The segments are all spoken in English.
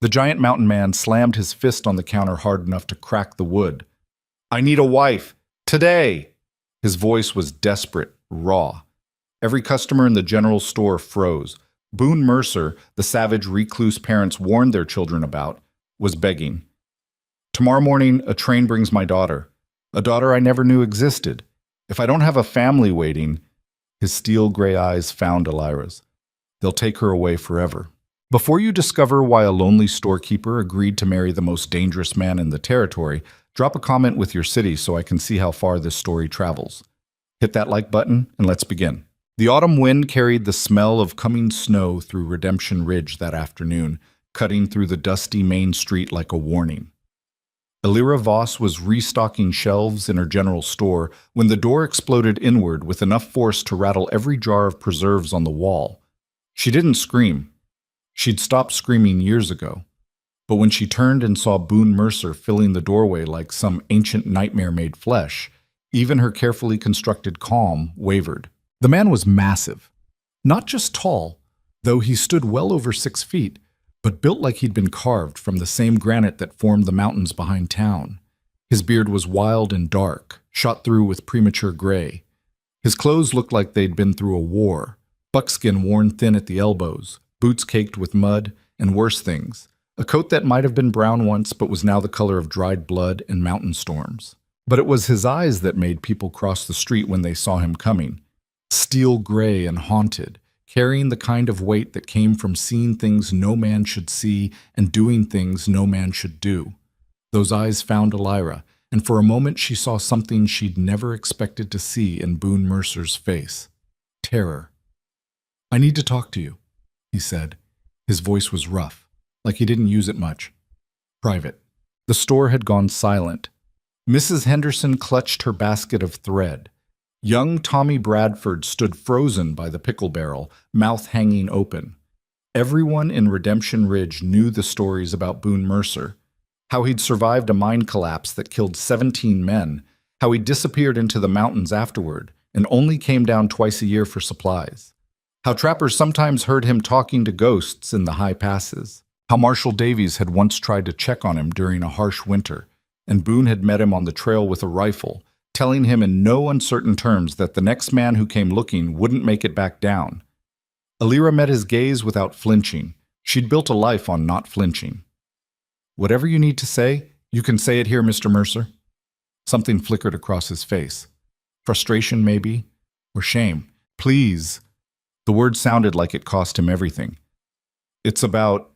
The giant mountain man slammed his fist on the counter hard enough to crack the wood. "I need a wife. Today!" His voice was desperate, raw. Every customer in the general store froze. Boone Mercer, the savage recluse parents warned their children about, was begging. "Tomorrow morning, a train brings my daughter. A daughter I never knew existed. If I don't have a family waiting—" His steel gray eyes found Elira's. "They'll take her away forever." Before you discover why a lonely storekeeper agreed to marry the most dangerous man in the territory, drop a comment with your city so I can see how far this story travels. Hit that like button and let's begin. The autumn wind carried the smell of coming snow through Redemption Ridge that afternoon, cutting through the dusty main street like a warning. Elira Voss was restocking shelves in her general store when the door exploded inward with enough force to rattle every jar of preserves on the wall. She didn't scream. She'd stopped screaming years ago. But when she turned and saw Boone Mercer filling the doorway like some ancient nightmare made flesh, even her carefully constructed calm wavered. The man was massive. Not just tall, though he stood well over 6 feet, but built like he'd been carved from the same granite that formed the mountains behind town. His beard was wild and dark, shot through with premature gray. His clothes looked like they'd been through a war, buckskin worn thin at the elbows, boots caked with mud, and worse things, a coat that might have been brown once but was now the color of dried blood and mountain storms. But it was his eyes that made people cross the street when they saw him coming, steel gray and haunted, carrying the kind of weight that came from seeing things no man should see and doing things no man should do. Those eyes found Elira, and for a moment she saw something she'd never expected to see in Boone Mercer's face. Terror. "I need to talk to you," he said. His voice was rough, like he didn't use it much. "Private." The store had gone silent. Mrs. Henderson clutched her basket of thread. Young Tommy Bradford stood frozen by the pickle barrel, mouth hanging open. Everyone in Redemption Ridge knew the stories about Boone Mercer, how he'd survived a mine collapse that killed 17 men, how he disappeared into the mountains afterward and only came down twice a year for supplies, how trappers sometimes heard him talking to ghosts in the high passes, how Marshal Davies had once tried to check on him during a harsh winter, and Boone had met him on the trail with a rifle, telling him in no uncertain terms that the next man who came looking wouldn't make it back down. Elira met his gaze without flinching. She'd built a life on not flinching. "Whatever you need to say, you can say it here, Mr. Mercer." Something flickered across his face. Frustration, maybe, or shame. "Please." The word sounded like it cost him everything. It's about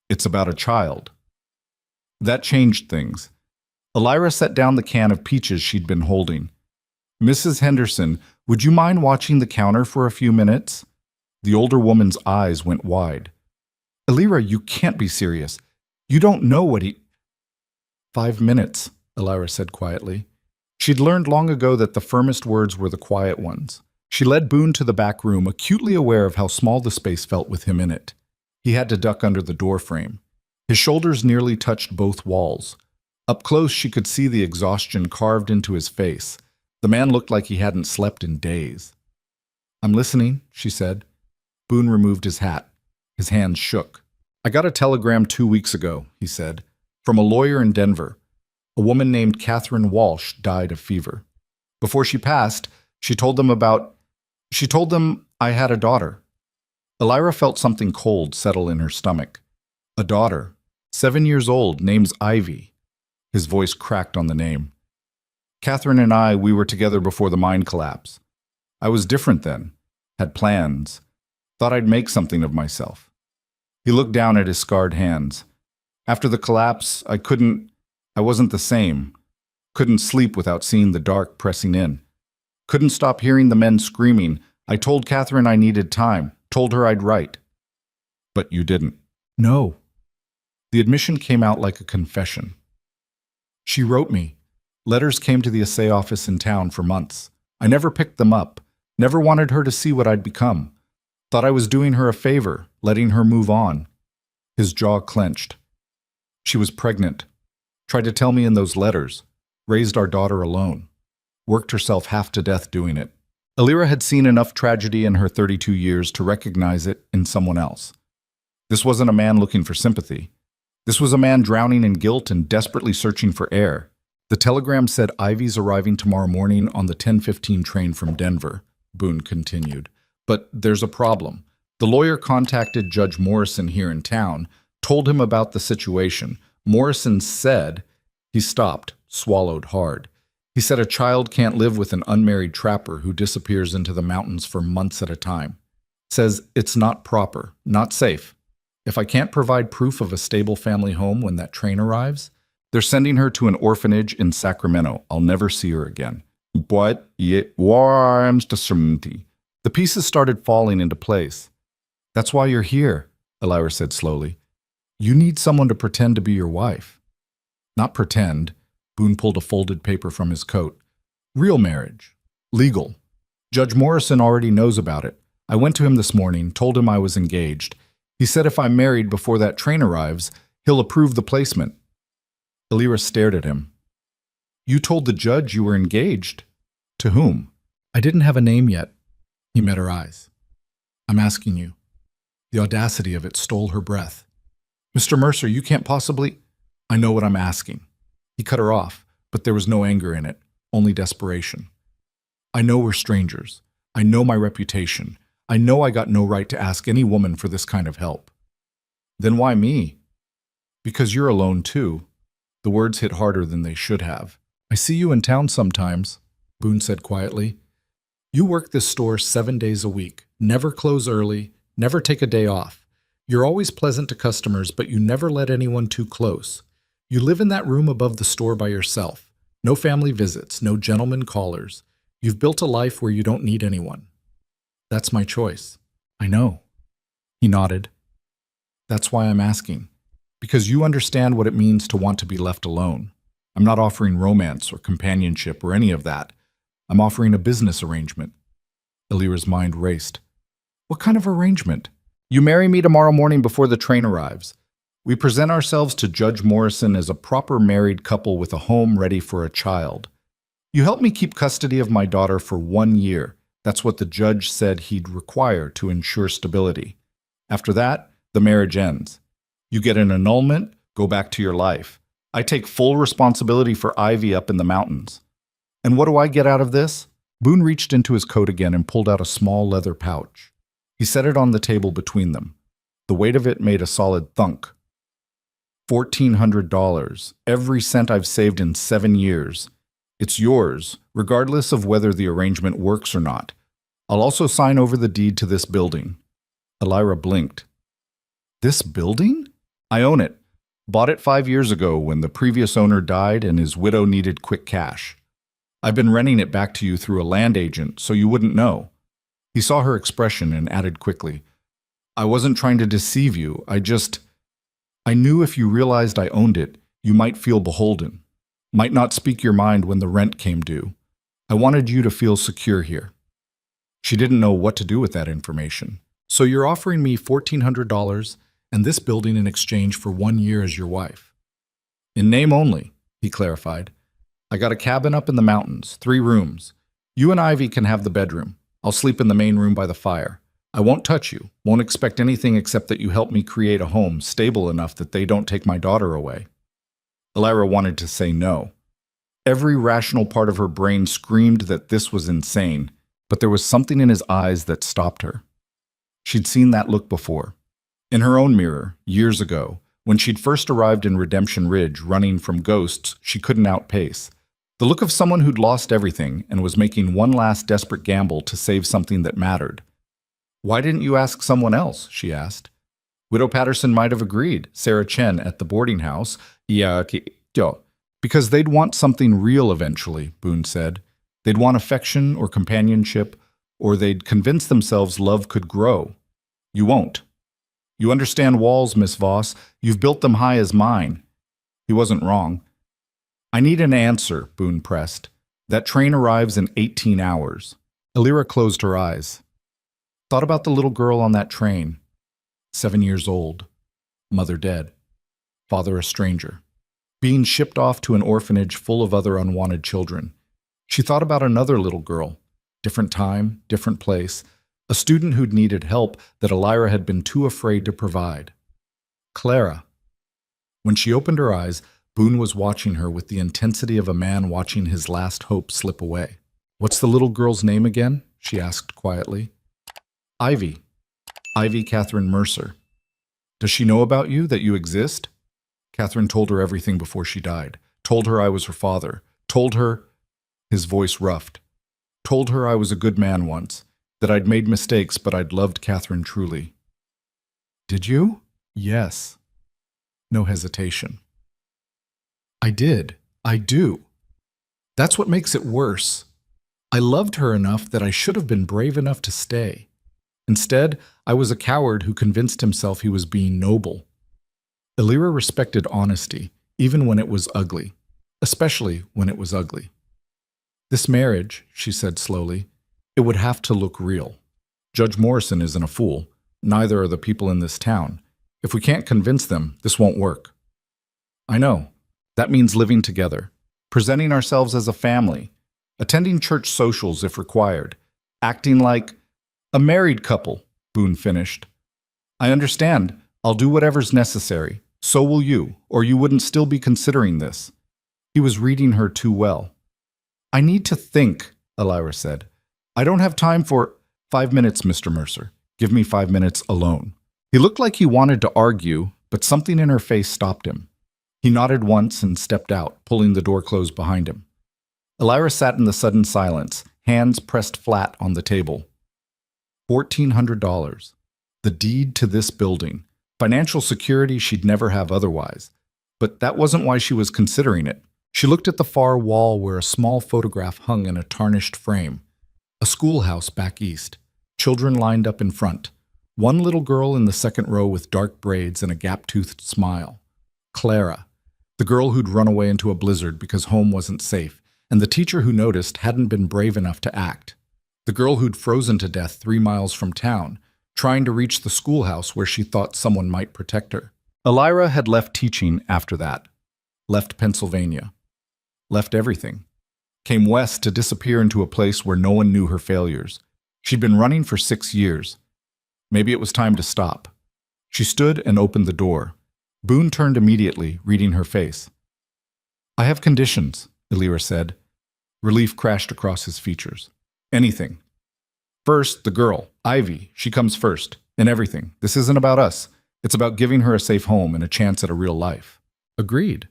a child." That changed things. Elira set down the can of peaches she'd been holding. "Mrs. Henderson, would you mind watching the counter for a few minutes?" The older woman's eyes went wide. "Elira, you can't be serious. You don't know what he—" "5 minutes," Elira said quietly. She'd learned long ago that the firmest words were the quiet ones. She led Boone to the back room, acutely aware of how small the space felt with him in it. He had to duck under the door frame. His shoulders nearly touched both walls. Up close, she could see the exhaustion carved into his face. The man looked like he hadn't slept in days. "I'm listening," she said. Boone removed his hat. His hands shook. "I got a telegram 2 weeks ago," he said, "from a lawyer in Denver. A woman named Catherine Walsh died of fever. Before she passed, she told them I had a daughter." Elira felt something cold settle in her stomach. "A daughter, 7 years old, name's Ivy." His voice cracked on the name. "Catherine and we were together before the mine collapse. I was different then, had plans, thought I'd make something of myself." He looked down at his scarred hands. "After the collapse, I wasn't the same. Couldn't sleep without seeing the dark pressing in. Couldn't stop hearing the men screaming. I told Catherine I needed time, told her I'd write." "But you didn't." "No." The admission came out like a confession. "She wrote me. Letters came to the assay office in town for months. I never picked them up, never wanted her to see what I'd become. Thought I was doing her a favor, letting her move on." His jaw clenched. "She was pregnant. Tried to tell me in those letters. Raised our daughter alone. Worked herself half to death doing it." Elira had seen enough tragedy in her 32 years to recognize it in someone else. This wasn't a man looking for sympathy. This was a man drowning in guilt and desperately searching for air. The telegram said Ivy's arriving tomorrow morning on the 10:15 train from Denver, Boone continued. But there's a problem. The lawyer contacted Judge Morrison here in town, told him about the situation. Morrison said, he stopped, swallowed hard. He said a child can't live with an unmarried trapper who disappears into the mountains for months at a time. Says it's not proper, not safe. If I can't provide proof of a stable family home when that train arrives, they're sending her to an orphanage in Sacramento. I'll never see her again. But it warms to certainty. The pieces started falling into place. That's why you're here, Elira said slowly. You need someone to pretend to be your wife. Not pretend. Boone pulled a folded paper from his coat. Real marriage. Legal. Judge Morrison already knows about it. I went to him this morning, told him I was engaged. He said if I'm married before that train arrives, he'll approve the placement. Elira stared at him. You told the judge you were engaged? To whom? I didn't have a name yet. He met her eyes. I'm asking you. The audacity of it stole her breath. Mr. Mercer, you can't possibly... I know what I'm asking. He cut her off, but there was no anger in it, only desperation. I know we're strangers. I know my reputation. I know I got no right to ask any woman for this kind of help. Then why me? Because you're alone too. The words hit harder than they should have. I see you in town sometimes, Boone said quietly. You work this store 7 days a week, never close early, never take a day off. You're always pleasant to customers, but you never let anyone too close. You live in that room above the store by yourself. No family visits, no gentlemen callers. You've built a life where you don't need anyone. That's my choice. I know. He nodded. That's why I'm asking. Because you understand what it means to want to be left alone. I'm not offering romance or companionship or any of that. I'm offering a business arrangement. Elira's mind raced. What kind of arrangement? You marry me tomorrow morning before the train arrives. We present ourselves to Judge Morrison as a proper married couple with a home ready for a child. You help me keep custody of my daughter for 1 year. That's what the judge said he'd require to ensure stability. After that, the marriage ends. You get an annulment, go back to your life. I take full responsibility for Ivy up in the mountains. And what do I get out of this? Boone reached into his coat again and pulled out a small leather pouch. He set it on the table between them. The weight of it made a solid thunk. $1,400, every cent I've saved in 7 years. It's yours, regardless of whether the arrangement works or not. I'll also sign over the deed to this building. Elira blinked. This building? I own it. Bought it 5 years ago when the previous owner died and his widow needed quick cash. I've been renting it back to you through a land agent, so you wouldn't know. He saw her expression and added quickly, I wasn't trying to deceive you. I knew if you realized I owned it, you might feel beholden. Might not speak your mind when the rent came due. I wanted you to feel secure here. She didn't know what to do with that information. So you're offering me $1,400 and this building in exchange for 1 year as your wife. In name only, he clarified. I got a cabin up in the mountains, 3 rooms. You and Ivy can have the bedroom. I'll sleep in the main room by the fire. I won't touch you, won't expect anything except that you help me create a home stable enough that they don't take my daughter away. Elira wanted to say no. Every rational part of her brain screamed that this was insane, but there was something in his eyes that stopped her. She'd seen that look before. In her own mirror, years ago, when she'd first arrived in Redemption Ridge running from ghosts she couldn't outpace. The look of someone who'd lost everything and was making one last desperate gamble to save something that mattered. Why didn't you ask someone else? She asked. Widow Patterson might have agreed, Sarah Chen at the boarding house. Because they'd want something real eventually, Boone said. They'd want affection or companionship, or they'd convince themselves love could grow. You won't. You understand walls, Miss Voss. You've built them high as mine. He wasn't wrong. I need an answer, Boone pressed. That train arrives in 18 hours. Elira closed her eyes. Thought about the little girl on that train. 7 years old. Mother dead. Father a stranger. Being shipped off to an orphanage full of other unwanted children. She thought about another little girl. Different time, different place. A student who'd needed help that Elira had been too afraid to provide. Clara. When she opened her eyes, Boone was watching her with the intensity of a man watching his last hope slip away. "What's the little girl's name again?" she asked quietly. "Ivy. Ivy Catherine Mercer. Does she know about you, that you exist?" Catherine told her everything before she died. Told her I was her father. Told her, his voice roughed, told her I was a good man once, that I'd made mistakes, but I'd loved Catherine truly. "Did you?" "Yes." No hesitation. "I did. I do. That's what makes it worse. I loved her enough that I should have been brave enough to stay. Instead, I was a coward who convinced himself he was being noble." Elira respected honesty, even when it was ugly, especially when it was ugly. "This marriage," she said slowly, "it would have to look real. Judge Morrison isn't a fool. Neither are the people in this town. If we can't convince them, this won't work." "I know. That means living together, presenting ourselves as a family, attending church socials if required, acting like a married couple," Boone finished. "I understand. I'll do whatever's necessary. So will you, or you wouldn't still be considering this." He was reading her too well. "I need to think," Elira said. "I don't have time for 5 minutes, Mr. Mercer. Give me 5 minutes alone." He looked like he wanted to argue, but something in her face stopped him. He nodded once and stepped out, pulling the door closed behind him. Elira sat in the sudden silence, hands pressed flat on the table. $1,400. The deed to this building. Financial security she'd never have otherwise. But that wasn't why she was considering it. She looked at the far wall where a small photograph hung in a tarnished frame. A schoolhouse back east. Children lined up in front. One little girl in the second row with dark braids and a gap-toothed smile. Clara, the girl who'd run away into a blizzard because home wasn't safe, and the teacher who noticed hadn't been brave enough to act. The girl who'd frozen to death 3 miles from town, trying to reach the schoolhouse where she thought someone might protect her. Elira had left teaching after that. Left Pennsylvania. Left everything. Came west to disappear into a place where no one knew her failures. She'd been running for 6 years. Maybe it was time to stop. She stood and opened the door. Boone turned immediately, reading her face. "I have conditions," Elira said. Relief crashed across his features. "Anything. First, the girl, Ivy. She comes first. In everything. This isn't about us. It's about giving her a safe home and a chance at a real life." "Agreed."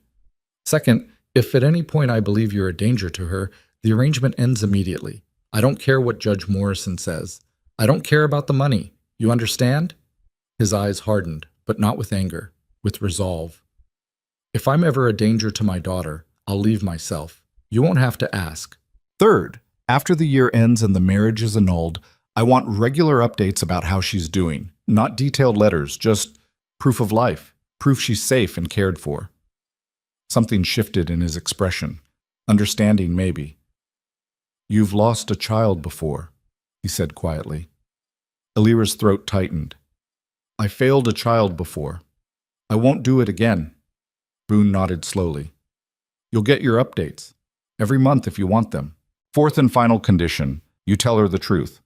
"Second, if at any point I believe you're a danger to her, the arrangement ends immediately. I don't care what Judge Morrison says. I don't care about the money. You understand?" His eyes hardened, but not with anger, with resolve. "If I'm ever a danger to my daughter, I'll leave myself. You won't have to ask." "Third, after the year ends and the marriage is annulled, I want regular updates about how she's doing. Not detailed letters, just proof of life, proof she's safe and cared for." Something shifted in his expression. Understanding, maybe. "You've lost a child before," he said quietly. Elira's throat tightened. "I failed a child before. I won't do it again." Boone nodded slowly. "You'll get your updates. Every month if you want them. Fourth and final condition, you tell her the truth.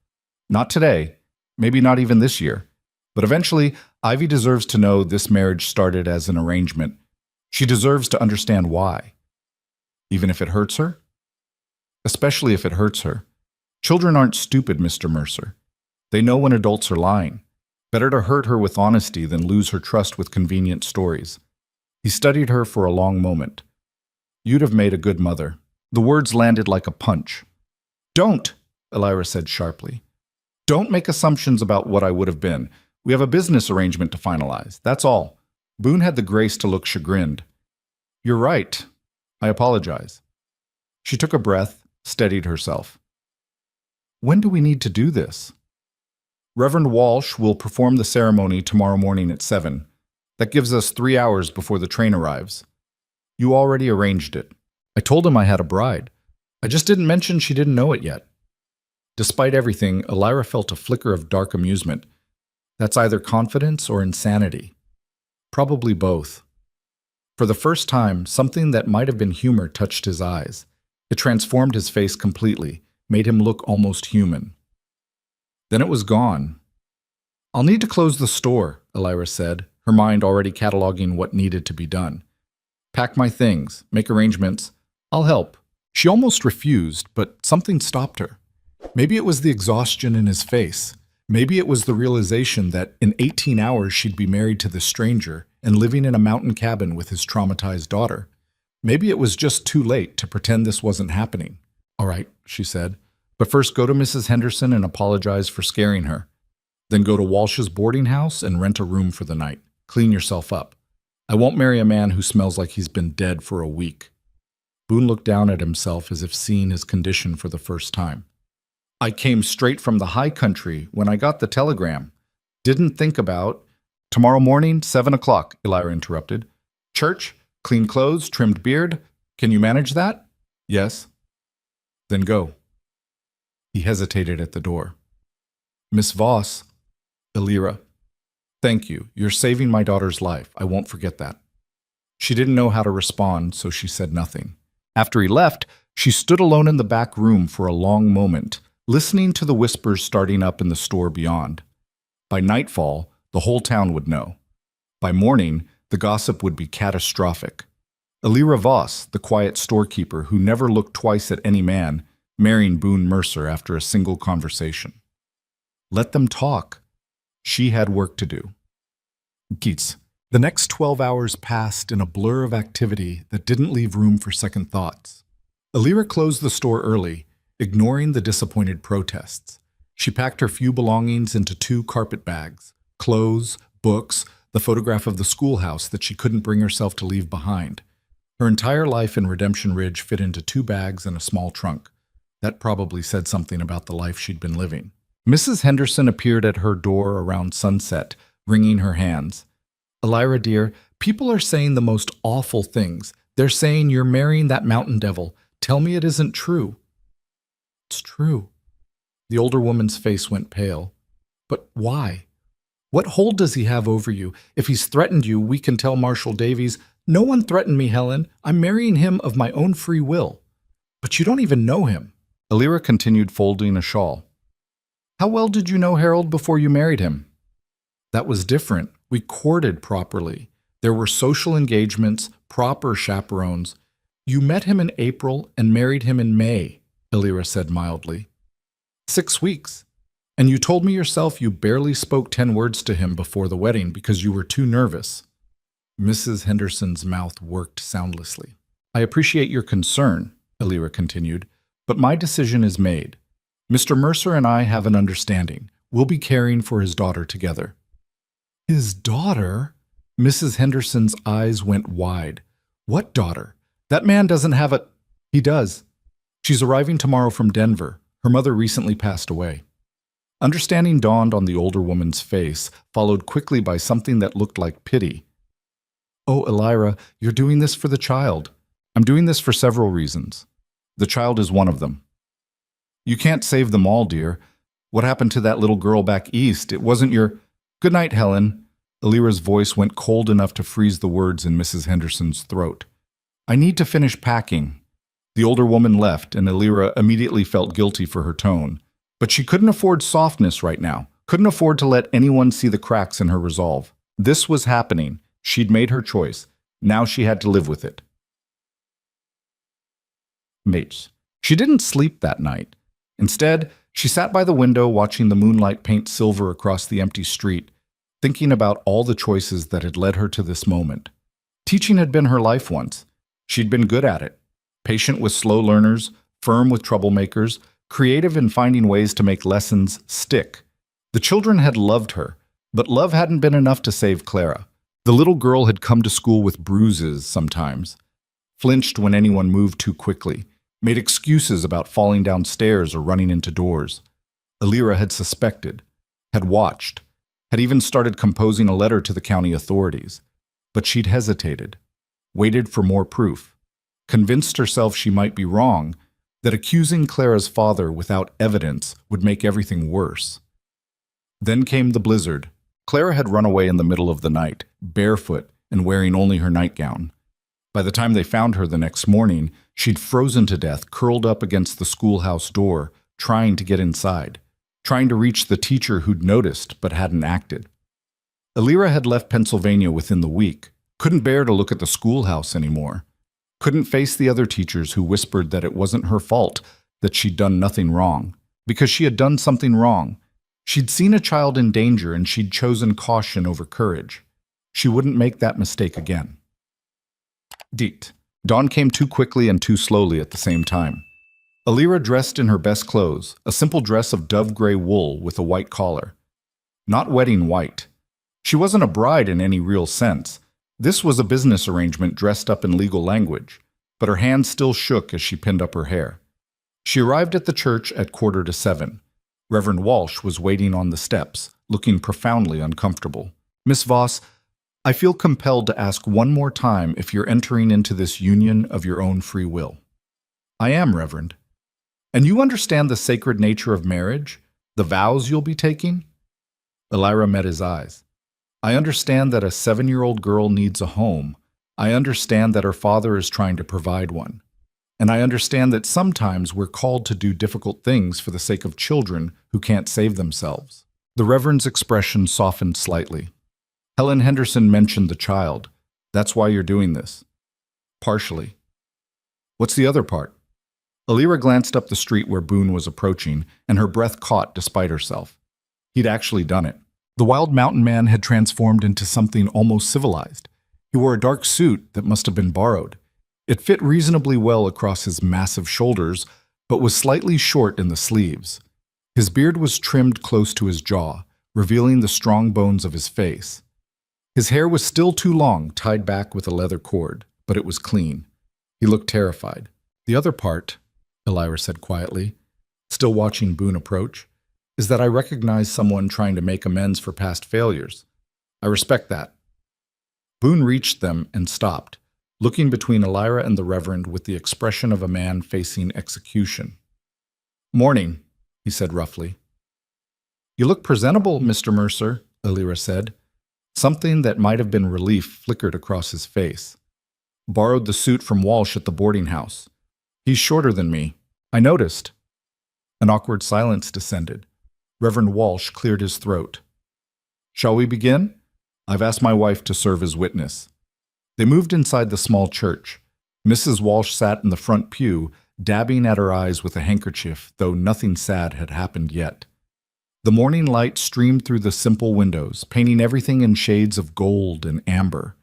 Not today, maybe not even this year, but eventually Ivy deserves to know this marriage started as an arrangement. She deserves to understand why. Even if it hurts her? Especially if it hurts her. Children aren't stupid, Mr. Mercer. They know when adults are lying. Better to hurt her with honesty than lose her trust with convenient stories." He studied her for a long moment. "You'd have made a good mother." The words landed like a punch. "Don't," Elira said sharply. "Don't make assumptions about what I would have been. We have a business arrangement to finalize, that's all." Boone had the grace to look chagrined. "You're right. I apologize." She took a breath, steadied herself. "When do we need to do this?" "Reverend Walsh will perform the ceremony tomorrow morning at 7. That gives us 3 hours before the train arrives. You already arranged it. I told him I had a bride. I just didn't mention she didn't know it yet." Despite everything, Elira felt a flicker of dark amusement. That's either confidence or insanity. Probably both. For the first time, something that might have been humor touched his eyes. It transformed his face completely, made him look almost human. Then it was gone. I'll need to close the store, Elira said, her mind already cataloging what needed to be done. Pack my things, make arrangements. I'll help. She almost refused, but something stopped her. Maybe it was the exhaustion in his face. Maybe it was the realization that in 18 hours she'd be married to this stranger and living in a mountain cabin with his traumatized daughter. Maybe it was just too late to pretend this wasn't happening. All right, she said, but first go to Mrs. Henderson and apologize for scaring her. Then go to Walsh's boarding house and rent a room for the night. Clean yourself up. I won't marry a man who smells like he's been dead for a week. Boone looked down at himself as if seeing his condition for the first time. I came straight from the high country when I got the telegram. Didn't think about... Tomorrow morning, 7 o'clock, Elira interrupted. Church, clean clothes, trimmed beard. Can you manage that? Yes. Then go. He hesitated at the door. Miss Voss, Elira. Thank you. You're saving my daughter's life. I won't forget that. She didn't know how to respond, so she said nothing. After he left, she stood alone in the back room for a long moment, listening to the whispers starting up in the store beyond. By nightfall, the whole town would know. By morning, the gossip would be catastrophic. Elira Voss, the quiet storekeeper who never looked twice at any man, marrying Boone Mercer after a single conversation. Let them talk. She had work to do. Keats. The next 12 hours passed in a blur of activity that didn't leave room for second thoughts. Elira closed the store early, ignoring the disappointed protests. She packed her few belongings into 2 carpet bags, clothes, books, the photograph of the schoolhouse that she couldn't bring herself to leave behind. Her entire life in Redemption Ridge fit into 2 bags and a small trunk. That probably said something about the life she'd been living. Mrs. Henderson appeared at her door around sunset, wringing her hands. Elira, dear, people are saying the most awful things. They're saying you're marrying that mountain devil. Tell me it isn't true. It's true. The older woman's face went pale. But why? What hold does he have over you? If he's threatened you, we can tell Marshal Davies, no one threatened me, Helen. I'm marrying him of my own free will. But you don't even know him. Elira continued folding a shawl. How well did you know Harold before you married him? That was different. We courted properly. There were social engagements, proper chaperones. You met him in April and married him in May, Elira said mildly. 6 weeks. And you told me yourself you barely spoke 10 words to him before the wedding because you were too nervous. Mrs. Henderson's mouth worked soundlessly. I appreciate your concern, Elira continued, but my decision is made. Mr. Mercer and I have an understanding. We'll be caring for his daughter together. His daughter? Mrs. Henderson's eyes went wide. What daughter? That man doesn't have a... He does. She's arriving tomorrow from Denver. Her mother recently passed away. Understanding dawned on the older woman's face, followed quickly by something that looked like pity. Oh, Elira, you're doing this for the child. I'm doing this for several reasons. The child is one of them. You can't save them all, dear. What happened to that little girl back east? It wasn't your... Good night, Helen. Elira's voice went cold enough to freeze the words in Mrs. Henderson's throat. I need to finish packing. The older woman left, and Elira immediately felt guilty for her tone. But she couldn't afford softness right now, couldn't afford to let anyone see the cracks in her resolve. This was happening. She'd made her choice. Now she had to live with it. Mates. She didn't sleep that night. Instead, she sat by the window watching the moonlight paint silver across the empty street, thinking about all the choices that had led her to this moment. Teaching had been her life once. She'd been good at it. Patient with slow learners, firm with troublemakers, creative in finding ways to make lessons stick. The children had loved her, but love hadn't been enough to save Clara. The little girl had come to school with bruises sometimes, flinched when anyone moved too quickly, made excuses about falling down stairs or running into doors. Elira had suspected, had watched, had even started composing a letter to the county authorities. But she'd hesitated, waited for more proof, convinced herself she might be wrong, that accusing Clara's father without evidence would make everything worse. Then came the blizzard. Clara had run away in the middle of the night, barefoot and wearing only her nightgown. By the time they found her the next morning, she'd frozen to death, curled up against the schoolhouse door, trying to get inside, trying to reach the teacher who'd noticed but hadn't acted. Alira had left Pennsylvania within the week, couldn't bear to look at the schoolhouse anymore, couldn't face the other teachers who whispered that it wasn't her fault, that she'd done nothing wrong, because she had done something wrong. She'd seen a child in danger and she'd chosen caution over courage. She wouldn't make that mistake again. Deet. Dawn came too quickly and too slowly at the same time. Alira dressed in her best clothes, a simple dress of dove-gray wool with a white collar. Not wedding white. She wasn't a bride in any real sense. This was a business arrangement dressed up in legal language, but her hands still shook as she pinned up her hair. She arrived at the church at 6:45. Reverend Walsh was waiting on the steps, looking profoundly uncomfortable. "Miss Voss, I feel compelled to ask one more time if you're entering into this union of your own free will." "I am, Reverend." "And you understand the sacred nature of marriage? The vows you'll be taking?" Alira met his eyes. "I understand that a 7-year-old girl needs a home. I understand that her father is trying to provide one. And I understand that sometimes we're called to do difficult things for the sake of children who can't save themselves." The Reverend's expression softened slightly. "Helen Henderson mentioned the child. That's why you're doing this." "Partially." "What's the other part?" Alira glanced up the street where Boone was approaching, and her breath caught despite herself. He'd actually done it. The wild mountain man had transformed into something almost civilized. He wore a dark suit that must have been borrowed. It fit reasonably well across his massive shoulders, but was slightly short in the sleeves. His beard was trimmed close to his jaw, revealing the strong bones of his face. His hair was still too long, tied back with a leather cord, but it was clean. He looked terrified. "The other part," Alira said quietly, still watching Boone approach, "is that I recognize someone trying to make amends for past failures. I respect that." Boone reached them and stopped, looking between Alira and the Reverend with the expression of a man facing execution. "Morning," he said roughly. "You look presentable, Mr. Mercer," Alira said. Something that might have been relief flickered across his face. "Borrowed the suit from Walsh at the boarding house. He's shorter than me. I noticed." An awkward silence descended. Reverend Walsh cleared his throat. "Shall we begin? I've asked my wife to serve as witness." They moved inside the small church. Mrs. Walsh sat in the front pew, dabbing at her eyes with a handkerchief, though nothing sad had happened yet. The morning light streamed through the simple windows, painting everything in shades of gold and amber.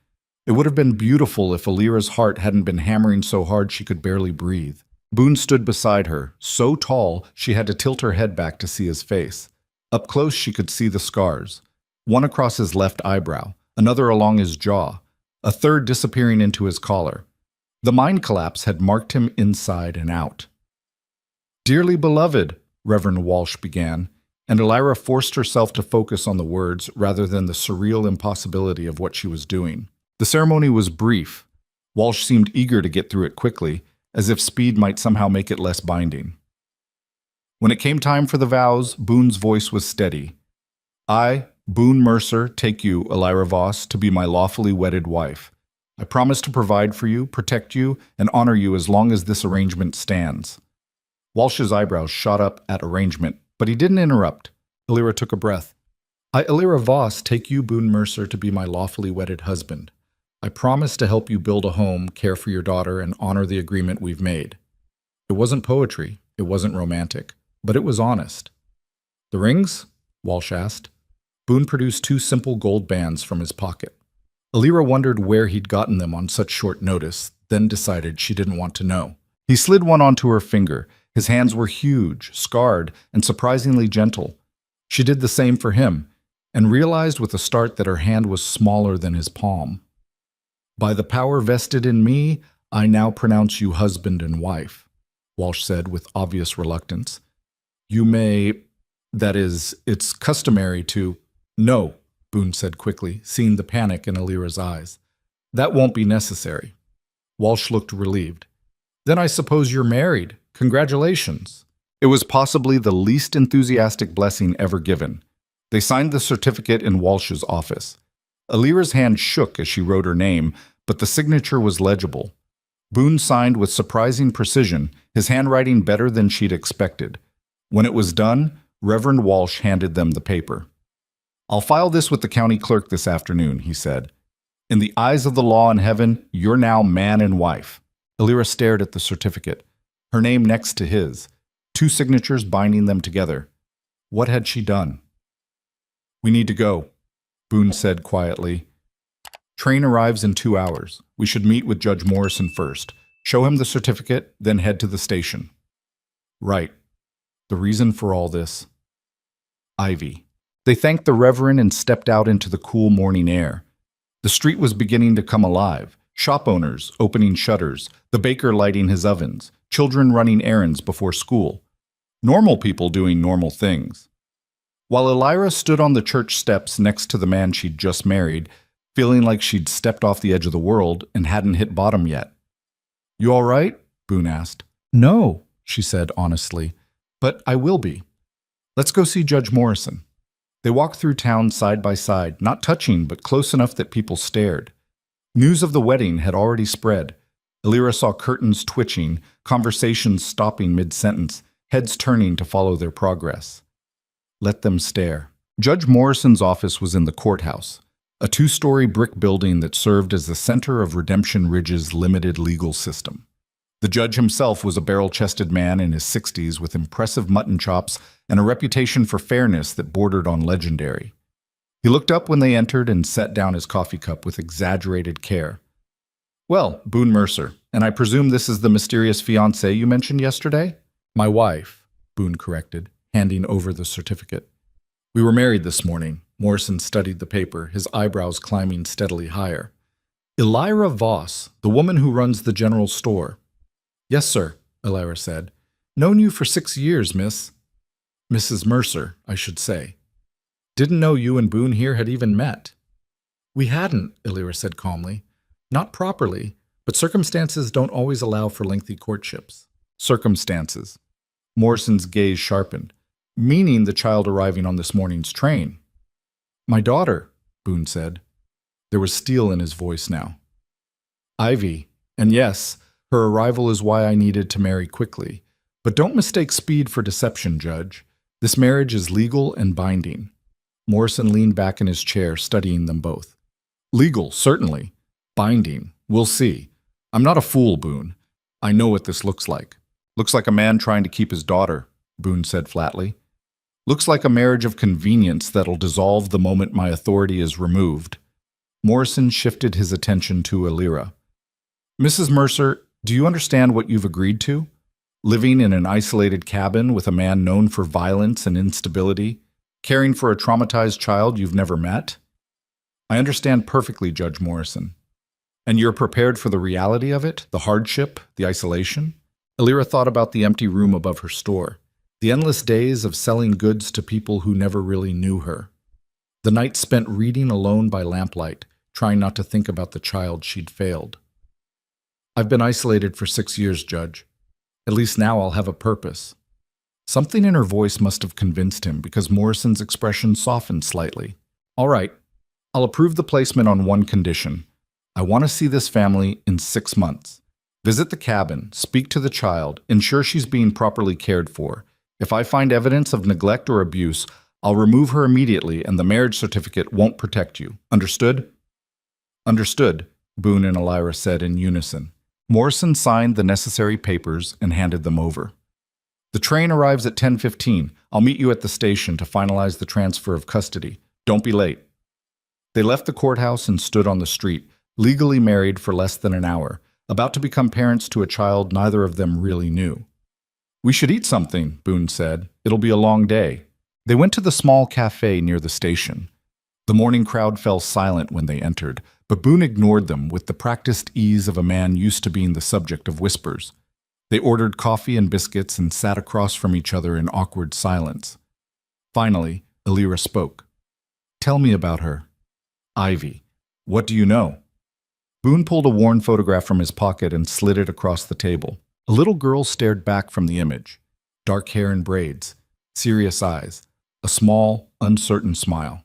It would have been beautiful if Alira's heart hadn't been hammering so hard she could barely breathe. Boone stood beside her, so tall she had to tilt her head back to see his face. Up close she could see the scars, one across his left eyebrow, another along his jaw, a third disappearing into his collar. The mind collapse had marked him inside and out. "Dearly beloved," Reverend Walsh began, and Alira forced herself to focus on the words rather than the surreal impossibility of what she was doing. The ceremony was brief. Walsh seemed eager to get through it quickly, as if speed might somehow make it less binding. When it came time for the vows, Boone's voice was steady. "I, Boone Mercer, take you, Alira Voss, to be my lawfully wedded wife. I promise to provide for you, protect you, and honor you as long as this arrangement stands." Walsh's eyebrows shot up at arrangement, but he didn't interrupt. Alira took a breath. "I, Alira Voss, take you, Boone Mercer, to be my lawfully wedded husband. I promise to help you build a home, care for your daughter, and honor the agreement we've made." It wasn't poetry, it wasn't romantic, but it was honest. "The rings?" Walsh asked. Boone produced 2 simple gold bands from his pocket. Alira wondered where he'd gotten them on such short notice, then decided she didn't want to know. He slid one onto her finger. His hands were huge, scarred, and surprisingly gentle. She did the same for him, and realized with a start that her hand was smaller than his palm. "By the power vested in me, I now pronounce you husband and wife," Walsh said with obvious reluctance. "You may, that is, it's customary to—" "No," Boone said quickly, seeing the panic in Alira's eyes. "That won't be necessary." Walsh looked relieved. "Then I suppose you're married. Congratulations." It was possibly the least enthusiastic blessing ever given. They signed the certificate in Walsh's office. Alira's hand shook as she wrote her name, but the signature was legible. Boone signed with surprising precision, his handwriting better than she'd expected. When it was done, Reverend Walsh handed them the paper. "I'll file this with the county clerk this afternoon," he said. "In the eyes of the law in heaven, you're now man and wife." Elira stared at the certificate, her name next to his, 2 signatures binding them together. What had she done? "We need to go," Boone said quietly. "Train arrives in 2 hours. We should meet with Judge Morrison first. Show him the certificate, then head to the station." "Right. The reason for all this?" Ivy. They thanked the Reverend and stepped out into the cool morning air. The street was beginning to come alive. Shop owners opening shutters, the baker lighting his ovens, children running errands before school. Normal people doing normal things. While Elira stood on the church steps next to the man she'd just married, feeling like she'd stepped off the edge of the world and hadn't hit bottom yet. "You all right?" Boone asked. "No," she said honestly, "but I will be. Let's go see Judge Morrison." They walked through town side by side, not touching but close enough that people stared. News of the wedding had already spread. Elira saw curtains twitching, conversations stopping mid-sentence, heads turning to follow their progress. Let them stare. Judge Morrison's office was in the courthouse, a 2-story brick building that served as the center of Redemption Ridge's limited legal system. The judge himself was a barrel-chested man in his 60s with impressive mutton chops and a reputation for fairness that bordered on legendary. He looked up when they entered and set down his coffee cup with exaggerated care. "Well, Boone Mercer, and I presume this is the mysterious fiancée you mentioned yesterday?" "My wife," Boone corrected, handing over the certificate. "We were married this morning." Morrison studied the paper, his eyebrows climbing steadily higher. "Elira Voss, the woman who runs the general store." "Yes, sir," Elira said. "Known you for 6 years, Mrs. Mercer, I should say. Didn't know you and Boone here had even met." "We hadn't," Elira said calmly. "Not properly, but circumstances don't always allow for lengthy courtships." "Circumstances." Morrison's gaze sharpened. "Meaning the child arriving on this morning's train." "My daughter," Boone said. There was steel in his voice now. "Ivy, and yes, her arrival is why I needed to marry quickly. But don't mistake speed for deception, Judge. This marriage is legal and binding." Morrison leaned back in his chair, studying them both. "Legal, certainly. Binding, we'll see. I'm not a fool, Boone. I know what this looks like. Looks like a man trying to keep his daughter," Boone said flatly. "Looks like a marriage of convenience that'll dissolve the moment my authority is removed." Morrison shifted his attention to Elira. "Mrs. Mercer, do you understand what you've agreed to? Living in an isolated cabin with a man known for violence and instability, caring for a traumatized child you've never met?" "I understand perfectly, Judge Morrison." "And you're prepared for the reality of it, the hardship, the isolation?" Elira thought about the empty room above her store, the endless days of selling goods to people who never really knew her, the nights spent reading alone by lamplight, trying not to think about the child she'd failed. "I've been isolated for 6 years, Judge. At least now I'll have a purpose." Something in her voice must have convinced him because Morrison's expression softened slightly. "All right, I'll approve the placement on one condition. I want to see this family in 6 months. Visit the cabin, speak to the child, ensure she's being properly cared for. If I find evidence of neglect or abuse, I'll remove her immediately and the marriage certificate won't protect you. Understood?" "Understood," Boone and Elira said in unison. Morrison signed the necessary papers and handed them over. "The train arrives at 10:15. I'll meet you at the station to finalize the transfer of custody. Don't be late." They left the courthouse and stood on the street, legally married for less than an hour, about to become parents to a child neither of them really knew. "We should eat something," Boone said. "It'll be a long day." They went to the small cafe near the station. The morning crowd fell silent when they entered, but Boone ignored them with the practiced ease of a man used to being the subject of whispers. They ordered coffee and biscuits and sat across from each other in awkward silence. Finally, Elira spoke. "Tell me about her." "Ivy. What do you know?" Boone pulled a worn photograph from his pocket and slid it across the table. A little girl stared back from the image. Dark hair and braids, serious eyes, a small, uncertain smile.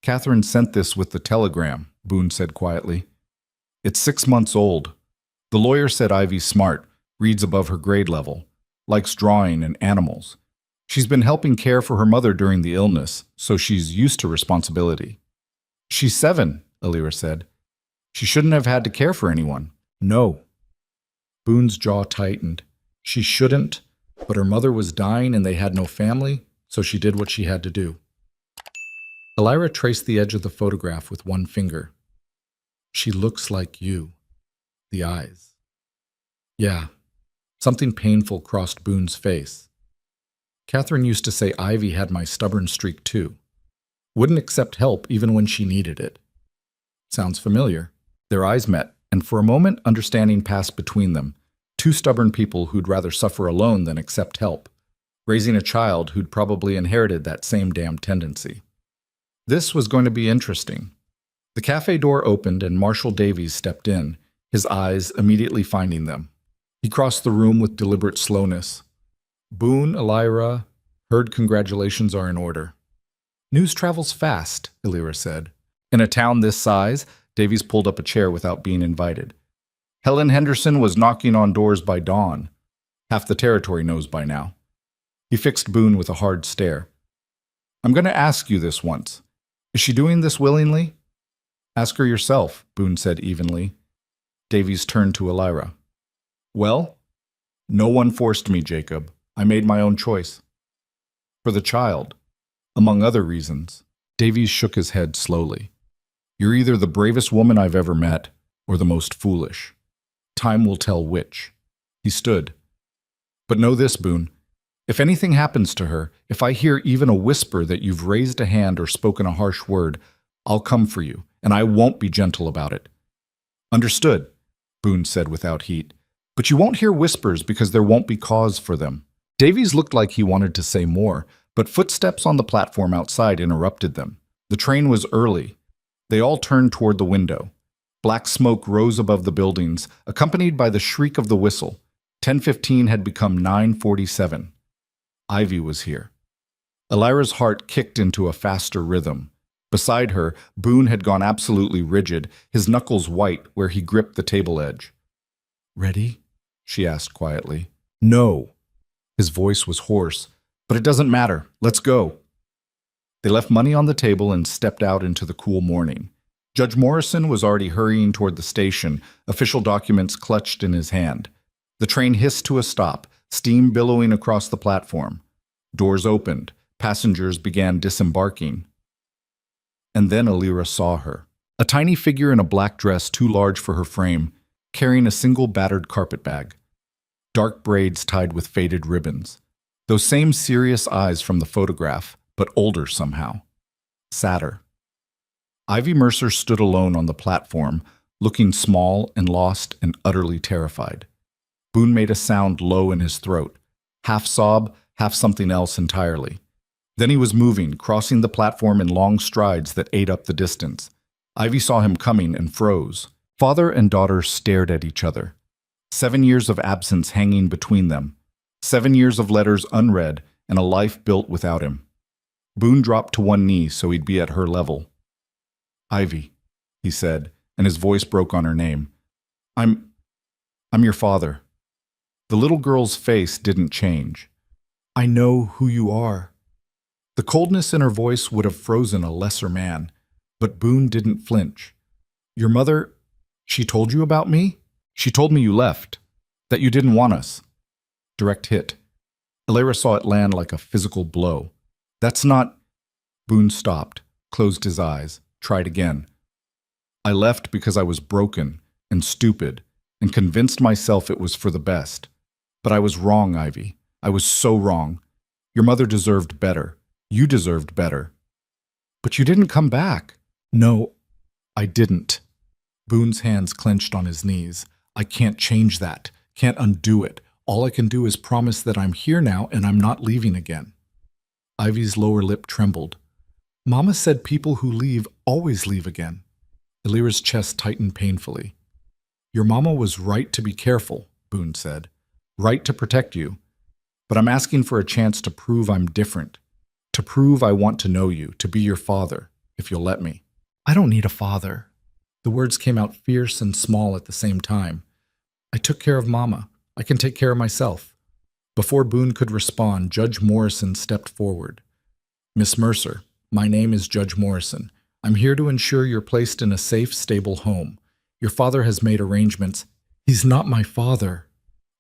"Catherine sent this with the telegram," Boone said quietly. "It's 6 months old. The lawyer said Ivy's smart, reads above her grade level, likes drawing and animals. She's been helping care for her mother during the illness, so she's used to responsibility. She's 7, Alira said. She shouldn't have had to care for anyone. No. Boone's jaw tightened. She shouldn't, but her mother was dying and they had no family, so she did what she had to do. Alira traced the edge of the photograph with one finger. She looks like you. The eyes. Yeah. Something painful crossed Boone's face. Catherine used to say Ivy had my stubborn streak too. Wouldn't accept help even when she needed it. Sounds familiar. Their eyes met, and for a moment understanding passed between them. Two stubborn people who'd rather suffer alone than accept help, raising a child who'd probably inherited that same damn tendency. This was going to be interesting. The cafe door opened and Marshall Davies stepped in, his eyes immediately finding them. He crossed the room with deliberate slowness. Boone, Alira, heard congratulations are in order. News travels fast, Alira said. In a town this size, Davies pulled up a chair without being invited. Helen Henderson was knocking on doors by dawn. Half the territory knows by now. He fixed Boone with a hard stare. I'm going to ask you this once. Is she doing this willingly? Ask her yourself, Boone said evenly. Davies turned to Alira. Well, no one forced me, Jacob. I made my own choice. For the child, among other reasons. Davies shook his head slowly. You're either the bravest woman I've ever met, or the most foolish. Time will tell which. He stood. But know this, Boone. If anything happens to her, if I hear even a whisper that you've raised a hand or spoken a harsh word, I'll come for you, and I won't be gentle about it. Understood, Boone said without heat. But you won't hear whispers because there won't be cause for them. Davies looked like he wanted to say more, but footsteps on the platform outside interrupted them. The train was early. They all turned toward the window. Black smoke rose above the buildings, accompanied by the shriek of the whistle. 10:15 had become 9:47. Ivy was here. Alira's heart kicked into a faster rhythm. Beside her, Boone had gone absolutely rigid, his knuckles white where he gripped the table edge. Ready? She asked quietly. No. His voice was hoarse. But it doesn't matter. Let's go. They left money on the table and stepped out into the cool morning. Judge Morrison was already hurrying toward the station, official documents clutched in his hand. The train hissed to a stop, steam billowing across the platform. Doors opened. Passengers began disembarking. And then Alira saw her. A tiny figure in a black dress too large for her frame, carrying a single battered carpetbag. Dark braids tied with faded ribbons. Those same serious eyes from the photograph, but older somehow. Sadder. Ivy Mercer stood alone on the platform, looking small and lost and utterly terrified. Boone made a sound low in his throat, half sob, half something else entirely. Then he was moving, crossing the platform in long strides that ate up the distance. Ivy saw him coming and froze. Father and daughter stared at each other. 7 years of absence hanging between them. 7 years of letters unread and a life built without him. Boone dropped to one knee so he'd be at her level. Ivy, he said, and his voice broke on her name. I'm your father. The little girl's face didn't change. I know who you are. The coldness in her voice would have frozen a lesser man, but Boone didn't flinch. Your mother, she told you about me? She told me you left, that you didn't want us. Direct hit. Alira saw it land like a physical blow. That's not... Boone stopped, closed his eyes, tried again. I left because I was broken and stupid and convinced myself it was for the best. But I was wrong, Ivy. I was so wrong. Your mother deserved better. You deserved better. But you didn't come back. No, I didn't. Boone's hands clenched on his knees. I can't change that. Can't undo it. All I can do is promise that I'm here now and I'm not leaving again. Ivy's lower lip trembled. Mama said people who leave always leave again. Alira's chest tightened painfully. Your mama was right to be careful, Boone said. Right to protect you. But I'm asking for a chance to prove I'm different. To prove I want to know you, to be your father, if you'll let me. I don't need a father. The words came out fierce and small at the same time. I took care of Mama. I can take care of myself. Before Boone could respond, Judge Morrison stepped forward. "Miss Mercer, my name is Judge Morrison. I'm here to ensure you're placed in a safe, stable home. Your father has made arrangements." "He's not my father."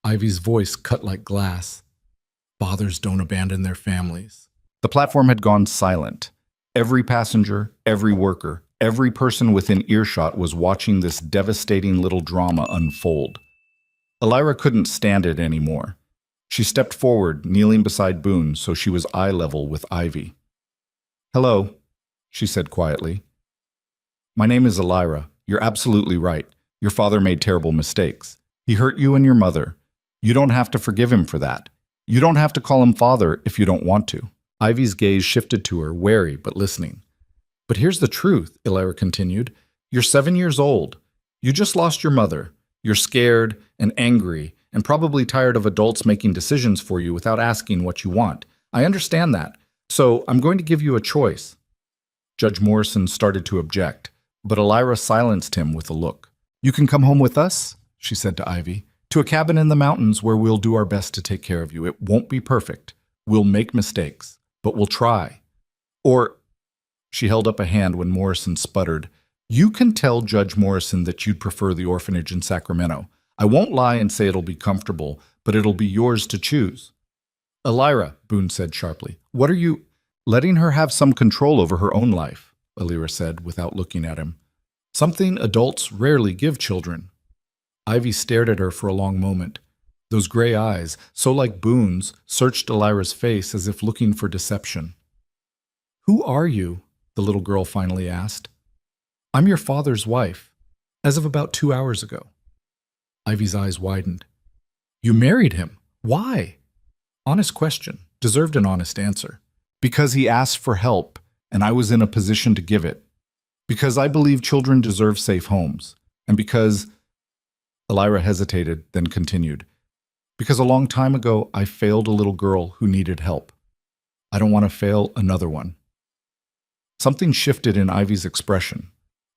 Ivy's voice cut like glass. "Fathers don't abandon their families." The platform had gone silent. Every passenger, every worker, every person within earshot was watching this devastating little drama unfold. Elira couldn't stand it anymore. She stepped forward, kneeling beside Boone so she was eye level with Ivy. "Hello," she said quietly. "My name is Elira. You're absolutely right. Your father made terrible mistakes. He hurt you and your mother. You don't have to forgive him for that. You don't have to call him father if you don't want to." Ivy's gaze shifted to her, wary but listening. "But here's the truth," Elira continued. "You're 7 years old. You just lost your mother. You're scared and angry and probably tired of adults making decisions for you without asking what you want. I understand that. So I'm going to give you a choice." Judge Morrison started to object, but Elira silenced him with a look. "You can come home with us," she said to Ivy, "to a cabin in the mountains where we'll do our best to take care of you. It won't be perfect. We'll make mistakes, but we'll try. Or," she held up a hand when Morrison sputtered, "you can tell Judge Morrison that you'd prefer the orphanage in Sacramento. I won't lie and say it'll be comfortable, but it'll be yours to choose." "Elira," Boone said sharply, "what are you—" "Letting her have some control over her own life," Elira said without looking at him. "Something adults rarely give children." Ivy stared at her for a long moment. Those gray eyes, so like Boone's, searched Elira's face as if looking for deception. "Who are you?" the little girl finally asked. "I'm your father's wife, as of about 2 hours ago." Ivy's eyes widened. "You married him? Why?" Honest question, deserved an honest answer. "Because he asked for help, and I was in a position to give it. Because I believe children deserve safe homes. And because—" Elira hesitated, then continued. "Because a long time ago, I failed a little girl who needed help. I don't want to fail another one." Something shifted in Ivy's expression.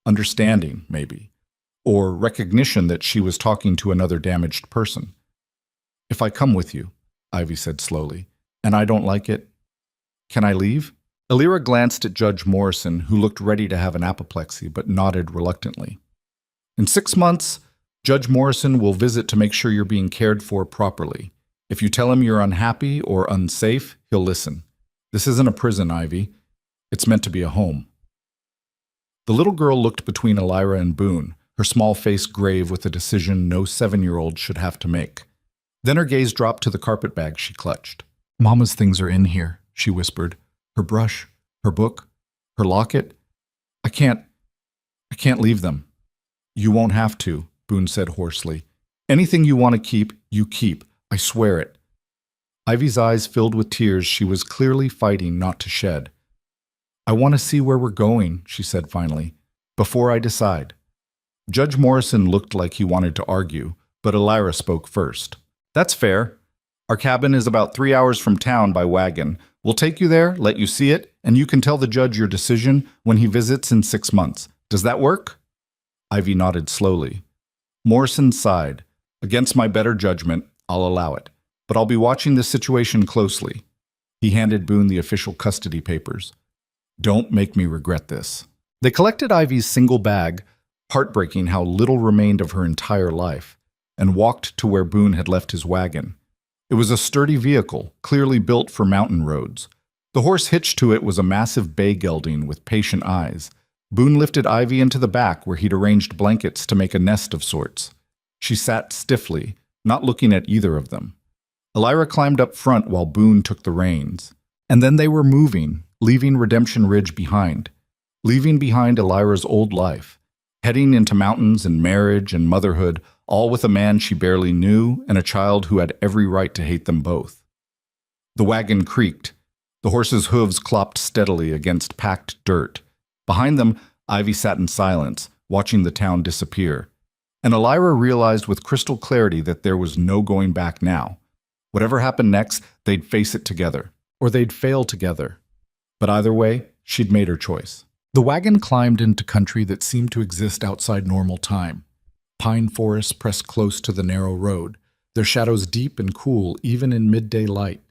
Understanding, maybe. Or recognition that she was talking to another damaged person. "If I come with you," Ivy said slowly, "and I don't like it, can I leave?" Elira glanced at Judge Morrison, who looked ready to have an apoplexy, but nodded reluctantly. "In 6 months, Judge Morrison will visit to make sure you're being cared for properly. If you tell him you're unhappy or unsafe, he'll listen. This isn't a prison, Ivy. It's meant to be a home." The little girl looked between Elira and Boone, her small face grave with a decision no 7-year-old should have to make. Then her gaze dropped to the carpet bag she clutched. "Mama's things are in here," she whispered. "Her brush, her book, her locket. I can't leave them." "You won't have to," Boone said hoarsely. "Anything you want to keep, you keep. I swear it." Ivy's eyes filled with tears she was clearly fighting not to shed. "I want to see where we're going," she said finally, "before I decide." Judge Morrison looked like he wanted to argue, but Elira spoke first. "That's fair. Our cabin is about 3 hours from town by wagon. We'll take you there, let you see it, and you can tell the judge your decision when he visits in 6 months. Does that work?" Ivy nodded slowly. Morrison sighed. "Against my better judgment, I'll allow it. But I'll be watching this situation closely." He handed Boone the official custody papers. "Don't make me regret this." They collected Ivy's single bag, heartbreaking how little remained of her entire life, and walked to where Boone had left his wagon. It was a sturdy vehicle, clearly built for mountain roads. The horse hitched to it was a massive bay gelding with patient eyes. Boone lifted Ivy into the back where he'd arranged blankets to make a nest of sorts. She sat stiffly, not looking at either of them. Elira climbed up front while Boone took the reins. And then they were moving, leaving Redemption Ridge behind. Leaving behind Elira's old life. Heading into mountains and marriage and motherhood, all with a man she barely knew and a child who had every right to hate them both. The wagon creaked. The horse's hooves clopped steadily against packed dirt. Behind them, Ivy sat in silence, watching the town disappear. And Elira realized with crystal clarity that there was no going back now. Whatever happened next, they'd face it together. Or they'd fail together. But either way, she'd made her choice. The wagon climbed into country that seemed to exist outside normal time. Pine forests pressed close to the narrow road. their shadows deep and cool even in midday light.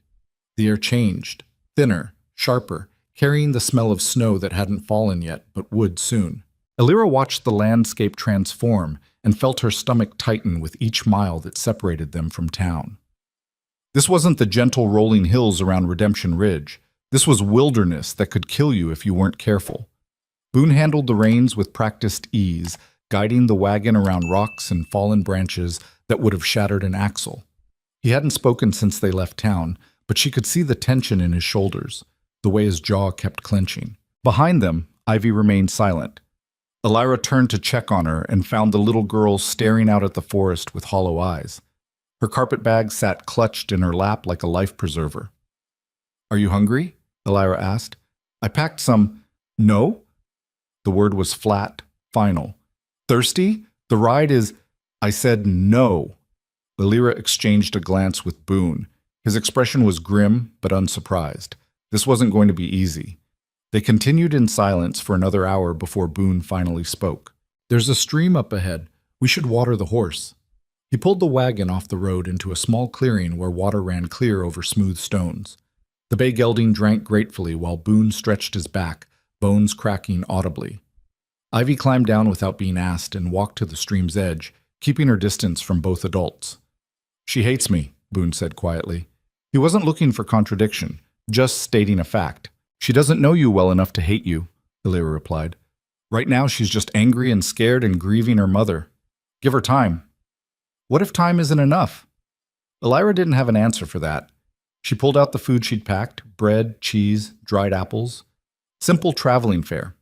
The air changed, thinner, sharper, carrying the smell of snow that hadn't fallen yet but would soon. Elira watched the landscape transform and felt her stomach tighten with each mile that separated them from town. This wasn't the gentle rolling hills around Redemption Ridge. This was wilderness that could kill you if you weren't careful. Boone handled the reins with practiced ease, guiding the wagon around rocks and fallen branches that would have shattered an axle. He hadn't spoken since they left town, but she could see the tension in his shoulders, the way his jaw kept clenching. Behind them, Ivy remained silent. Elira turned to check on her and found the little girl staring out at the forest with hollow eyes. Her carpet bag sat clutched in her lap like a life preserver. "Are you hungry?" Elira asked. "I packed some—" "No?" The word was flat, final. "Thirsty? The ride is—" "I said no." Elira exchanged a glance with Boone. His expression was grim but unsurprised. This wasn't going to be easy. They continued in silence for another hour before Boone finally spoke. "There's a stream up ahead. We should water the horse." He pulled the wagon off the road into a small clearing where water ran clear over smooth stones. The bay gelding drank gratefully while Boone stretched his back, bones cracking audibly. Ivy climbed down without being asked and walked to the stream's edge, keeping her distance from both adults. "She hates me," Boone said quietly. He wasn't looking for contradiction, just stating a fact. "She doesn't know you well enough to hate you," Elira replied. "Right now she's just angry and scared and grieving her mother. Give her time." "What if time isn't enough?" Elira didn't have an answer for that. She pulled out the food she'd packed, bread, cheese, dried apples. Simple traveling fare.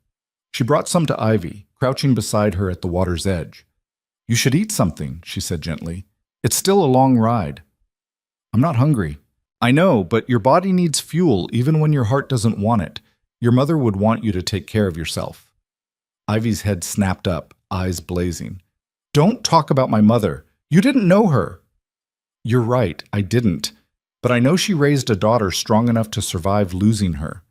She brought some to Ivy, crouching beside her at the water's edge. "You should eat something," she said gently. "It's still a long ride." "I'm not hungry." "I know, but your body needs fuel even when your heart doesn't want it. Your mother would want you to take care of yourself." Ivy's head snapped up, eyes blazing. "Don't talk about my mother. You didn't know her." "You're right, I didn't. But I know she raised a daughter strong enough to survive losing her.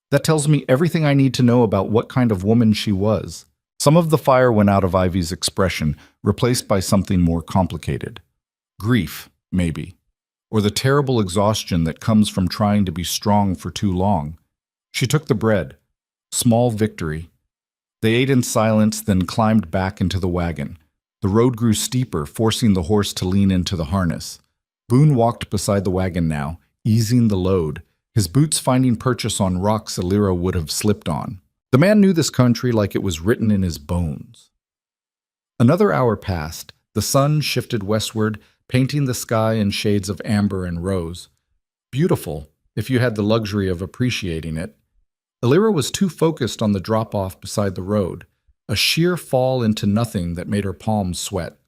That tells me everything I need to know about what kind of woman she was." Some of the fire went out of Ivy's expression, replaced by something more complicated. Grief, maybe. Or the terrible exhaustion that comes from trying to be strong for too long. She took the bread. Small victory. They ate in silence, then climbed back into the wagon. The road grew steeper, forcing the horse to lean into the harness. Boone walked beside the wagon now, easing the load, his boots finding purchase on rocks Elira would have slipped on. The man knew this country like it was written in his bones. Another hour passed. The sun shifted westward, painting the sky in shades of amber and rose. Beautiful, if you had the luxury of appreciating it. Elira was too focused on the drop-off beside the road, a sheer fall into nothing that made her palms sweat.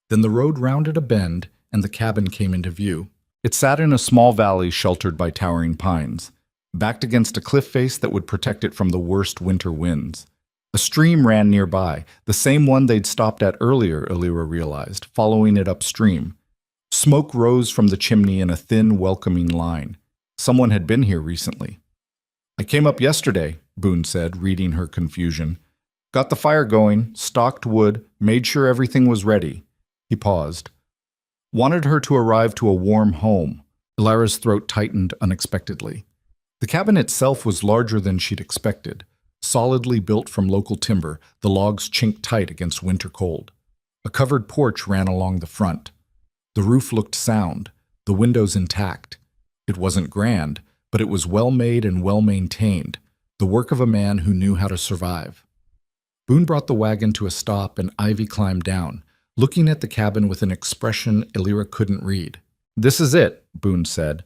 Then the road rounded a bend, and the cabin came into view. It sat in a small valley sheltered by towering pines, backed against a cliff face that would protect it from the worst winter winds. A stream ran nearby, the same one they'd stopped at earlier, Elira realized, following it upstream. Smoke rose from the chimney in a thin, welcoming line. Someone had been here recently. "I came up yesterday," Boone said, reading her confusion. "Got the fire going, stocked wood, made sure everything was ready." He paused. "Wanted her to arrive to a warm home." Elira's throat tightened unexpectedly. The cabin itself was larger than she'd expected. Solidly built from local timber, the logs chinked tight against winter cold. A covered porch ran along the front. The roof looked sound, the windows intact. It wasn't grand, but it was well-made and well-maintained, the work of a man who knew how to survive. Boone brought the wagon to a stop and Ivy climbed down, looking at the cabin with an expression Elira couldn't read. "This is it," Boone said.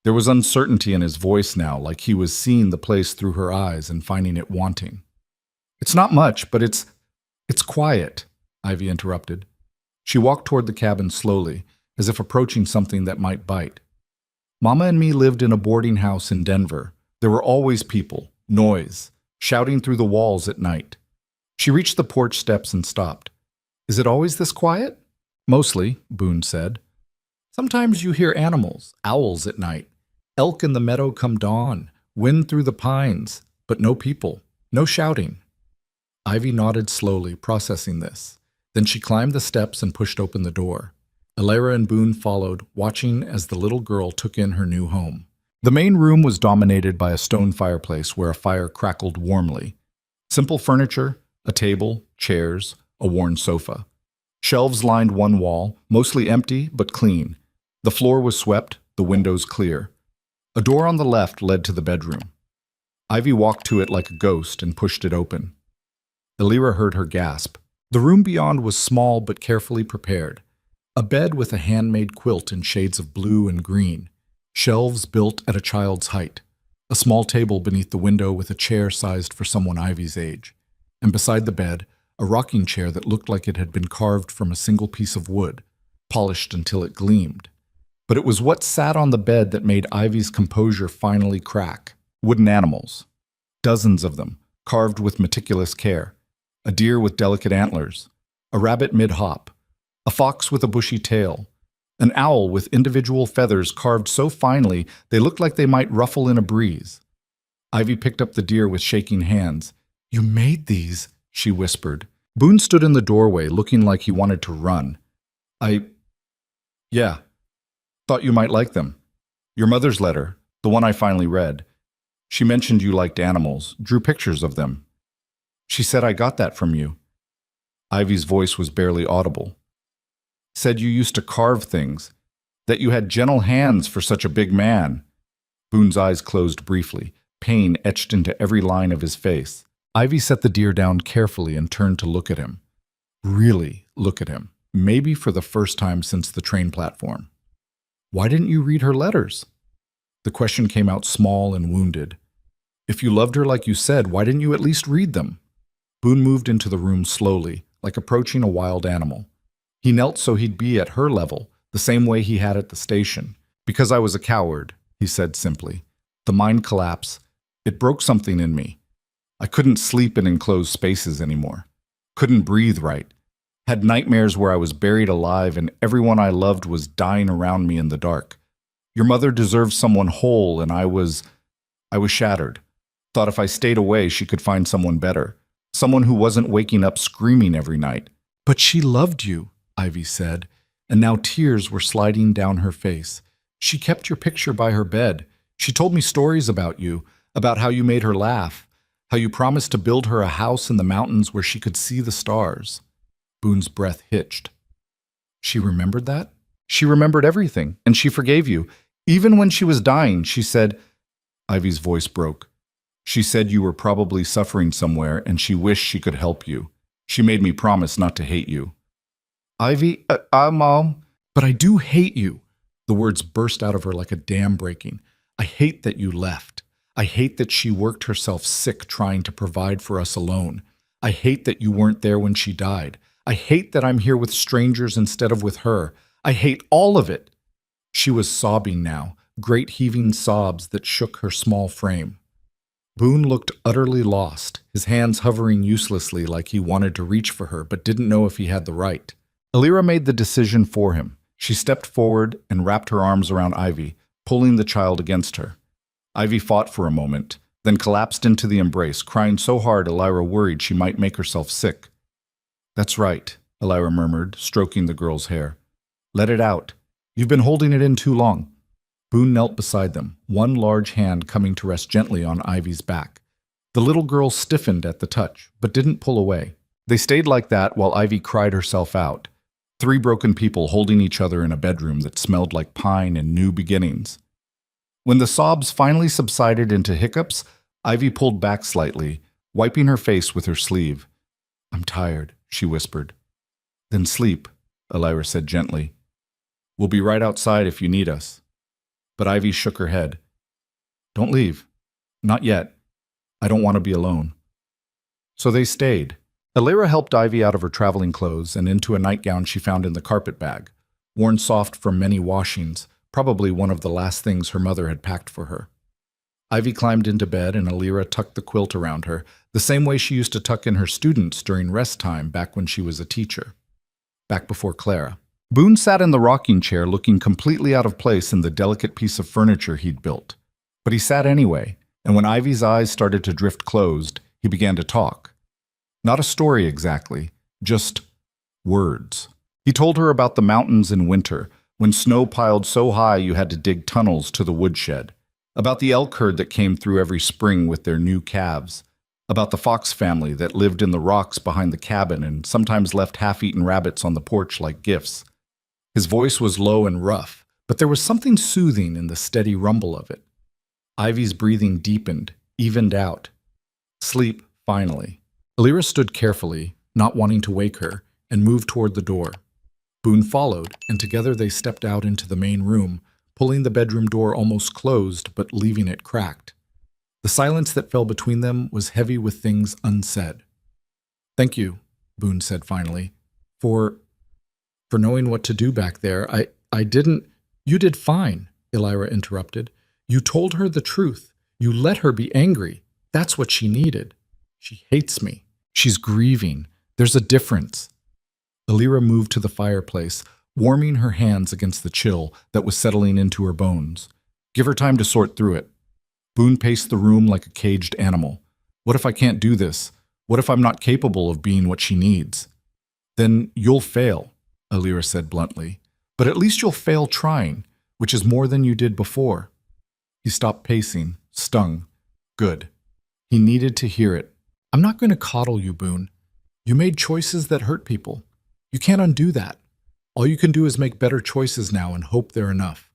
There was uncertainty in his voice now, like he was seeing the place through her eyes and finding it wanting. "It's not much, but it's quiet," Ivy interrupted. She walked toward the cabin slowly, as if approaching something that might bite. "Mama and me lived in a boarding house in Denver. There were always people, noise, shouting through the walls at night." She reached the porch steps and stopped. "Is it always this quiet?" "Mostly," Boone said. "Sometimes you hear animals, owls at night. Elk in the meadow come dawn, wind through the pines, but no people, no shouting." Ivy nodded slowly, processing this. Then she climbed the steps and pushed open the door. Elira and Boone followed, watching as the little girl took in her new home. The main room was dominated by a stone fireplace where a fire crackled warmly. Simple furniture, a table, chairs, a worn sofa. Shelves lined one wall, mostly empty but clean. The floor was swept, the windows clear. A door on the left led to the bedroom. Ivy walked to it like a ghost and pushed it open. Elira heard her gasp. The room beyond was small but carefully prepared. A bed with a handmade quilt in shades of blue and green. Shelves built at a child's height. A small table beneath the window with a chair sized for someone Ivy's age. And beside the bed, a rocking chair that looked like it had been carved from a single piece of wood, polished until it gleamed. But it was what sat on the bed that made Ivy's composure finally crack. Wooden animals. Dozens of them, carved with meticulous care. A deer with delicate antlers. A rabbit mid-hop. A fox with a bushy tail. An owl with individual feathers carved so finely they looked like they might ruffle in a breeze. Ivy picked up the deer with shaking hands. "You made these," she whispered. Boone stood in the doorway, looking like he wanted to run. Yeah. Thought you might like them. Your mother's letter, the one I finally read. She mentioned you liked animals, drew pictures of them. She said I got that from you." Ivy's voice was barely audible. "Said you used to carve things, that you had gentle hands for such a big man." Boone's eyes closed briefly, pain etched into every line of his face. Ivy set the deer down carefully and turned to look at him. Really look at him, maybe for the first time since the train platform. "Why didn't you read her letters?" The question came out small and wounded. "If you loved her like you said, why didn't you at least read them?" Boone moved into the room slowly, like approaching a wild animal. He knelt so he'd be at her level, the same way he had at the station. "Because I was a coward," he said simply. "The mind collapse. It broke something in me. I couldn't sleep in enclosed spaces anymore. Couldn't breathe right. Had nightmares where I was buried alive and everyone I loved was dying around me in the dark. Your mother deserved someone whole and I was shattered. Thought if I stayed away she could find someone better. Someone who wasn't waking up screaming every night." "But she loved you," Ivy said, and now tears were sliding down her face. "She kept your picture by her bed. She told me stories about you, about how you made her laugh, how you promised to build her a house in the mountains where she could see the stars." Boone's breath hitched. "She remembered that?" "She remembered everything, and she forgave you. Even when she was dying, she said—" Ivy's voice broke. "She said you were probably suffering somewhere and she wished she could help you. She made me promise not to hate you." "Ivy, Mom." "But I do hate you." The words burst out of her like a dam breaking. "I hate that you left. I hate that she worked herself sick trying to provide for us alone. I hate that you weren't there when she died. I hate that I'm here with strangers instead of with her. I hate all of it." She was sobbing now, great heaving sobs that shook her small frame. Boone looked utterly lost, his hands hovering uselessly like he wanted to reach for her but didn't know if he had the right. Elira made the decision for him. She stepped forward and wrapped her arms around Ivy, pulling the child against her. Ivy fought for a moment, then collapsed into the embrace, crying so hard Elira worried she might make herself sick. "That's right," Elira murmured, stroking the girl's hair. "Let it out. You've been holding it in too long." Boone knelt beside them, one large hand coming to rest gently on Ivy's back. The little girl stiffened at the touch, but didn't pull away. They stayed like that while Ivy cried herself out. 3 broken people holding each other in a bedroom that smelled like pine and new beginnings. When the sobs finally subsided into hiccups, Ivy pulled back slightly, wiping her face with her sleeve. "I'm tired," she whispered. "Then sleep," Elira said gently. "We'll be right outside if you need us." But Ivy shook her head. "Don't leave. Not yet. I don't want to be alone." So they stayed. Elira helped Ivy out of her traveling clothes and into a nightgown she found in the carpet bag, worn soft from many washings, probably one of the last things her mother had packed for her. Ivy climbed into bed and Elira tucked the quilt around her, the same way she used to tuck in her students during rest time back when she was a teacher. Back before Clara. Boone sat in the rocking chair looking completely out of place in the delicate piece of furniture he'd built. But he sat anyway, and when Ivy's eyes started to drift closed, he began to talk. Not a story exactly, just words. He told her about the mountains in winter, when snow piled so high you had to dig tunnels to the woodshed, about the elk herd that came through every spring with their new calves, about the fox family that lived in the rocks behind the cabin and sometimes left half-eaten rabbits on the porch like gifts. His voice was low and rough, but there was something soothing in the steady rumble of it. Ivy's breathing deepened, evened out. Sleep, finally. Alira stood carefully, not wanting to wake her, and moved toward the door. Boone followed, and together they stepped out into the main room, pulling the bedroom door almost closed but leaving it cracked. The silence that fell between them was heavy with things unsaid. "Thank you," Boone said finally, for knowing what to do back there. I didn't— "You did fine," Elira interrupted. "You told her the truth. You let her be angry. That's what she needed. She hates me. She's grieving. There's a difference." Elira moved to the fireplace, warming her hands against the chill that was settling into her bones. "Give her time to sort through it." Boone paced the room like a caged animal. "What if I can't do this? What if I'm not capable of being what she needs?" "Then you'll fail," Elira said bluntly. "But at least you'll fail trying, which is more than you did before." He stopped pacing, stung. Good. He needed to hear it. "I'm not going to coddle you, Boone. You made choices that hurt people. You can't undo that. All you can do is make better choices now and hope they're enough."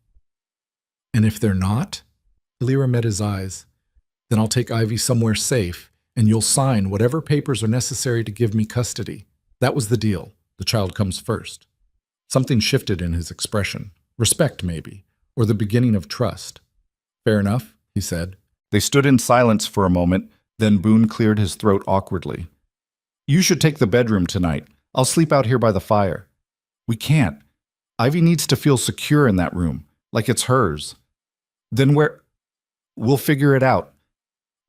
"And if they're not?" Elira met his eyes. "Then I'll take Ivy somewhere safe, and you'll sign whatever papers are necessary to give me custody. That was the deal. The child comes first." Something shifted in his expression. Respect, maybe, or the beginning of trust. "Fair enough," he said. They stood in silence for a moment, then Boone cleared his throat awkwardly. "You should take the bedroom tonight. I'll sleep out here by the fire." "We can't. Ivy needs to feel secure in that room, like it's hers." "Then where—" "We'll figure it out."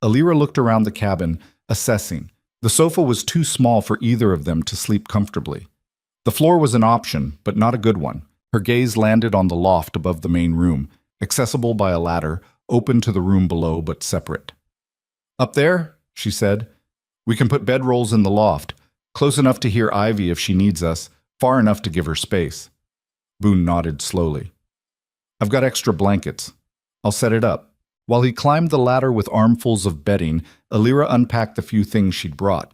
Alira looked around the cabin, assessing. The sofa was too small for either of them to sleep comfortably. The floor was an option, but not a good one. Her gaze landed on the loft above the main room, accessible by a ladder, open to the room below but separate. "Up there," she said. "We can put bedrolls in the loft, close enough to hear Ivy if she needs us, far enough to give her space." Boone nodded slowly. "I've got extra blankets. I'll set it up." While he climbed the ladder with armfuls of bedding, Alira unpacked the few things she'd brought.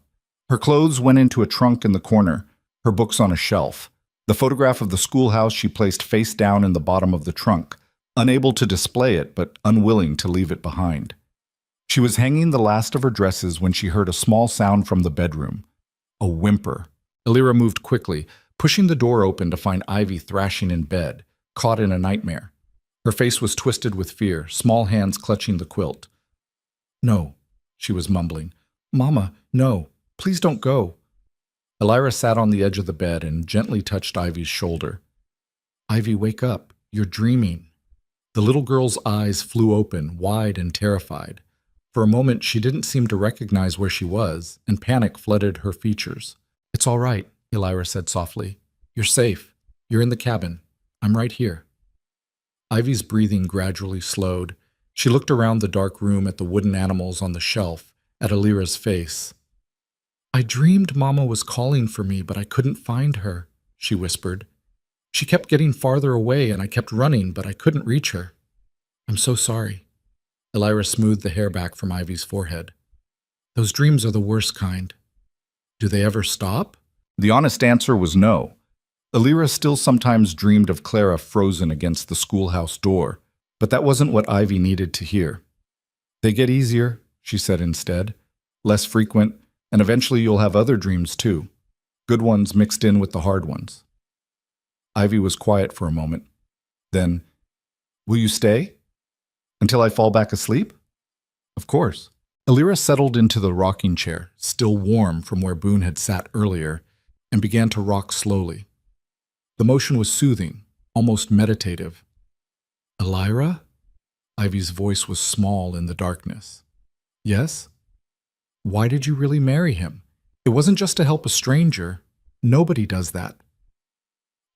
Her clothes went into a trunk in the corner, her books on a shelf. The photograph of the schoolhouse she placed face down in the bottom of the trunk, unable to display it but unwilling to leave it behind. She was hanging the last of her dresses when she heard a small sound from the bedroom. A whimper. Alira moved quickly, pushing the door open to find Ivy thrashing in bed, caught in a nightmare. Her face was twisted with fear, small hands clutching the quilt. "No," she was mumbling. "Mama, no. Please don't go." Elira sat on the edge of the bed and gently touched Ivy's shoulder. "Ivy, wake up. You're dreaming." The little girl's eyes flew open, wide and terrified. For a moment, she didn't seem to recognize where she was, and panic flooded her features. "It's all right," Elira said softly. "You're safe. You're in the cabin. I'm right here." Ivy's breathing gradually slowed. She looked around the dark room at the wooden animals on the shelf, at Alira's face. "I dreamed Mama was calling for me, but I couldn't find her," she whispered. "She kept getting farther away, and I kept running, but I couldn't reach her. I'm so sorry." Elira smoothed the hair back from Ivy's forehead. "Those dreams are the worst kind. Do they ever stop?" The honest answer was no. Alira still sometimes dreamed of Clara frozen against the schoolhouse door, but that wasn't what Ivy needed to hear. "They get easier," she said instead. "Less frequent, and eventually you'll have other dreams too. Good ones mixed in with the hard ones." Ivy was quiet for a moment. Then, "Will you stay? Until I fall back asleep?" "Of course." Alira settled into the rocking chair, still warm from where Boone had sat earlier, and began to rock slowly. The motion was soothing, almost meditative. "Elira?" Ivy's voice was small in the darkness. "Yes?" "Why did you really marry him? It wasn't just to help a stranger. Nobody does that."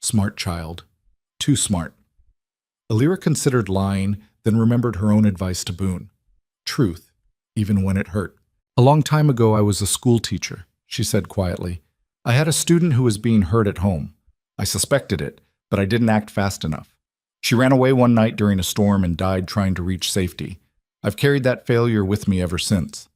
"Smart child. Too smart." Alira considered lying, then remembered her own advice to Boone. Truth, even when it hurt. "A long time ago I was a school teacher," she said quietly. "I had a student who was being hurt at home. I suspected it, but I didn't act fast enough. She ran away one night during a storm and died trying to reach safety. I've carried that failure with me ever since."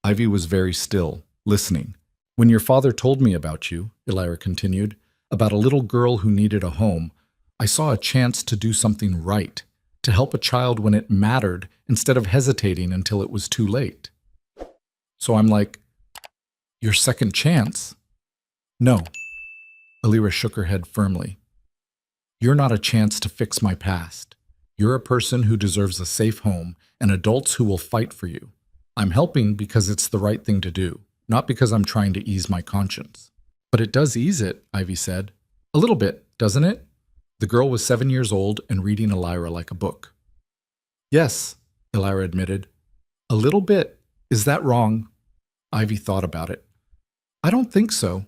Ivy was very still, listening. "When your father told me about you," Elira continued, "about a little girl who needed a home, I saw a chance to do something right, to help a child when it mattered instead of hesitating until it was too late. So I'm like, your second chance?" "No." Elira shook her head firmly. "You're not a chance to fix my past. You're a person who deserves a safe home and adults who will fight for you. I'm helping because it's the right thing to do, not because I'm trying to ease my conscience." "But it does ease it," Ivy said. "A little bit, doesn't it?" The girl was 7 years old and reading Elira like a book. "Yes," Elira admitted. "A little bit. Is that wrong?" Ivy thought about it. "I don't think so.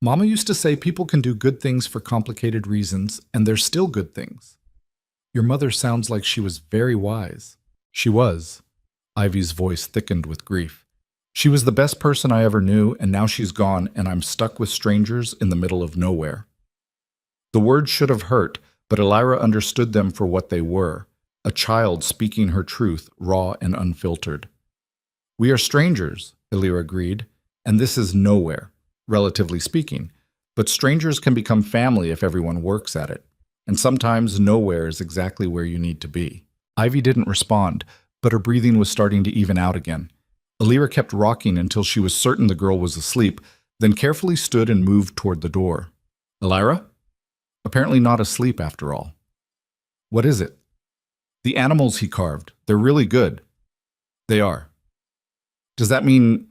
Mama used to say people can do good things for complicated reasons, and they're still good things." "Your mother sounds like she was very wise." "She was." Ivy's voice thickened with grief. "She was the best person I ever knew, and now she's gone, and I'm stuck with strangers in the middle of nowhere." The words should have hurt, but Elira understood them for what they were, a child speaking her truth, raw and unfiltered. "We are strangers," Elira agreed, "and this is nowhere, relatively speaking. But strangers can become family if everyone works at it, and sometimes nowhere is exactly where you need to be." Ivy didn't respond, but her breathing was starting to even out again. Elira kept rocking until she was certain the girl was asleep, then carefully stood and moved toward the door. "Elira?" "Apparently not asleep after all." "What is it?" "The animals he carved. They're really good." "They are." Does that mean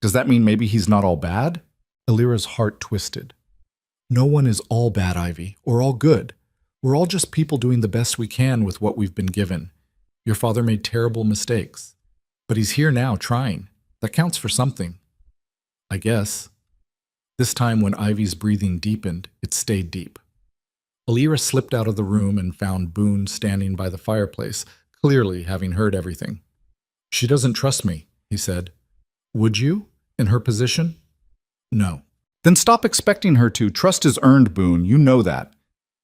maybe he's not all bad?" Elira's heart twisted. "No one is all bad, Ivy, or all good. We're all just people doing the best we can with what we've been given. Your father made terrible mistakes, but he's here now trying. That counts for something." "I guess." This time when Ivy's breathing deepened, it stayed deep. Elira slipped out of the room and found Boone standing by the fireplace, clearly having heard everything. "She doesn't trust me," he said. "Would you, in her position?" "No." "Then stop expecting her to. Trust is earned, Boone. You know that."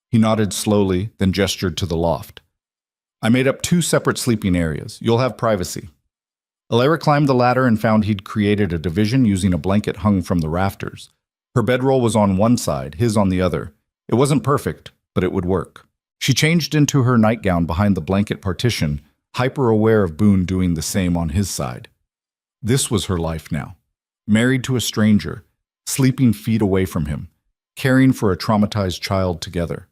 He nodded slowly, then gestured to the loft. "I made up 2 separate sleeping areas. You'll have privacy." Elira climbed the ladder and found he'd created a division using a blanket hung from the rafters. Her bedroll was on one side, his on the other. It wasn't perfect, but it would work. She changed into her nightgown behind the blanket partition, hyper-aware of Boone doing the same on his side. This was her life now. Married to a stranger, sleeping feet away from him, caring for a traumatized child together.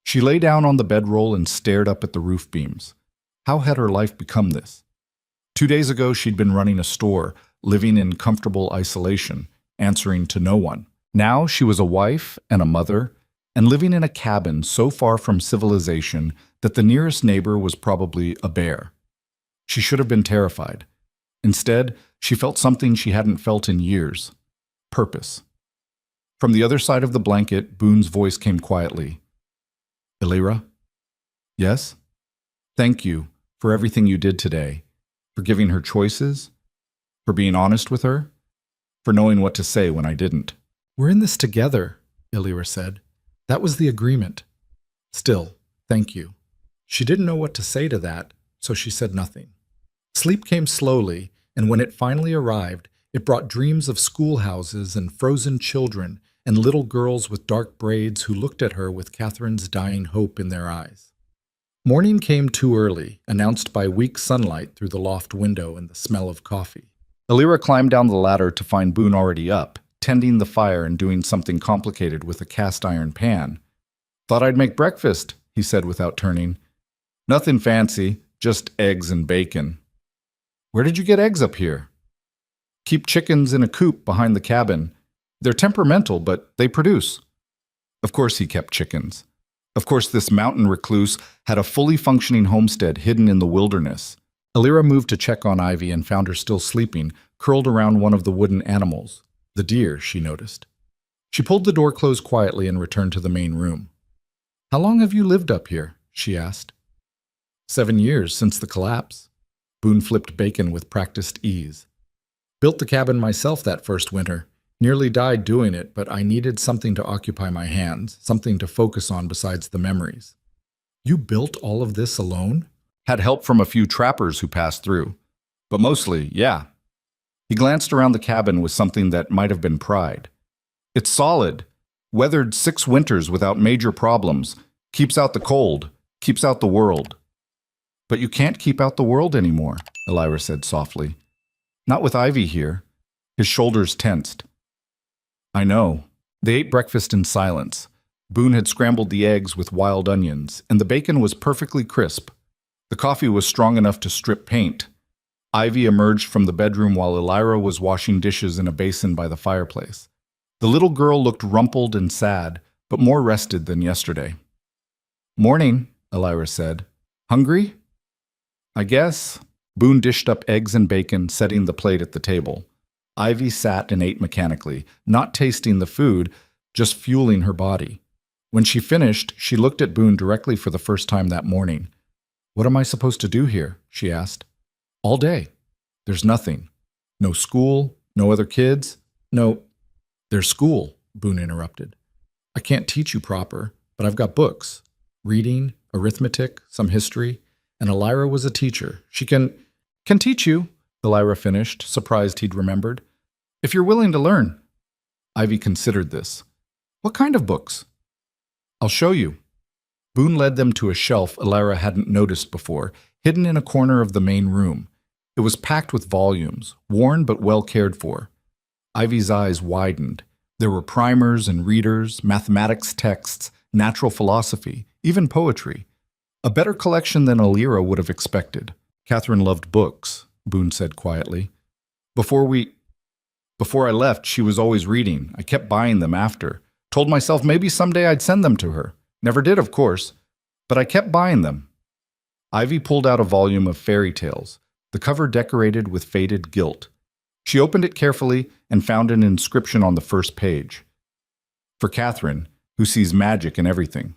She lay down on the bedroll and stared up at the roof beams. How had her life become this? 2 days ago, she'd been running a store, living in comfortable isolation, answering to no one. Now she was a wife and a mother, and living in a cabin so far from civilization that the nearest neighbor was probably a bear. She should have been terrified. Instead, she felt something she hadn't felt in years: purpose. From the other side of the blanket, Boone's voice came quietly. "Elira?" "Yes?" "Thank you for everything you did today, for giving her choices, for being honest with her, for knowing what to say when I didn't." "We're in this together," Elira said. "That was the agreement. Still, thank you." She didn't know what to say to that, so she said nothing. Sleep came slowly, and when it finally arrived, it brought dreams of schoolhouses and frozen children and little girls with dark braids who looked at her with Catherine's dying hope in their eyes. Morning came too early, announced by weak sunlight through the loft window and the smell of coffee. Elira climbed down the ladder to find Boone already up, tending the fire and doing something complicated with a cast-iron pan. "Thought I'd make breakfast," he said without turning. "Nothing fancy, just eggs and bacon." "Where did you get eggs up here?" "Keep chickens in a coop behind the cabin. They're temperamental, but they produce." Of course he kept chickens. Of course this mountain recluse had a fully functioning homestead hidden in the wilderness. Elira moved to check on Ivy and found her still sleeping, curled around one of the wooden animals. The deer, she noticed. She pulled the door closed quietly and returned to the main room. "How long have you lived up here?" she asked. 7 years, since the collapse." Boone flipped bacon with practiced ease. "Built the cabin myself that first winter. Nearly died doing it, but I needed something to occupy my hands, something to focus on besides the memories. You built all of this alone? Had help from a few trappers who passed through. But mostly, yeah. He glanced around the cabin with something that might have been pride. It's solid. Weathered 6 winters without major problems. Keeps out the cold. Keeps out the world. But you can't keep out the world anymore, Elira said softly. Not with Ivy here. His shoulders tensed. I know. They ate breakfast in silence. Boone had scrambled the eggs with wild onions, and the bacon was perfectly crisp. The coffee was strong enough to strip paint. Ivy emerged from the bedroom while Elira was washing dishes in a basin by the fireplace. The little girl looked rumpled and sad, but more rested than yesterday. Morning, Elira said. Hungry? I guess. Boone dished up eggs and bacon, setting the plate at the table. Ivy sat and ate mechanically, not tasting the food, just fueling her body. When she finished, she looked at Boone directly for the first time that morning. What am I supposed to do here? She asked. All day. There's nothing. No school, no other kids. No, there's school, Boone interrupted. I can't teach you proper, but I've got books. Reading, arithmetic, some history, and Elira was a teacher. She can teach you, Elira finished, surprised he'd remembered. If you're willing to learn. Ivy considered this. What kind of books? I'll show you. Boone led them to a shelf Elira hadn't noticed before, hidden in a corner of the main room. It was packed with volumes, worn but well cared for. Ivy's eyes widened. There were primers and readers, mathematics texts, natural philosophy, even poetry. A better collection than Elira would have expected. Catherine loved books, Boone said quietly. Before I left, she was always reading. I kept buying them after. Told myself maybe someday I'd send them to her. Never did, of course, but I kept buying them. Ivy pulled out a volume of fairy tales, the cover decorated with faded gilt. She opened it carefully and found an inscription on the first page. For Catherine, who sees magic in everything.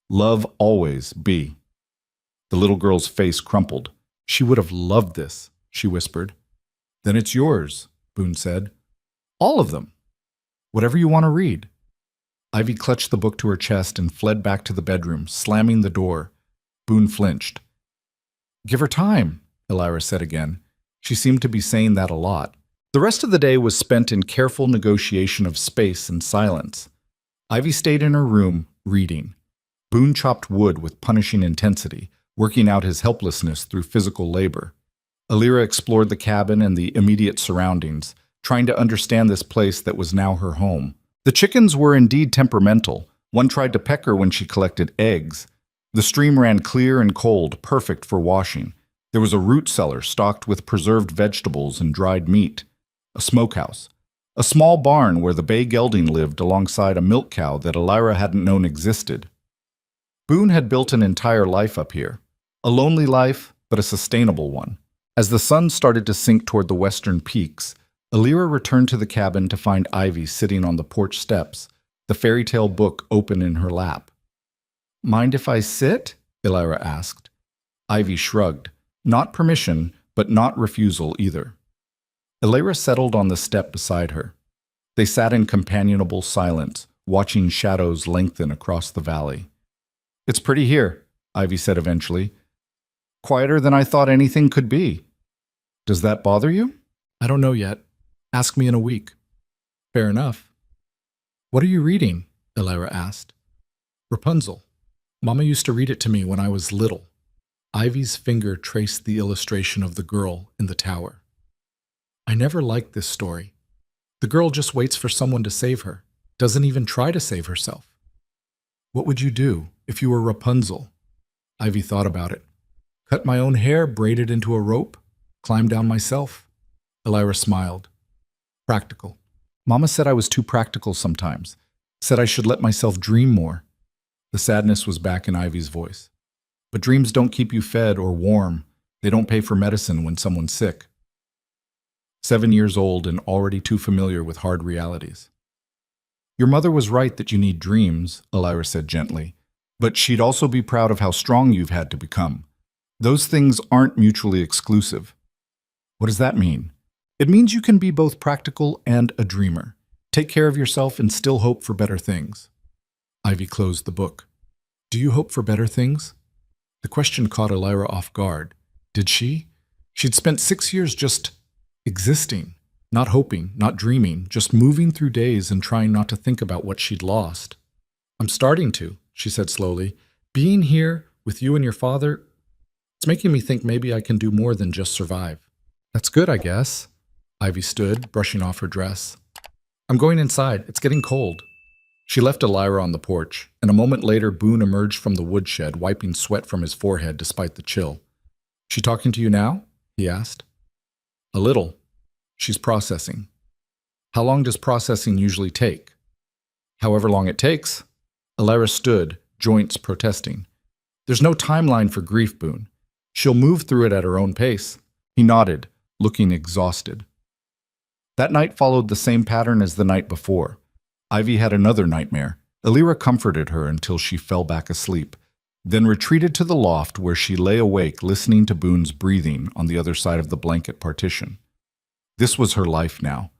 Love always be. The little girl's face crumpled. She would have loved this, she whispered. Then it's yours, Boone said. All of them. Whatever you want to read. Ivy clutched the book to her chest and fled back to the bedroom, slamming the door. Boone flinched. Give her time, Elira said again. She seemed to be saying that a lot. The rest of the day was spent in careful negotiation of space and silence. Ivy stayed in her room, reading. Boone chopped wood with punishing intensity, working out his helplessness through physical labor. Elira explored the cabin and the immediate surroundings, trying to understand this place that was now her home. The chickens were indeed temperamental. One tried to peck her when she collected eggs. The stream ran clear and cold, perfect for washing. There was a root cellar stocked with preserved vegetables and dried meat. A smokehouse. A small barn where the bay gelding lived alongside a milk cow that Elira hadn't known existed. Boone had built an entire life up here. A lonely life, but a sustainable one. As the sun started to sink toward the western peaks, Elira returned to the cabin to find Ivy sitting on the porch steps, the fairy tale book open in her lap. Mind if I sit? Elira asked. Ivy shrugged. Not permission, but not refusal either. Elira settled on the step beside her. They sat in companionable silence, watching shadows lengthen across the valley. It's pretty here, Ivy said eventually. Quieter than I thought anything could be. Does that bother you? I don't know yet. Ask me in a week. Fair enough. What are you reading? Elira asked. Rapunzel. Mama used to read it to me when I was little. Ivy's finger traced the illustration of the girl in the tower. I never liked this story. The girl just waits for someone to save her, doesn't even try to save herself. What would you do if you were Rapunzel? Ivy thought about it. Cut my own hair, braid it into a rope, climb down myself. Elira smiled. Practical. Mama said I was too practical sometimes. Said I should let myself dream more. The sadness was back in Ivy's voice. But dreams don't keep you fed or warm. They don't pay for medicine when someone's sick. 7 years old and already too familiar with hard realities. Your mother was right that you need dreams, Elira said gently. But she'd also be proud of how strong you've had to become. Those things aren't mutually exclusive. What does that mean? It means you can be both practical and a dreamer. Take care of yourself and still hope for better things. Ivy closed the book. Do you hope for better things? The question caught Elira off guard. Did she? She'd spent 6 years just existing, not hoping, not dreaming, just moving through days and trying not to think about what she'd lost. I'm starting to, she said slowly. Being here with you and your father, it's making me think maybe I can do more than just survive. That's good, I guess. Ivy stood, brushing off her dress. I'm going inside. It's getting cold. She left Elira on the porch, and a moment later Boone emerged from the woodshed, wiping sweat from his forehead despite the chill. She talking to you now? He asked. A little. She's processing. How long does processing usually take? However long it takes. Elira stood, joints protesting. There's no timeline for grief, Boone. She'll move through it at her own pace. He nodded, looking exhausted. That night followed the same pattern as the night before. Ivy had another nightmare. Elira comforted her until she fell back asleep, then retreated to the loft where she lay awake listening to Boone's breathing on the other side of the blanket partition. This was her life now.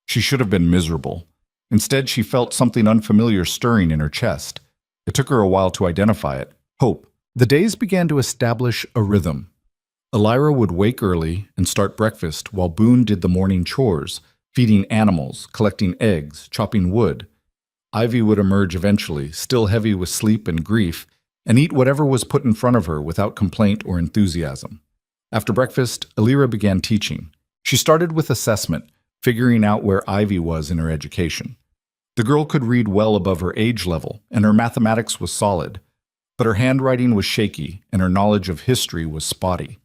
She should have been miserable. Instead, she felt something unfamiliar stirring in her chest. It took her a while to identify it. Hope. The days began to establish a rhythm. Elira would wake early and start breakfast while Boone did the morning chores, feeding animals, collecting eggs, chopping wood. Ivy would emerge eventually, still heavy with sleep and grief, and eat whatever was put in front of her without complaint or enthusiasm. After breakfast, Elira began teaching. She started with assessment, figuring out where Ivy was in her education. The girl could read well above her age level, and her mathematics was solid, but her handwriting was shaky and her knowledge of history was spotty.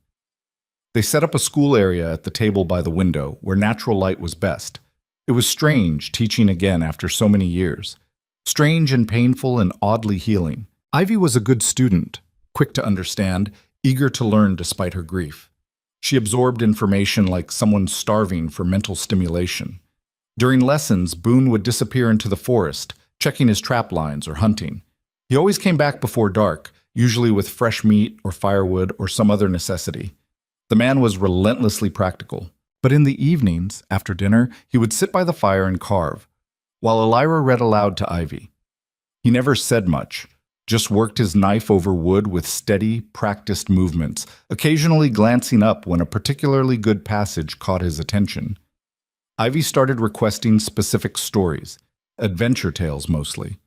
They set up a school area at the table by the window, where natural light was best. It was strange teaching again after so many years. Strange and painful and oddly healing. Ivy was a good student, quick to understand, eager to learn despite her grief. She absorbed information like someone starving for mental stimulation. During lessons, Boone would disappear into the forest, checking his trap lines or hunting. He always came back before dark, usually with fresh meat or firewood or some other necessity. The man was relentlessly practical, but in the evenings, after dinner, he would sit by the fire and carve, while Elira read aloud to Ivy. He never said much, just worked his knife over wood with steady, practiced movements, occasionally glancing up when a particularly good passage caught his attention. Ivy started requesting specific stories, adventure tales mostly,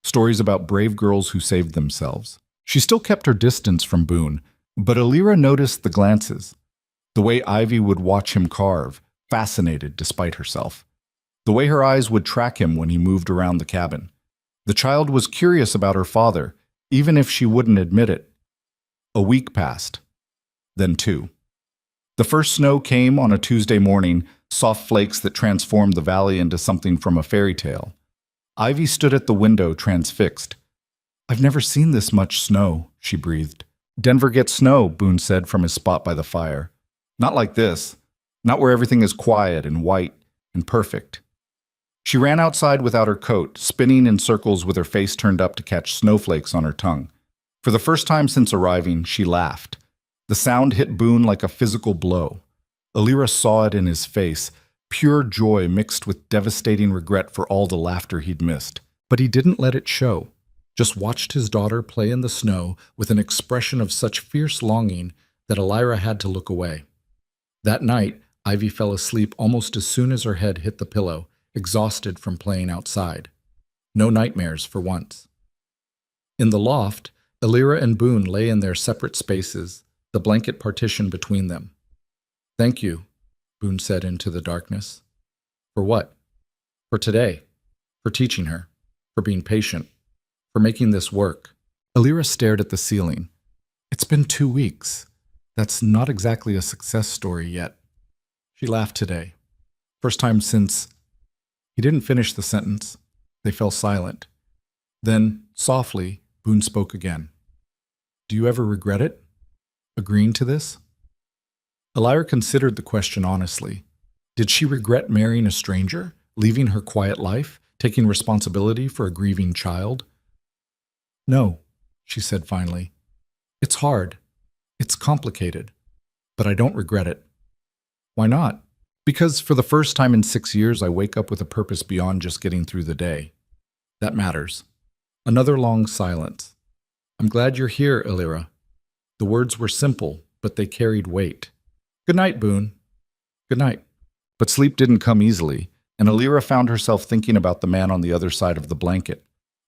stories about brave girls who saved themselves. She still kept her distance from Boone, but Elira noticed the glances, the way Ivy would watch him carve, fascinated despite herself, the way her eyes would track him when he moved around the cabin. The child was curious about her father, even if she wouldn't admit it. A week passed, then 2. The first snow came on a Tuesday morning, soft flakes that transformed the valley into something from a fairy tale. Ivy stood at the window, transfixed. I've never seen this much snow, she breathed. Denver gets snow, Boone said from his spot by the fire. Not like this. Not where everything is quiet and white and perfect. She ran outside without her coat, spinning in circles with her face turned up to catch snowflakes on her tongue. For the first time since arriving, she laughed. The sound hit Boone like a physical blow. Elira saw it in his face, pure joy mixed with devastating regret for all the laughter he'd missed. But he didn't let it show. Just watched his daughter play in the snow with an expression of such fierce longing that Elira had to look away. That night, Ivy fell asleep almost as soon as her head hit the pillow, exhausted from playing outside. No nightmares for once. In the loft, Elira and Boone lay in their separate spaces, the blanket partition between them. Thank you, Boone said into the darkness. For what? For today. For teaching her. For being patient. For making this work. Elira stared at the ceiling. It's been 2 weeks. That's not exactly a success story yet. She laughed today. First time since... He didn't finish the sentence. They fell silent. Then, softly, Boone spoke again. Do you ever regret it? Agreeing to this? Elira considered the question honestly. Did she regret marrying a stranger, leaving her quiet life, taking responsibility for a grieving child? No, she said finally. It's hard. It's complicated. But I don't regret it. Why not? Because for the first time in 6 years, I wake up with a purpose beyond just getting through the day. That matters. Another long silence. I'm glad you're here, Illyra. The words were simple, but they carried weight. Good night, Boone. Good night. But sleep didn't come easily, and Illyra found herself thinking about the man on the other side of the blanket,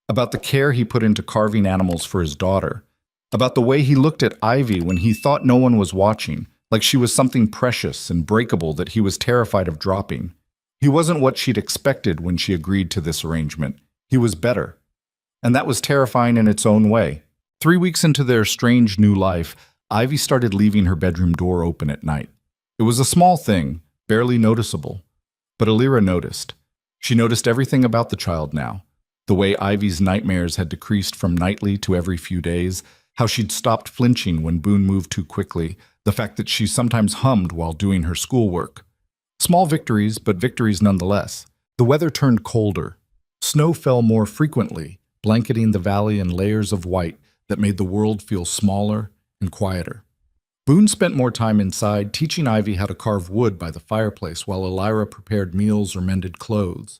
about the care he put into carving animals for his daughter, about the way he looked at Ivy when he thought no one was watching, like she was something precious and breakable that he was terrified of dropping. He wasn't what she'd expected when she agreed to this arrangement. He was better. And that was terrifying in its own way. 3 weeks into their strange new life, Ivy started leaving her bedroom door open at night. It was a small thing, barely noticeable. But Illyra noticed. She noticed everything about the child now. The way Ivy's nightmares had decreased from nightly to every few days, how she'd stopped flinching when Boone moved too quickly, the fact that she sometimes hummed while doing her schoolwork. Small victories, but victories nonetheless. The weather turned colder. Snow fell more frequently, blanketing the valley in layers of white that made the world feel smaller and quieter. Boone spent more time inside, teaching Ivy how to carve wood by the fireplace while Illyra prepared meals or mended clothes.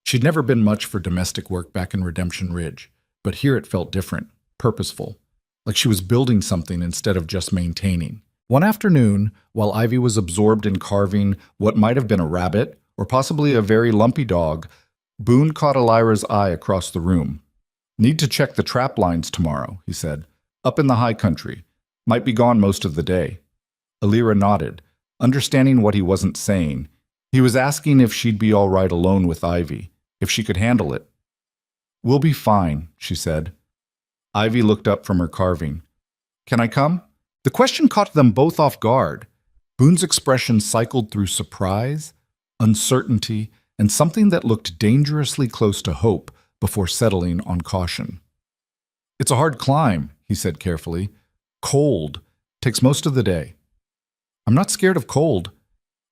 She'd never been much for domestic work back in Redemption Ridge, but here it felt different, purposeful, like she was building something instead of just maintaining. One afternoon, while Ivy was absorbed in carving what might have been a rabbit, or possibly a very lumpy dog, Boone caught Illyra's eye across the room. Need to check the trap lines tomorrow, he said. Up in the high country. Might be gone most of the day. Illyra nodded, understanding what he wasn't saying. He was asking if she'd be all right alone with Ivy, if she could handle it. We'll be fine, she said. Ivy looked up from her carving. Can I come? The question caught them both off guard. Boone's expression cycled through surprise, uncertainty, and something that looked dangerously close to hope before settling on caution. It's a hard climb, he said carefully. Cold. Takes most of the day. I'm not scared of cold.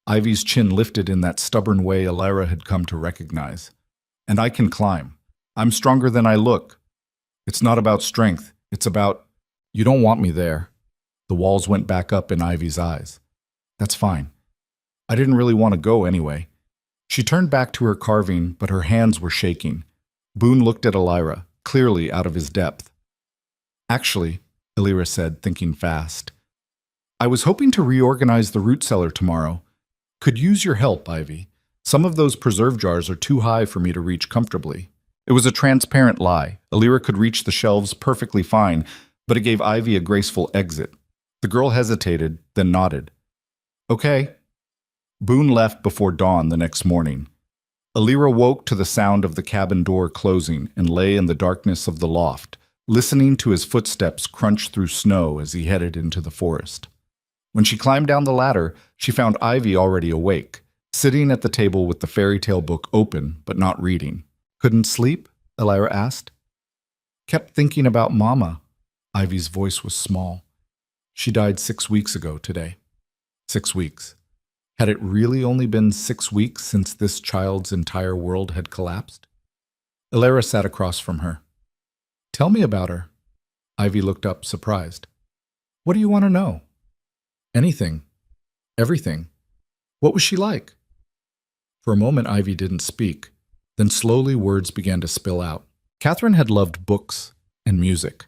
Ivy's chin lifted in that stubborn way Illyra had come to recognize. And I can climb. I'm stronger than I look. It's not about strength. It's about, you don't want me there. The walls went back up in Ivy's eyes. That's fine. I didn't really want to go anyway. She turned back to her carving, but her hands were shaking. Boone looked at Illyra, clearly out of his depth. Actually, Illyra said, thinking fast, I was hoping to reorganize the root cellar tomorrow. Could use your help, Ivy. Some of those preserve jars are too high for me to reach comfortably. It was a transparent lie. Illyra could reach the shelves perfectly fine, but it gave Ivy a graceful exit. The girl hesitated, then nodded. Okay. Boone left before dawn the next morning. Illyra woke to the sound of the cabin door closing and lay in the darkness of the loft, listening to his footsteps crunch through snow as he headed into the forest. When she climbed down the ladder, she found Ivy already awake, sitting at the table with the fairy tale book open but not reading. Couldn't sleep? Illyra asked. Kept thinking about Mama. Ivy's voice was small. She died 6 weeks ago today. 6 weeks. Had it really only been 6 weeks since this child's entire world had collapsed? Illyra sat across from her. Tell me about her. Ivy looked up, surprised. What do you want to know? Anything. Everything. What was she like? For a moment, Ivy didn't speak. Then slowly words began to spill out. Catherine had loved books and music.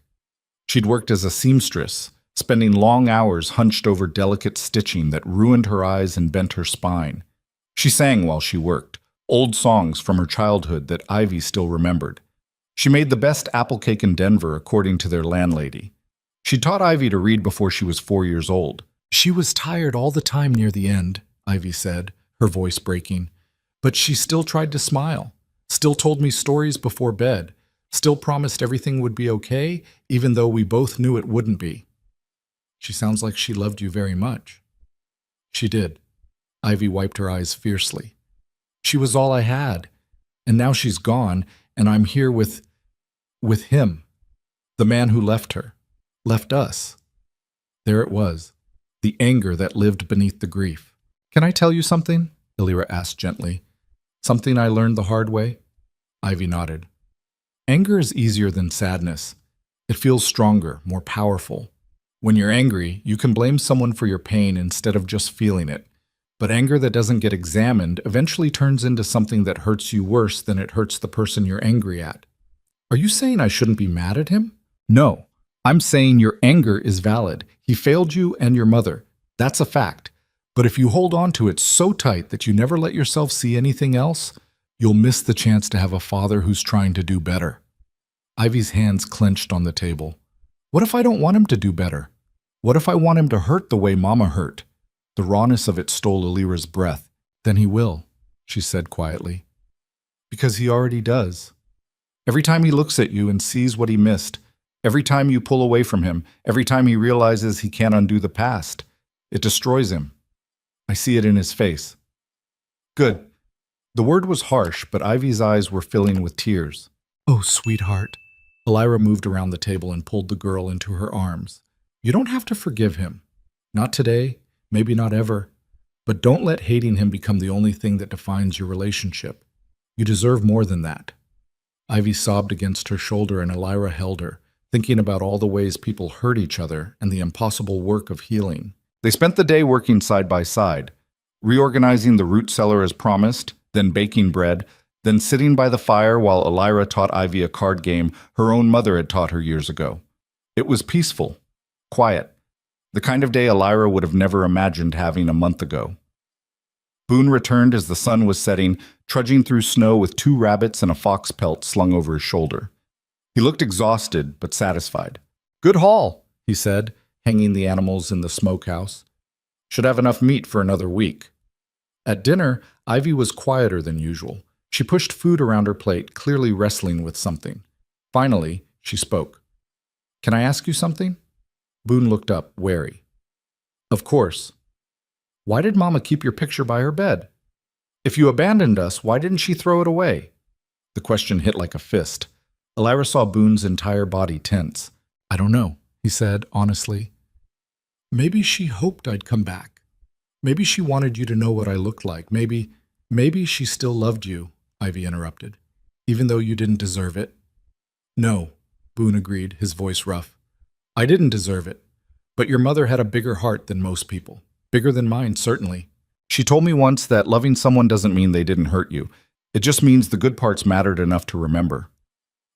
She'd worked as a seamstress, spending long hours hunched over delicate stitching that ruined her eyes and bent her spine. She sang while she worked, old songs from her childhood that Ivy still remembered. She made the best apple cake in Denver, according to their landlady. She taught Ivy to read before she was 4 years old. She was tired all the time near the end, Ivy said, her voice breaking. But she still tried to smile, still told me stories before bed, still promised everything would be okay, even though we both knew it wouldn't be. She sounds like she loved you very much. She did. Ivy wiped her eyes fiercely. She was all I had, and now she's gone, and I'm here with him, the man who left her, left us. There it was, the anger that lived beneath the grief. Can I tell you something? Illyra asked gently. Something I learned the hard way? Ivy nodded. Anger is easier than sadness. It feels stronger, more powerful. When you're angry, you can blame someone for your pain instead of just feeling it. But anger that doesn't get examined eventually turns into something that hurts you worse than it hurts the person you're angry at. Are you saying I shouldn't be mad at him? No. I'm saying your anger is valid. He failed you and your mother. That's a fact. But if you hold on to it so tight that you never let yourself see anything else, you'll miss the chance to have a father who's trying to do better. Ivy's hands clenched on the table. What if I don't want him to do better? What if I want him to hurt the way Mama hurt? The rawness of it stole Alira's breath. Then he will, she said quietly. Because he already does. Every time he looks at you and sees what he missed, every time you pull away from him, every time he realizes he can't undo the past, it destroys him. I see it in his face. Good. The word was harsh, but Ivy's eyes were filling with tears. Oh, sweetheart. Alira moved around the table and pulled the girl into her arms. You don't have to forgive him. Not today, maybe not ever. But don't let hating him become the only thing that defines your relationship. You deserve more than that. Ivy sobbed against her shoulder and Alira held her, thinking about all the ways people hurt each other and the impossible work of healing. They spent the day working side by side, reorganizing the root cellar as promised, then baking bread, then sitting by the fire while Alira taught Ivy a card game her own mother had taught her years ago. It was peaceful, quiet, the kind of day Alira would have never imagined having a month ago. Boone returned as the sun was setting, trudging through snow with 2 rabbits and a fox pelt slung over his shoulder. He looked exhausted but satisfied. Good haul, he said, hanging the animals in the smokehouse. Should have enough meat for another week. At dinner, Ivy was quieter than usual. She pushed food around her plate, clearly wrestling with something. Finally, she spoke. Can I ask you something? Boone looked up, wary. Of course. Why did Mama keep your picture by her bed? If you abandoned us, why didn't she throw it away? The question hit like a fist. Alira saw Boone's entire body tense. I don't know, he said, honestly. Maybe she hoped I'd come back. Maybe she wanted you to know what I looked like. Maybe she still loved you, Ivy interrupted, even though you didn't deserve it. No, Boone agreed, his voice rough. I didn't deserve it, but your mother had a bigger heart than most people. Bigger than mine, certainly. She told me once that loving someone doesn't mean they didn't hurt you. It just means the good parts mattered enough to remember.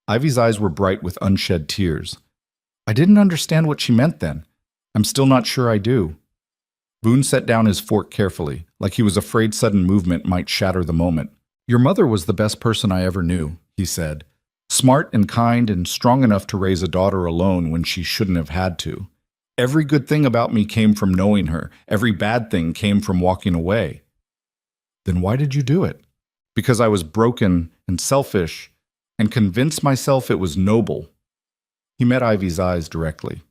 Ivy's eyes were bright with unshed tears. I didn't understand what she meant then. I'm still not sure I do. Boone set down his fork carefully, like he was afraid sudden movement might shatter the moment. Your mother was the best person I ever knew, he said. Smart and kind and strong enough to raise a daughter alone when she shouldn't have had to. Every good thing about me came from knowing her. Every bad thing came from walking away. Then why did you do it? Because I was broken and selfish and convinced myself it was noble. He met Ivy's eyes directly.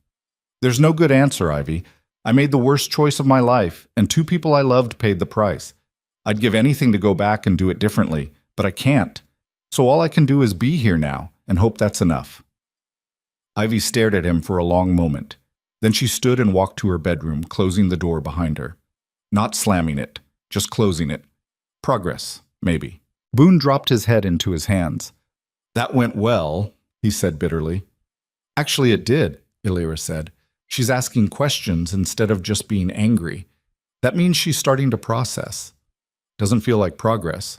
There's no good answer, Ivy. I made the worst choice of my life, and 2 people I loved paid the price. I'd give anything to go back and do it differently, but I can't. So all I can do is be here now and hope that's enough. Ivy stared at him for a long moment. Then she stood and walked to her bedroom, closing the door behind her. Not slamming it, just closing it. Progress, maybe. Boone dropped his head into his hands. That went well, he said bitterly. Actually, it did, Alira said. She's asking questions instead of just being angry. That means she's starting to process. Doesn't feel like progress.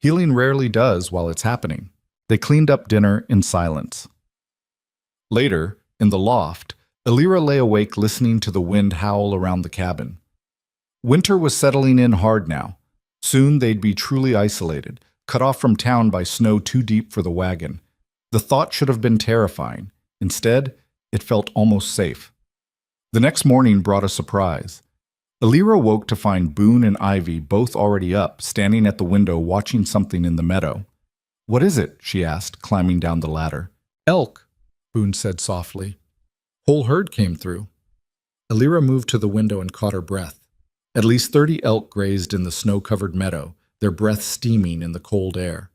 Healing rarely does while it's happening. They cleaned up dinner in silence. Later, in the loft, Alira lay awake listening to the wind howl around the cabin. Winter was settling in hard now. Soon they'd be truly isolated, cut off from town by snow too deep for the wagon. The thought should have been terrifying. Instead, it felt almost safe. The next morning brought a surprise. Alira woke to find Boone and Ivy both already up, standing at the window watching something in the meadow. What is it? She asked, climbing down the ladder. Elk, Boone said softly. Whole herd came through. Alira moved to the window and caught her breath. At least 30 elk grazed in the snow-covered meadow, their breath steaming in the cold air.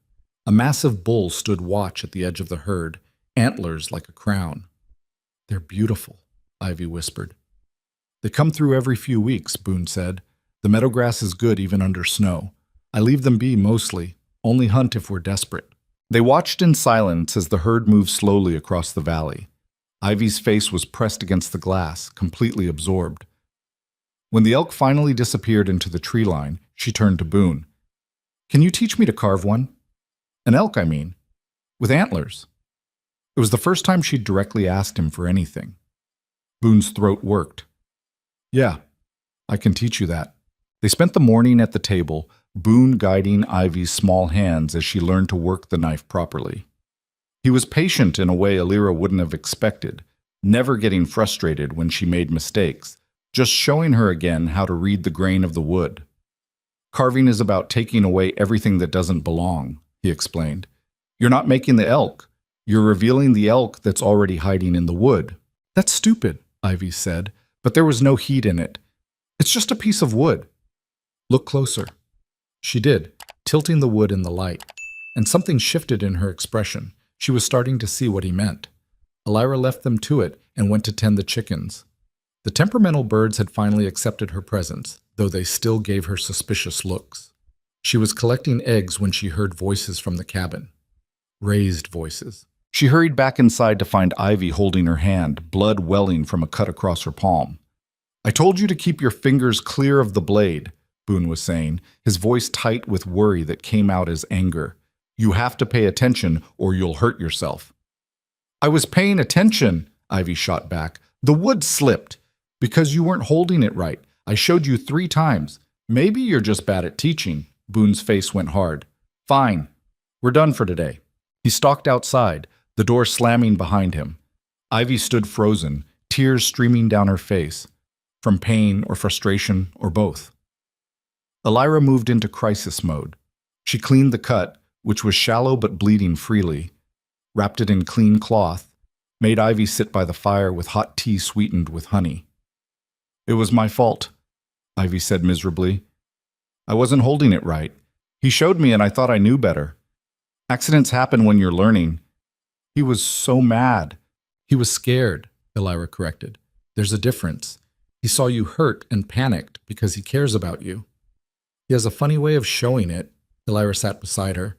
A massive bull stood watch at the edge of the herd, antlers like a crown. They're beautiful, Ivy whispered. They come through every few weeks, Boone said. The meadow grass is good even under snow. I leave them be mostly, only hunt if we're desperate. They watched in silence as the herd moved slowly across the valley. Ivy's face was pressed against the glass, completely absorbed. When the elk finally disappeared into the tree line, she turned to Boone. Can you teach me to carve one? An elk, I mean, with antlers. It was the first time she'd directly asked him for anything. Boone's throat worked. Yeah, I can teach you that. They spent the morning at the table, Boone guiding Ivy's small hands as she learned to work the knife properly. He was patient in a way Alira wouldn't have expected, never getting frustrated when she made mistakes, just showing her again how to read the grain of the wood. Carving is about taking away everything that doesn't belong, he explained. You're not making the elk. You're revealing the elk that's already hiding in the wood. That's stupid, Ivy said, but there was no heat in it. It's just a piece of wood. Look closer. She did, tilting the wood in the light, and something shifted in her expression. She was starting to see what he meant. Alira left them to it and went to tend the chickens. The temperamental birds had finally accepted her presence, though they still gave her suspicious looks. She was collecting eggs when she heard voices from the cabin. Raised voices. She hurried back inside to find Ivy holding her hand, blood welling from a cut across her palm. I told you to keep your fingers clear of the blade, Boone was saying, his voice tight with worry that came out as anger. You have to pay attention or you'll hurt yourself. I was paying attention, Ivy shot back. The wood slipped. Because you weren't holding it right. I showed you 3 times. Maybe you're just bad at teaching. Boone's face went hard. Fine. We're done for today. He stalked outside, the door slamming behind him. Ivy stood frozen, tears streaming down her face, from pain or frustration or both. Alira moved into crisis mode. She cleaned the cut, which was shallow but bleeding freely, wrapped it in clean cloth, made Ivy sit by the fire with hot tea sweetened with honey. It was my fault, Ivy said miserably. I wasn't holding it right. He showed me and I thought I knew better. Accidents happen when you're learning. He was so mad. He was scared, Alira corrected. There's a difference. He saw you hurt and panicked because he cares about you. He has a funny way of showing it. Alira sat beside her.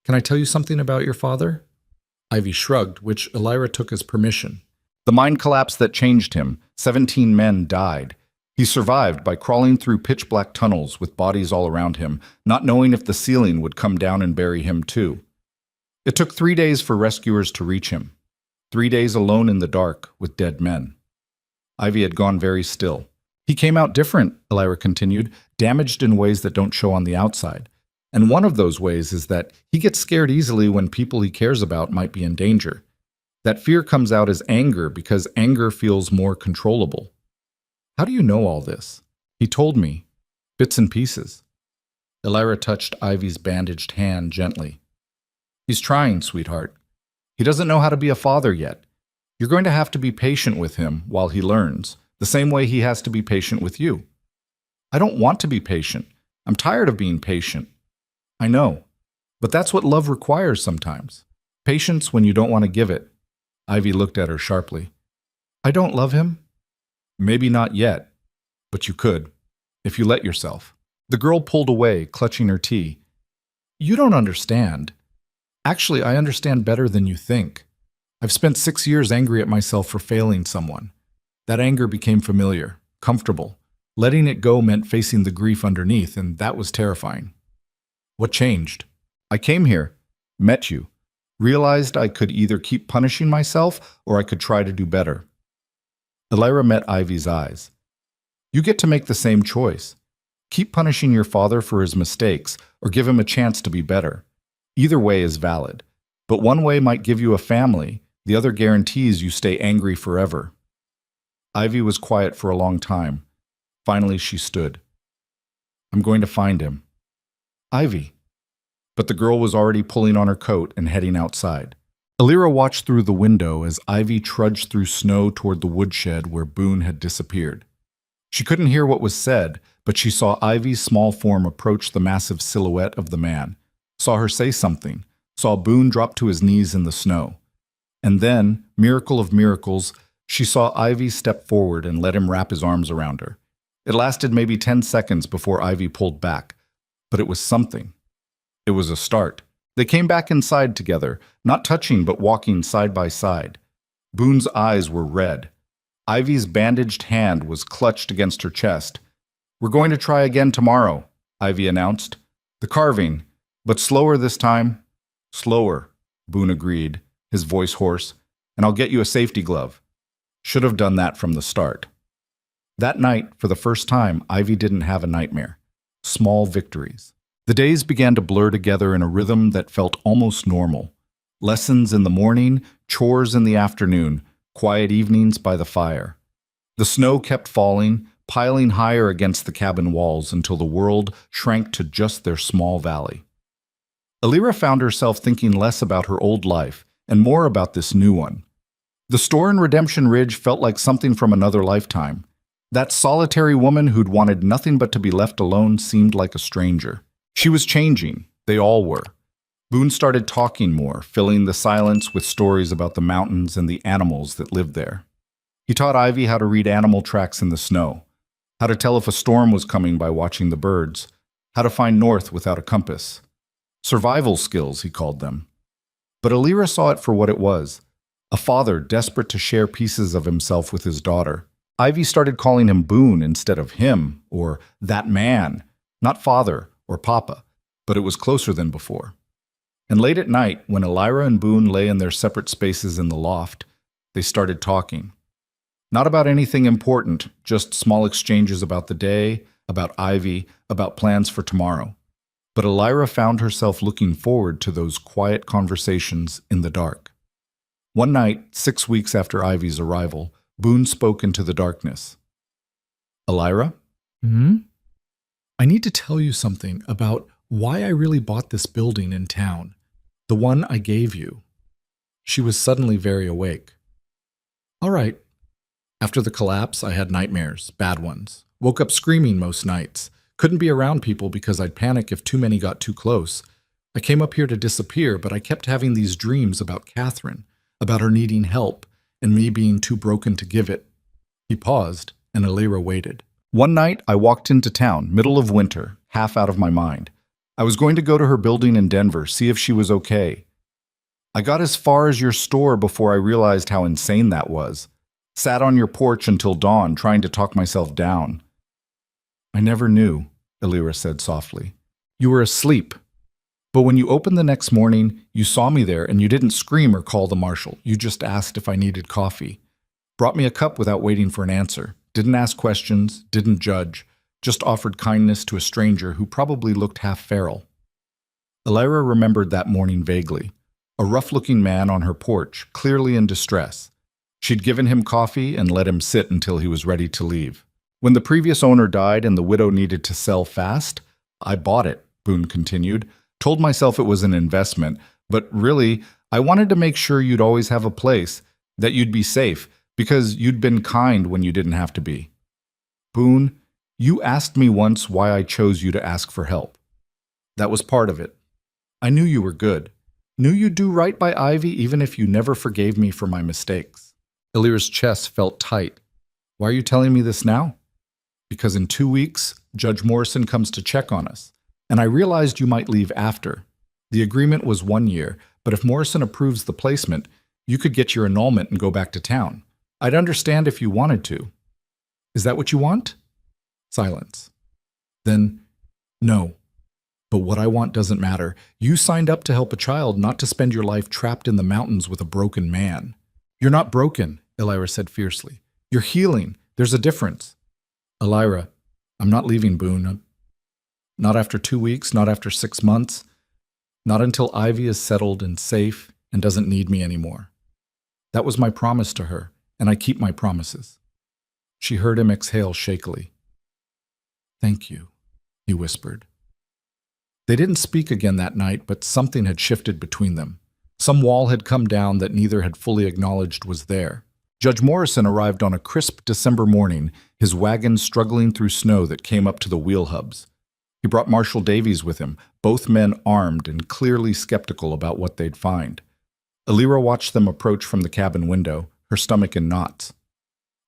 Can I tell you something about your father? Ivy shrugged, which Alira took as permission. The mine collapse that changed him, 17 men died. He survived by crawling through pitch-black tunnels with bodies all around him, not knowing if the ceiling would come down and bury him too. It took 3 days for rescuers to reach him. 3 days alone in the dark with dead men. Ivy had gone very still. He came out different, Alira continued, damaged in ways that don't show on the outside. And one of those ways is that he gets scared easily when people he cares about might be in danger. That fear comes out as anger because anger feels more controllable. How do you know all this? He told me. Bits and pieces. Alira touched Ivy's bandaged hand gently. He's trying, sweetheart. He doesn't know how to be a father yet. You're going to have to be patient with him while he learns, the same way he has to be patient with you. I don't want to be patient. I'm tired of being patient. I know. But that's what love requires sometimes. Patience when you don't want to give it. Ivy looked at her sharply. I don't love him? Maybe not yet, but you could, if you let yourself. The girl pulled away, clutching her tea. You don't understand. Actually, I understand better than you think. I've spent 6 years angry at myself for failing someone. That anger became familiar, comfortable. Letting it go meant facing the grief underneath, and that was terrifying. What changed? I came here, met you, realized I could either keep punishing myself or I could try to do better. Alira met Ivy's eyes. You get to make the same choice. Keep punishing your father for his mistakes or give him a chance to be better. Either way is valid, but one way might give you a family, the other guarantees you stay angry forever. Ivy was quiet for a long time. Finally, she stood. I'm going to find him. Ivy. But the girl was already pulling on her coat and heading outside. Alira watched through the window as Ivy trudged through snow toward the woodshed where Boone had disappeared. She couldn't hear what was said, but she saw Ivy's small form approach the massive silhouette of the man, saw her say something, saw Boone drop to his knees in the snow. And then, miracle of miracles, she saw Ivy step forward and let him wrap his arms around her. It lasted maybe 10 seconds before Ivy pulled back, but it was something. It was a start. They came back inside together, not touching but walking side by side. Boone's eyes were red. Ivy's bandaged hand was clutched against her chest. "We're going to try again tomorrow," Ivy announced. "The carving, but slower this time." "Slower," Boone agreed, his voice hoarse, "and I'll get you a safety glove." Should have done that from the start. That night, for the first time, Ivy didn't have a nightmare. Small victories. The days began to blur together in a rhythm that felt almost normal. Lessons in the morning, chores in the afternoon, quiet evenings by the fire. The snow kept falling, piling higher against the cabin walls until the world shrank to just their small valley. Alira found herself thinking less about her old life and more about this new one. The store in Redemption Ridge felt like something from another lifetime. That solitary woman who'd wanted nothing but to be left alone seemed like a stranger. She was changing. They all were. Boone started talking more, filling the silence with stories about the mountains and the animals that lived there. He taught Ivy how to read animal tracks in the snow, how to tell if a storm was coming by watching the birds, how to find north without a compass. Survival skills, he called them. But Alira saw it for what it was, a father desperate to share pieces of himself with his daughter. Ivy started calling him Boone instead of him, or that man, not father or papa, but it was closer than before. And late at night, when Alira and Boone lay in their separate spaces in the loft, they started talking. Not about anything important, just small exchanges about the day, about Ivy, about plans for tomorrow. But Alira found herself looking forward to those quiet conversations in the dark. One night, 6 weeks after Ivy's arrival, Boone spoke into the darkness. "Alira?" "I need to tell you something about why I really bought this building in town. The one I gave you." She was suddenly very awake. "All right. After the collapse, I had nightmares, bad ones. Woke up screaming most nights. Couldn't be around people because I'd panic if too many got too close. I came up here to disappear, but I kept having these dreams about Catherine, about her needing help, and me being too broken to give it." He paused, and Alira waited. "One night, I walked into town, middle of winter, half out of my mind. I was going to go to her building in Denver, see if she was okay. I got as far as your store before I realized how insane that was. Sat on your porch until dawn, trying to talk myself down." "I never knew," Alira said softly. "You were asleep. But when you opened the next morning, you saw me there and you didn't scream or call the marshal. You just asked if I needed coffee. Brought me a cup without waiting for an answer. Didn't ask questions, didn't judge. Just offered kindness to a stranger who probably looked half feral." Alira remembered that morning vaguely. A rough-looking man on her porch, clearly in distress. She'd given him coffee and let him sit until he was ready to leave. "When the previous owner died and the widow needed to sell fast, I bought it," Boone continued. "Told myself it was an investment, but really, I wanted to make sure you'd always have a place, that you'd be safe, because you'd been kind when you didn't have to be. Boone, you asked me once why I chose you to ask for help. That was part of it. I knew you were good. Knew you'd do right by Ivy even if you never forgave me for my mistakes." Alira's chest felt tight. "Why are you telling me this now?" "Because in 2 weeks, Judge Morrison comes to check on us, and I realized you might leave after. The agreement was 1 year, but if Morrison approves the placement, you could get your annulment and go back to town. I'd understand if you wanted to." "Is that what you want?" Silence. "Then, no. But what I want doesn't matter. You signed up to help a child, not to spend your life trapped in the mountains with a broken man." "You're not broken," Alira said fiercely. "You're healing. There's a difference." "Alira, I'm not leaving, Boone. Not after 2 weeks, not after 6 months. Not until Ivy is settled and safe and doesn't need me anymore. That was my promise to her, and I keep my promises." She heard him exhale shakily. "Thank you," he whispered. They didn't speak again that night, but something had shifted between them. Some wall had come down that neither had fully acknowledged was there. Judge Morrison arrived on a crisp December morning, his wagon struggling through snow that came up to the wheel hubs. He brought Marshal Davies with him, both men armed and clearly skeptical about what they'd find. Alira watched them approach from the cabin window, her stomach in knots.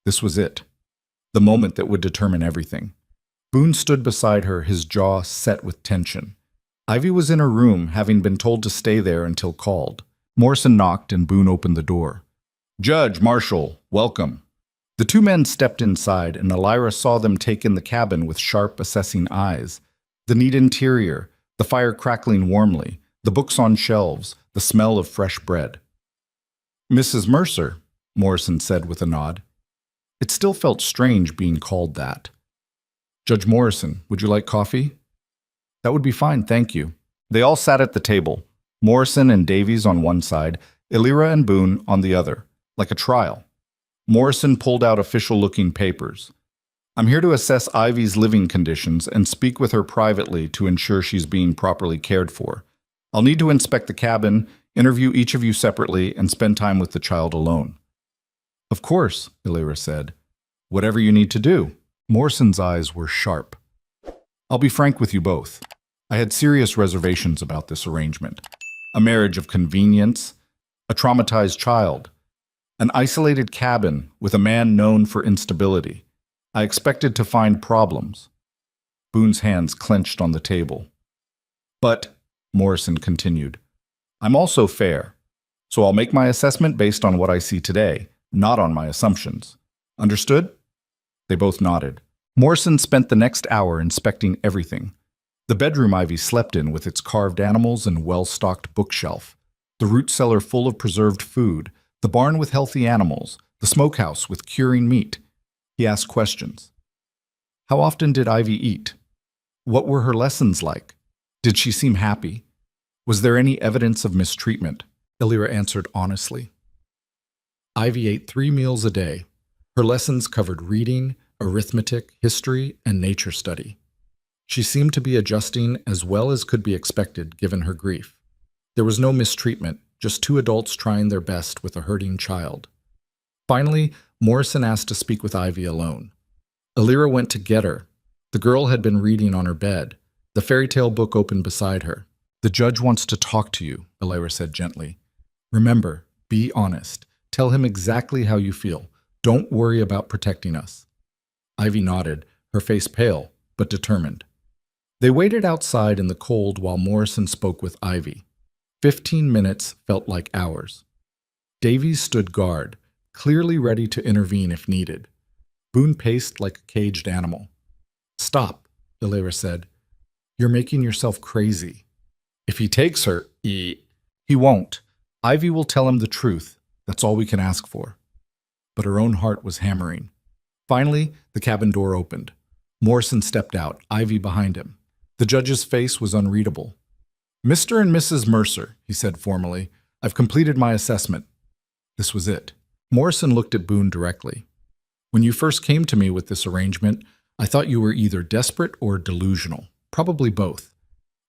This was it. The moment that would determine everything. Boone stood beside her, his jaw set with tension. Ivy was in her room, having been told to stay there until called. Morrison knocked and Boone opened the door. "Judge, Marshal, welcome." The two men stepped inside, and Elira saw them take in the cabin with sharp, assessing eyes. The neat interior, the fire crackling warmly, the books on shelves, the smell of fresh bread. "Mrs. Mercer," Morrison said with a nod. It still felt strange being called that. "Judge Morrison, would you like coffee?" "That would be fine, thank you." They all sat at the table, Morrison and Davies on one side, Elira and Boone on the other, like a trial. Morrison pulled out official-looking papers. "I'm here to assess Ivy's living conditions and speak with her privately to ensure she's being properly cared for. I'll need to inspect the cabin, interview each of you separately, and spend time with the child alone." "Of course," Elira said. "Whatever you need to do." Morrison's eyes were sharp. "I'll be frank with you both. I had serious reservations about this arrangement. A marriage of convenience, a traumatized child, an isolated cabin with a man known for instability. I expected to find problems." Boone's hands clenched on the table. "But," Morrison continued, "I'm also fair, so I'll make my assessment based on what I see today, not on my assumptions. Understood?" They both nodded. Morrison spent the next hour inspecting everything. The bedroom Ivy slept in with its carved animals and well-stocked bookshelf, the root cellar full of preserved food, the barn with healthy animals, the smokehouse with curing meat. He asked questions. How often did Ivy eat? What were her lessons like? Did she seem happy? Was there any evidence of mistreatment? Elira answered honestly. Ivy ate 3 meals a day. Her lessons covered reading, arithmetic, history, and nature study. She seemed to be adjusting as well as could be expected given her grief. There was no mistreatment, just 2 adults trying their best with a hurting child. Finally, Morrison asked to speak with Ivy alone. Elira went to get her. The girl had been reading on her bed, the fairy tale book open beside her. "The judge wants to talk to you," Elira said gently. "Remember, be honest. Tell him exactly how you feel. Don't worry about protecting us." Ivy nodded, her face pale, but determined. They waited outside in the cold while Morrison spoke with Ivy. 15 minutes felt like hours. Davies stood guard, clearly ready to intervene if needed. Boone paced like a caged animal. "Stop," Elira said. "You're making yourself crazy. If he takes her, he won't. Ivy will tell him the truth. That's all we can ask for." But her own heart was hammering. Finally, the cabin door opened. Morrison stepped out, Ivy behind him. The judge's face was unreadable. "Mr. and Mrs. Mercer," he said formally, "I've completed my assessment." This was it. Morrison looked at Boone directly. "When you first came to me with this arrangement, I thought you were either desperate or delusional, probably both.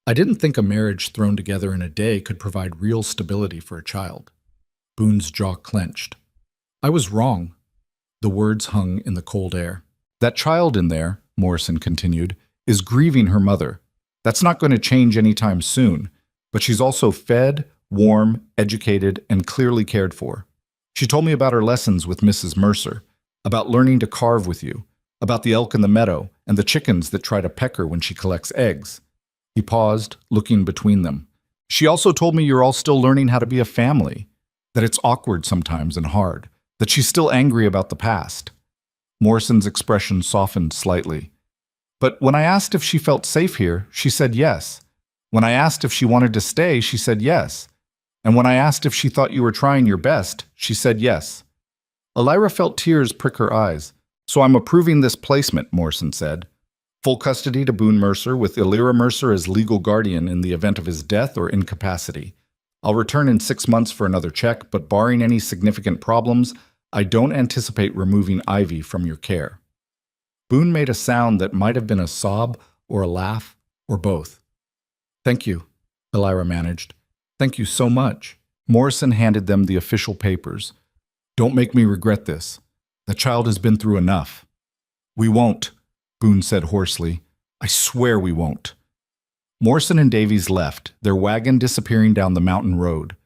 I didn't think a marriage thrown together in a day could provide real stability for a child." Boone's jaw clenched. "I was wrong." The words hung in the cold air. "That child in there," Morrison continued, "is grieving her mother. That's not going to change anytime soon, but she's also fed, warm, educated, and clearly cared for. She told me about her lessons with Mrs. Mercer, about learning to carve with you, about the elk in the meadow, and the chickens that try to peck her when she collects eggs." He paused, looking between them. "She also told me you're all still learning how to be a family, that it's awkward sometimes and hard, that she's still angry about the past." Morrison's expression softened slightly. "But when I asked if she felt safe here, she said yes. When I asked if she wanted to stay, she said yes. And when I asked if she thought you were trying your best, she said yes." Elira felt tears prick her eyes. "So I'm approving this placement," Morrison said. "Full custody to Boone Mercer with Elira Mercer as legal guardian in the event of his death or incapacity. I'll return in 6 months for another check, but barring any significant problems, I don't anticipate removing Ivy from your care." Boone made a sound that might have been a sob or a laugh or both. "Thank you," Elira managed. "Thank you so much." Morrison handed them the official papers. "Don't make me regret this. The child has been through enough." "We won't," Boone said hoarsely. "I swear we won't." Morrison and Davies left, their wagon disappearing down the mountain road.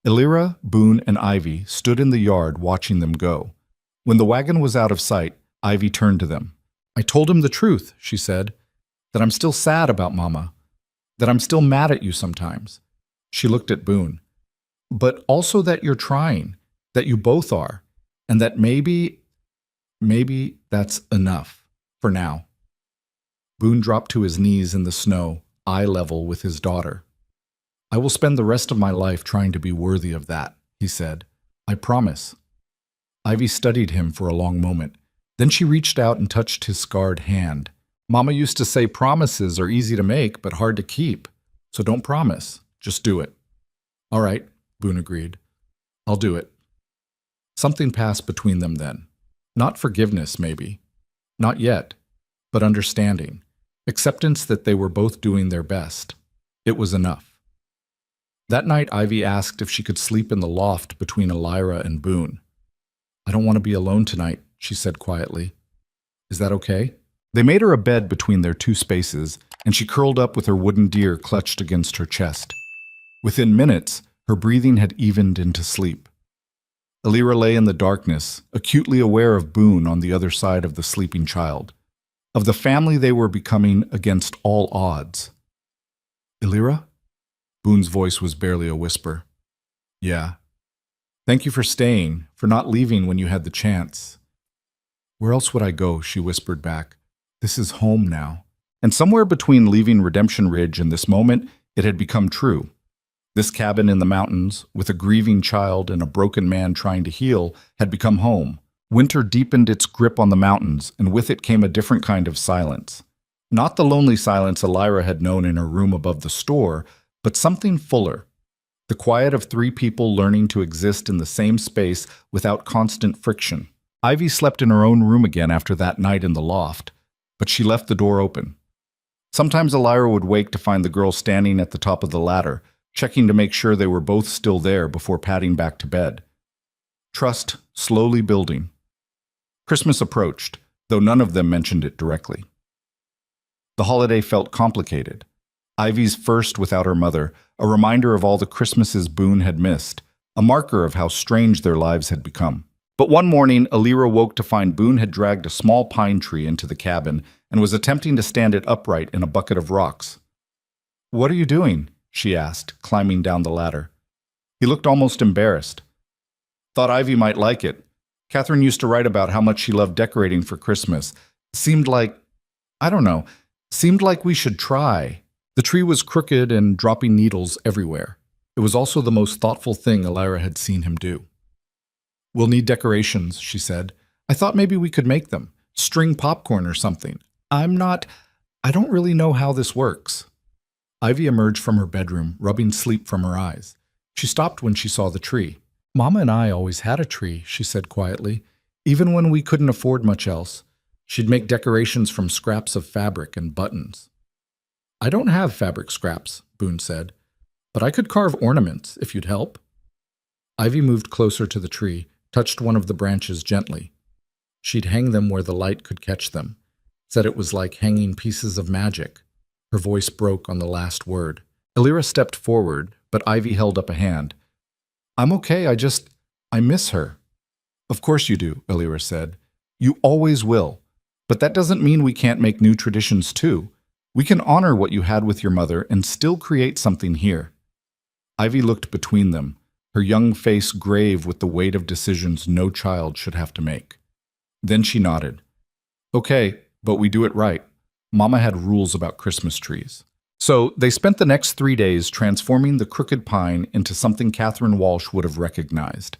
Elira, Boone, and Ivy stood in the yard watching them go. When the wagon was out of sight, Ivy turned to them. "I told him the truth," she said, "that I'm still sad about Mama, that I'm still mad at you sometimes." She looked at Boone. "But also that you're trying, that you both are, and that maybe Maybe that's enough for now. Boone dropped to his knees in the snow, eye level with his daughter. I will spend the rest of my life trying to be worthy of that, he said. I promise. Ivy studied him for a long moment. Then she reached out and touched his scarred hand. Mama used to say promises are easy to make but hard to keep. So don't promise. Just do it. All right, Boone agreed. I'll do it. Something passed between them then. Not forgiveness, maybe. Not yet. But understanding. Acceptance that they were both doing their best. It was enough. That night, Ivy asked if she could sleep in the loft between Elira and Boone. I don't want to be alone tonight, she said quietly. Is that okay? They made her a bed between their two spaces, and she curled up with her wooden deer clutched against her chest. Within minutes, her breathing had evened into sleep. Elira lay in the darkness, acutely aware of Boone on the other side of the sleeping child, of the family they were becoming against all odds. Elira? Boone's voice was barely a whisper. Yeah. Thank you for staying, for not leaving when you had the chance. Where else would I go? She whispered back. This is home now. And somewhere between leaving Redemption Ridge and this moment, it had become true. This cabin in the mountains, with a grieving child and a broken man trying to heal, had become home. Winter deepened its grip on the mountains, and with it came a different kind of silence. Not the lonely silence Elira had known in her room above the store, but something fuller. The quiet of three people learning to exist in the same space without constant friction. Ivy slept in her own room again after that night in the loft, but she left the door open. Sometimes Elira would wake to find the girl standing at the top of the ladder, checking to make sure they were both still there before padding back to bed. Trust slowly building. Christmas approached, though none of them mentioned it directly. The holiday felt complicated. Ivy's first without her mother, a reminder of all the Christmases Boone had missed, a marker of how strange their lives had become. But one morning, Elira woke to find Boone had dragged a small pine tree into the cabin and was attempting to stand it upright in a bucket of rocks. What are you doing? She asked, climbing down the ladder. He looked almost embarrassed. Thought Ivy might like it. Catherine used to write about how much she loved decorating for Christmas. Seemed like we should try. The tree was crooked and dropping needles everywhere. It was also the most thoughtful thing Elira had seen him do. We'll need decorations, she said. I thought maybe we could make them. String popcorn or something. I don't really know how this works. Ivy emerged from her bedroom, rubbing sleep from her eyes. She stopped when she saw the tree. Mama and I always had a tree, she said quietly. Even when we couldn't afford much else. She'd make decorations from scraps of fabric and buttons. I don't have fabric scraps, Boone said, but I could carve ornaments if you'd help. Ivy moved closer to the tree, touched one of the branches gently. She'd hang them where the light could catch them, said it was like hanging pieces of magic. Her voice broke on the last word. Elira stepped forward, but Ivy held up a hand. I'm okay, I miss her. Of course you do, Elira said. You always will. But that doesn't mean we can't make new traditions too. We can honor what you had with your mother and still create something here. Ivy looked between them, her young face grave with the weight of decisions no child should have to make. Then she nodded. Okay, but we do it right. Mama had rules about Christmas trees. So they spent the next 3 days transforming the crooked pine into something Catherine Walsh would have recognized.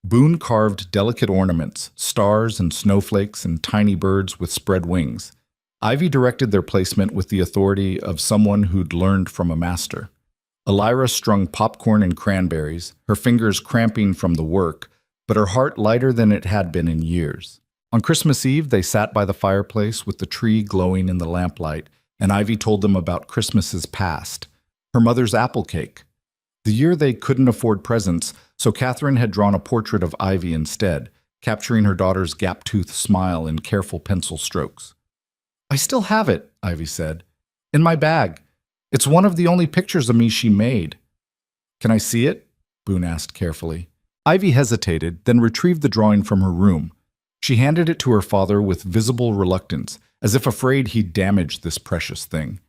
Boone carved delicate ornaments, stars and snowflakes and tiny birds with spread wings. Ivy directed their placement with the authority of someone who'd learned from a master. Elira strung popcorn and cranberries, her fingers cramping from the work, but her heart lighter than it had been in years. On Christmas Eve, they sat by the fireplace with the tree glowing in the lamplight, and Ivy told them about Christmases past, her mother's apple cake. The year they couldn't afford presents, so Catherine had drawn a portrait of Ivy instead, capturing her daughter's gap-toothed smile in careful pencil strokes. I still have it, Ivy said. In my bag. It's one of the only pictures of me she made. Can I see it? Boone asked carefully. Ivy hesitated, then retrieved the drawing from her room. She handed it to her father with visible reluctance, as if afraid he'd damaged this precious thing.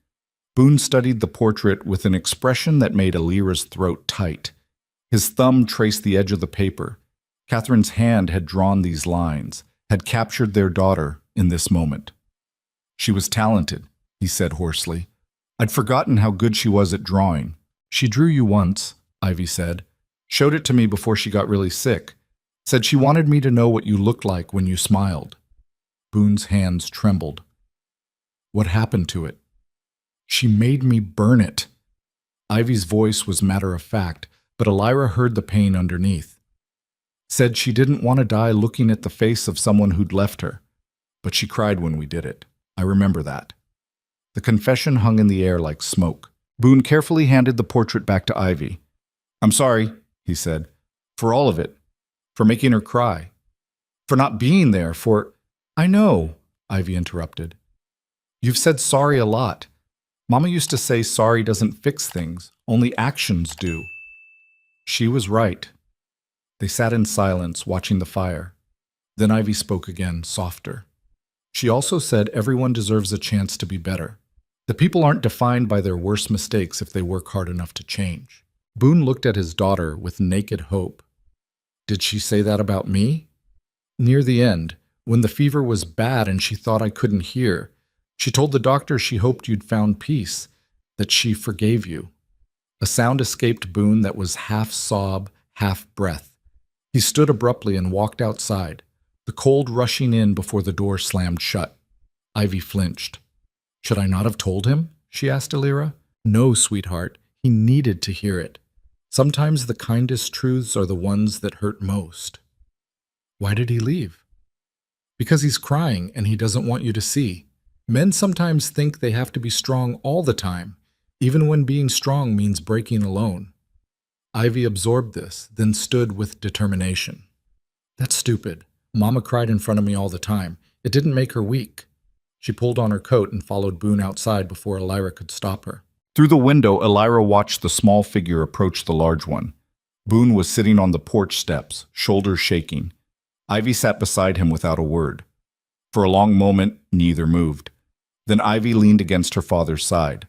Boone studied the portrait with an expression that made Elira's throat tight. His thumb traced the edge of the paper. Catherine's hand had drawn these lines, had captured their daughter in this moment. She was talented, he said hoarsely. I'd forgotten how good she was at drawing. She drew you once, Ivy said. Showed it to me before she got really sick. Said she wanted me to know what you looked like when you smiled. Boone's hands trembled. What happened to it? She made me burn it. Ivy's voice was matter of fact, but Elira heard the pain underneath. Said she didn't want to die looking at the face of someone who'd left her, but she cried when we did it. I remember that. The confession hung in the air like smoke. Boone carefully handed the portrait back to Ivy. I'm sorry, he said, for all of it, for making her cry, for not being there, for… I know, Ivy interrupted. You've said sorry a lot. Mama used to say sorry doesn't fix things, only actions do. She was right. They sat in silence, watching the fire. Then Ivy spoke again, softer. She also said everyone deserves a chance to be better. The people aren't defined by their worst mistakes if they work hard enough to change. Boone looked at his daughter with naked hope. Did she say that about me? Near the end, when the fever was bad and she thought I couldn't hear, she told the doctor she hoped you'd found peace, that she forgave you. A sound escaped Boone that was half sob, half breath. He stood abruptly and walked outside, the cold rushing in before the door slammed shut. Ivy flinched. Should I not have told him? She asked Elira. No, sweetheart. He needed to hear it. Sometimes the kindest truths are the ones that hurt most. Why did he leave? Because he's crying and he doesn't want you to see. Men sometimes think they have to be strong all the time, even when being strong means breaking alone. Ivy absorbed this, then stood with determination. That's stupid. Mama cried in front of me all the time. It didn't make her weak. She pulled on her coat and followed Boone outside before Elira could stop her. Through the window, Elira watched the small figure approach the large one. Boone was sitting on the porch steps, shoulders shaking. Ivy sat beside him without a word. For a long moment, neither moved. Then Ivy leaned against her father's side.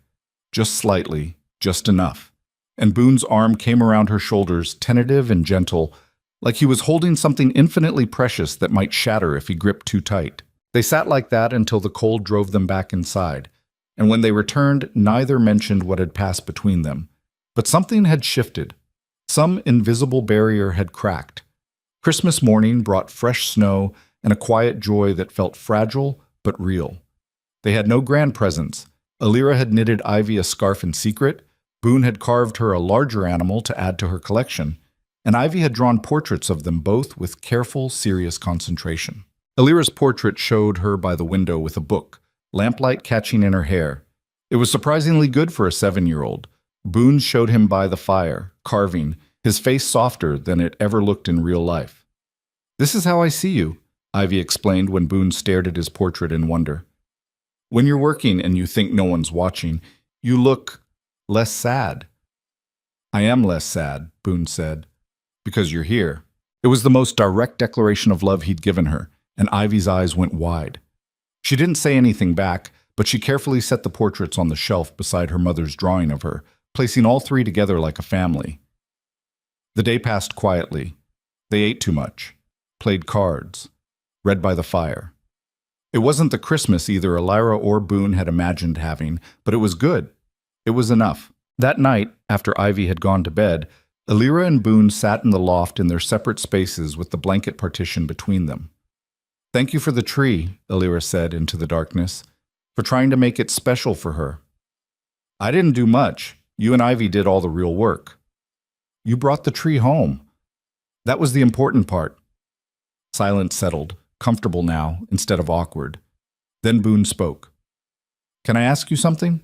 Just slightly, just enough. And Boone's arm came around her shoulders, tentative and gentle, like he was holding something infinitely precious that might shatter if he gripped too tight. They sat like that until the cold drove them back inside, and when they returned, neither mentioned what had passed between them. But something had shifted. Some invisible barrier had cracked. Christmas morning brought fresh snow and a quiet joy that felt fragile but real. They had no grand presents. Elira had knitted Ivy a scarf in secret, Boone had carved her a larger animal to add to her collection, and Ivy had drawn portraits of them both with careful, serious concentration. Elira's portrait showed her by the window with a book, lamplight catching in her hair. It was surprisingly good for a 7-year-old. Boone showed him by the fire, carving, his face softer than it ever looked in real life. This is how I see you, Ivy explained when Boone stared at his portrait in wonder. When you're working and you think no one's watching, you look less sad. I am less sad, Boone said, because you're here. It was the most direct declaration of love he'd given her, and Ivy's eyes went wide. She didn't say anything back, but she carefully set the portraits on the shelf beside her mother's drawing of her, placing all three together like a family. The day passed quietly. They ate too much, played cards, read by the fire. It wasn't the Christmas either Elira or Boone had imagined having, but it was good. It was enough. That night, after Ivy had gone to bed, Elira and Boone sat in the loft in their separate spaces with the blanket partition between them. Thank you for the tree, Elira said into the darkness, for trying to make it special for her. I didn't do much. You and Ivy did all the real work. You brought the tree home. That was the important part. Silence settled, comfortable now instead of awkward. Then Boone spoke. Can I ask you something?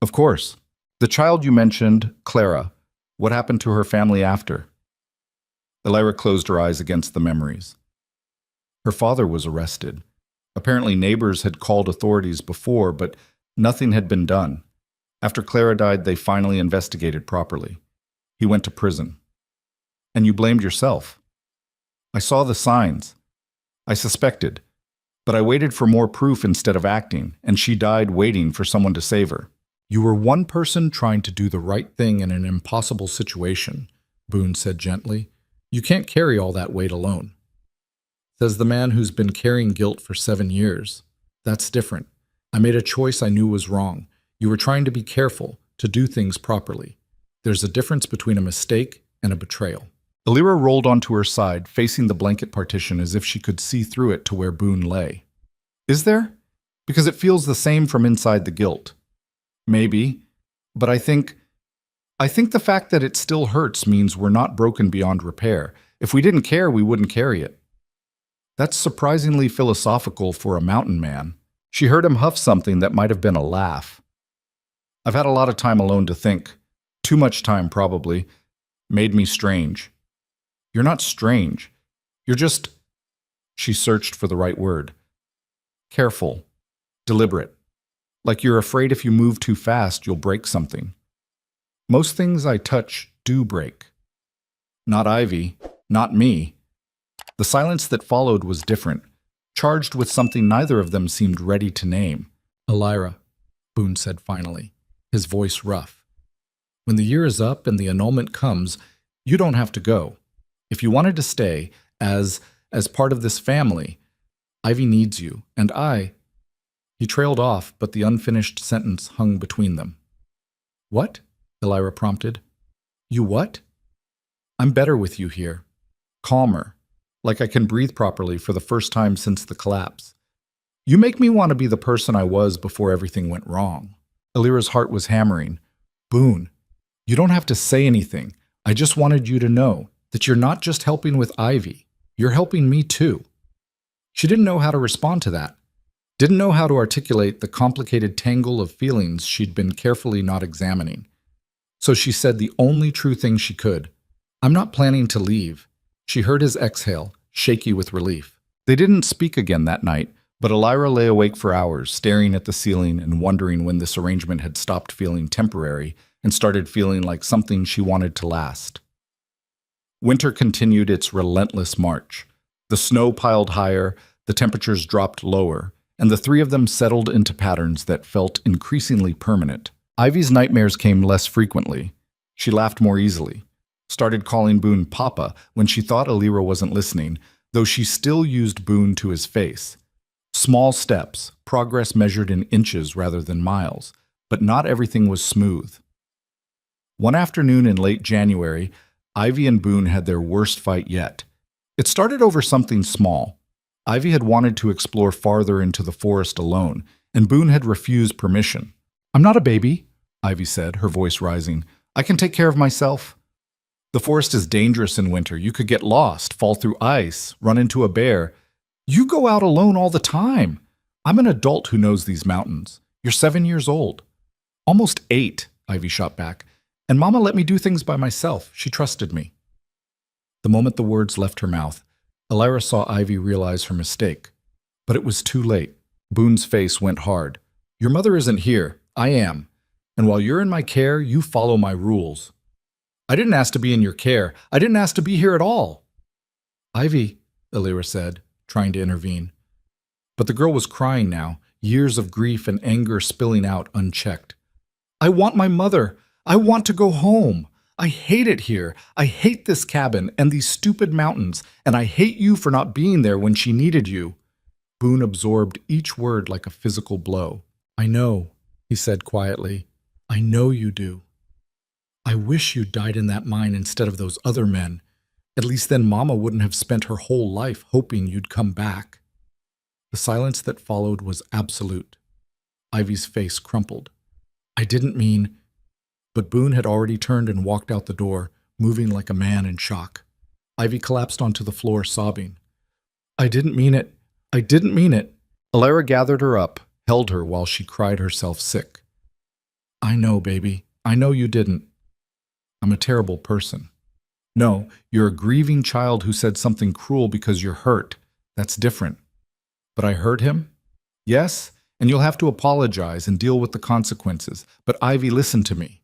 Of course. The child you mentioned, Clara, what happened to her family after? Elira closed her eyes against the memories. Her father was arrested. Apparently neighbors had called authorities before, but nothing had been done. After Clara died, they finally investigated properly. He went to prison. And you blamed yourself. I saw the signs. I suspected. But I waited for more proof instead of acting, and she died waiting for someone to save her. You were one person trying to do the right thing in an impossible situation, Boone said gently. You can't carry all that weight alone. says the man who's been carrying guilt for 7 years. That's different. I made a choice I knew was wrong. You were trying to be careful, to do things properly. There's a difference between a mistake and a betrayal. Alira rolled onto her side, facing the blanket partition as if she could see through it to where Boone lay. Is there? Because it feels the same from inside the guilt. Maybe, but I think the fact that it still hurts means we're not broken beyond repair. If we didn't care, we wouldn't carry it. That's surprisingly philosophical for a mountain man. She heard him huff something that might have been a laugh. I've had a lot of time alone to think. Too much time, probably. Made me strange. You're not strange. You're just... She searched for the right word. Careful. Deliberate. Like you're afraid if you move too fast, you'll break something. Most things I touch do break. Not Ivy. Not me. The silence that followed was different, charged with something neither of them seemed ready to name. Alira, Boone said finally, his voice rough. When the year is up and the annulment comes, you don't have to go. If you wanted to stay, as part of this family, Ivy needs you, and I... He trailed off, but the unfinished sentence hung between them. What? Alira prompted. You what? I'm better with you here. Calmer. Like I can breathe properly for the first time since the collapse. You make me want to be the person I was before everything went wrong. Alira's heart was hammering. Boone, you don't have to say anything. I just wanted you to know that you're not just helping with Ivy. You're helping me too. She didn't know how to respond to that. Didn't know how to articulate the complicated tangle of feelings she'd been carefully not examining. So she said the only true thing she could. I'm not planning to leave. She heard his exhale, shaky with relief. They didn't speak again that night, but Alira lay awake for hours, staring at the ceiling and wondering when this arrangement had stopped feeling temporary and started feeling like something she wanted to last. Winter continued its relentless march. The snow piled higher, the temperatures dropped lower, and the three of them settled into patterns that felt increasingly permanent. Ivy's nightmares came less frequently. She laughed more easily, started calling Boone Papa when she thought Alira wasn't listening, though she still used Boone to his face. Small steps, progress measured in inches rather than miles, but not everything was smooth. One afternoon in late January, Ivy and Boone had their worst fight yet. It started over something small. Ivy had wanted to explore farther into the forest alone, and Boone had refused permission. I'm not a baby, Ivy said, her voice rising. I can take care of myself. The forest is dangerous in winter. You could get lost, fall through ice, run into a bear. You go out alone all the time. I'm an adult who knows these mountains. You're 7 years old. Almost 8, Ivy shot back. And Mama let me do things by myself. She trusted me. The moment the words left her mouth, Alira saw Ivy realize her mistake. But it was too late. Boone's face went hard. Your mother isn't here. I am. And while you're in my care, you follow my rules. I didn't ask to be in your care. I didn't ask to be here at all. Ivy, Alira said, trying to intervene. But the girl was crying now, years of grief and anger spilling out unchecked. I want my mother. I want to go home. I hate it here. I hate this cabin and these stupid mountains, and I hate you for not being there when she needed you. Boone absorbed each word like a physical blow. I know, he said quietly. I know you do. I wish you died in that mine instead of those other men. At least then Mama wouldn't have spent her whole life hoping you'd come back. The silence that followed was absolute. Ivy's face crumpled. I didn't mean... But Boone had already turned and walked out the door, moving like a man in shock. Ivy collapsed onto the floor, sobbing. I didn't mean it. I didn't mean it. Alira gathered her up, held her while she cried herself sick. I know, baby. I know you didn't. I'm a terrible person. No, you're a grieving child who said something cruel because you're hurt. That's different. But I hurt him? Yes, and you'll have to apologize and deal with the consequences. But Ivy, listen to me.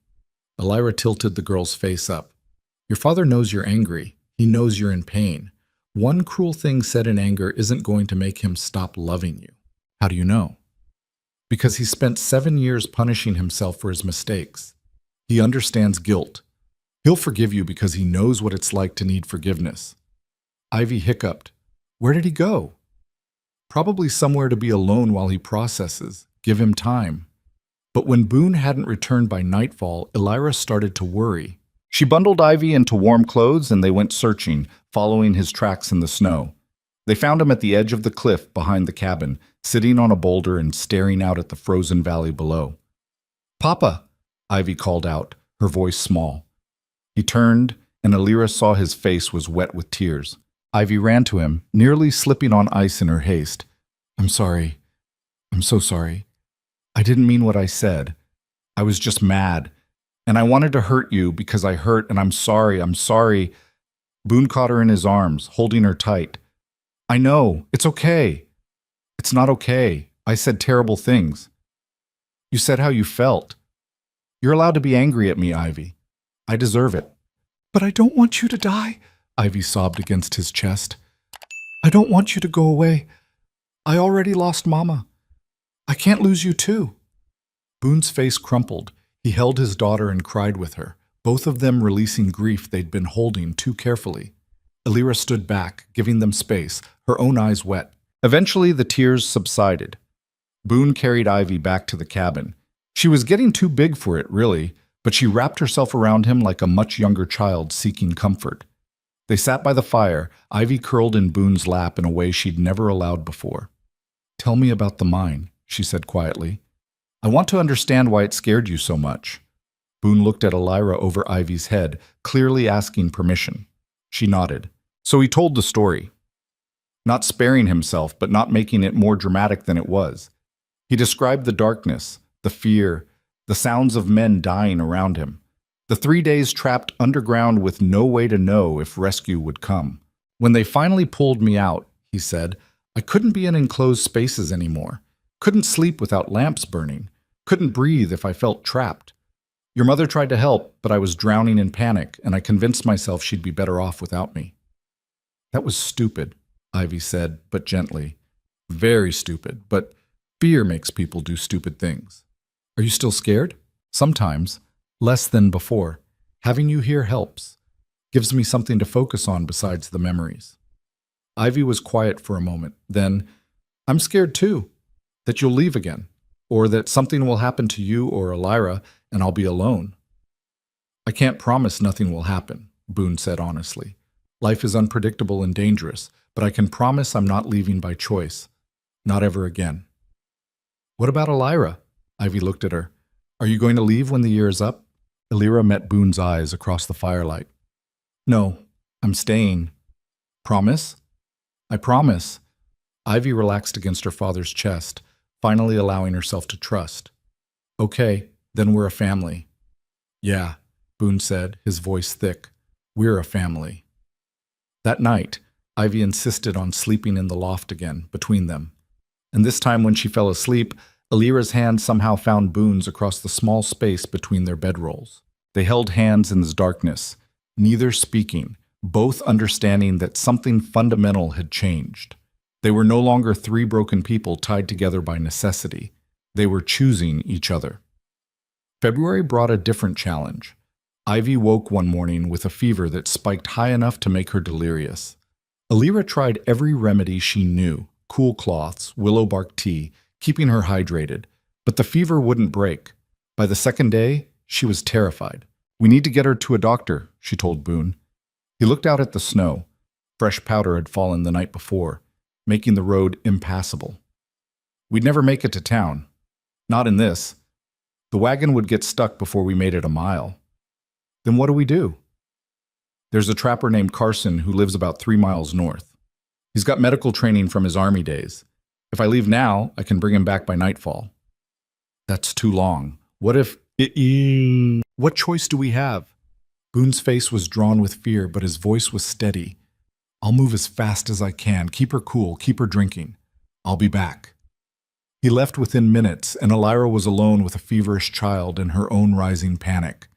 Alira tilted the girl's face up. Your father knows you're angry. He knows you're in pain. One cruel thing said in anger isn't going to make him stop loving you. How do you know? Because he spent 7 years punishing himself for his mistakes. He understands guilt. He'll forgive you because he knows what it's like to need forgiveness. Ivy hiccuped. Where did he go? Probably somewhere to be alone while he processes. Give him time. But when Boone hadn't returned by nightfall, Elira started to worry. She bundled Ivy into warm clothes and they went searching, following his tracks in the snow. They found him at the edge of the cliff behind the cabin, sitting on a boulder and staring out at the frozen valley below. "Papa," Ivy called out, her voice small. He turned, and Elira saw his face was wet with tears. Ivy ran to him, nearly slipping on ice in her haste. "I'm sorry. I'm so sorry. I didn't mean what I said. I was just mad. And I wanted to hurt you because I hurt, and I'm sorry, I'm sorry." Boone caught her in his arms, holding her tight. "I know. It's okay." "It's not okay. I said terrible things." "You said how you felt." "You're allowed to be angry at me, Ivy. I deserve it." "But I don't want you to die," Ivy sobbed against his chest. "I don't want you to go away. I already lost Mama. I can't lose you too." Boone's face crumpled. He held his daughter and cried with her, both of them releasing grief they'd been holding too carefully. Elira stood back, giving them space, her own eyes wet. Eventually, the tears subsided. Boone carried Ivy back to the cabin. She was getting too big for it, really, but she wrapped herself around him like a much younger child seeking comfort. They sat by the fire, Ivy curled in Boone's lap in a way she'd never allowed before. "Tell me about the mine," she said quietly. "I want to understand why it scared you so much." Boone looked at Elira over Ivy's head, clearly asking permission. She nodded. So he told the story. Not sparing himself, but not making it more dramatic than it was. He described the darkness, the fear, the sounds of men dying around him. The 3 days trapped underground with no way to know if rescue would come. "When they finally pulled me out," he said, "I couldn't be in enclosed spaces anymore. Couldn't sleep without lamps burning. Couldn't breathe if I felt trapped. Your mother tried to help, but I was drowning in panic, and I convinced myself she'd be better off without me." "That was stupid," Ivy said, but gently. "Very stupid, but fear makes people do stupid things. Are you still scared?" "Sometimes. Less than before. Having you here helps. Gives me something to focus on besides the memories." Ivy was quiet for a moment. Then, "I'm scared too. That you'll leave again. Or that something will happen to you or Elira and I'll be alone." "I can't promise nothing will happen," Boone said honestly. "Life is unpredictable and dangerous, but I can promise I'm not leaving by choice. Not ever again." "What about Elira?" Ivy looked at her. "Are you going to leave when the year is up?" Elira met Boone's eyes across the firelight. "No, I'm staying." "Promise?" "I promise." Ivy relaxed against her father's chest, finally allowing herself to trust. "Okay, then we're a family." "Yeah," Boone said, his voice thick. "We're a family." That night, Ivy insisted on sleeping in the loft again, between them. And this time when she fell asleep, Elira's hand somehow found Boone's across the small space between their bedrolls. They held hands in the darkness, neither speaking, both understanding that something fundamental had changed. They were no longer 3 broken people tied together by necessity. They were choosing each other. February brought a different challenge. Ivy woke one morning with a fever that spiked high enough to make her delirious. Elira tried every remedy she knew, cool cloths, willow bark tea, keeping her hydrated, but the fever wouldn't break. By the second day, she was terrified. "We need to get her to a doctor," she told Boone. He looked out at the snow. Fresh powder had fallen the night before, making the road impassable. "We'd never make it to town. Not in this. The wagon would get stuck before we made it a mile." "Then what do we do?" "There's a trapper named Carson who lives about 3 miles north. He's got medical training from his army days. If I leave now, I can bring him back by nightfall." "That's too long. What if... What choice do we have?" Boone's face was drawn with fear, but his voice was steady. "I'll move as fast as I can. Keep her cool. Keep her drinking. I'll be back." He left within minutes, and Elira was alone with a feverish child and her own rising panic.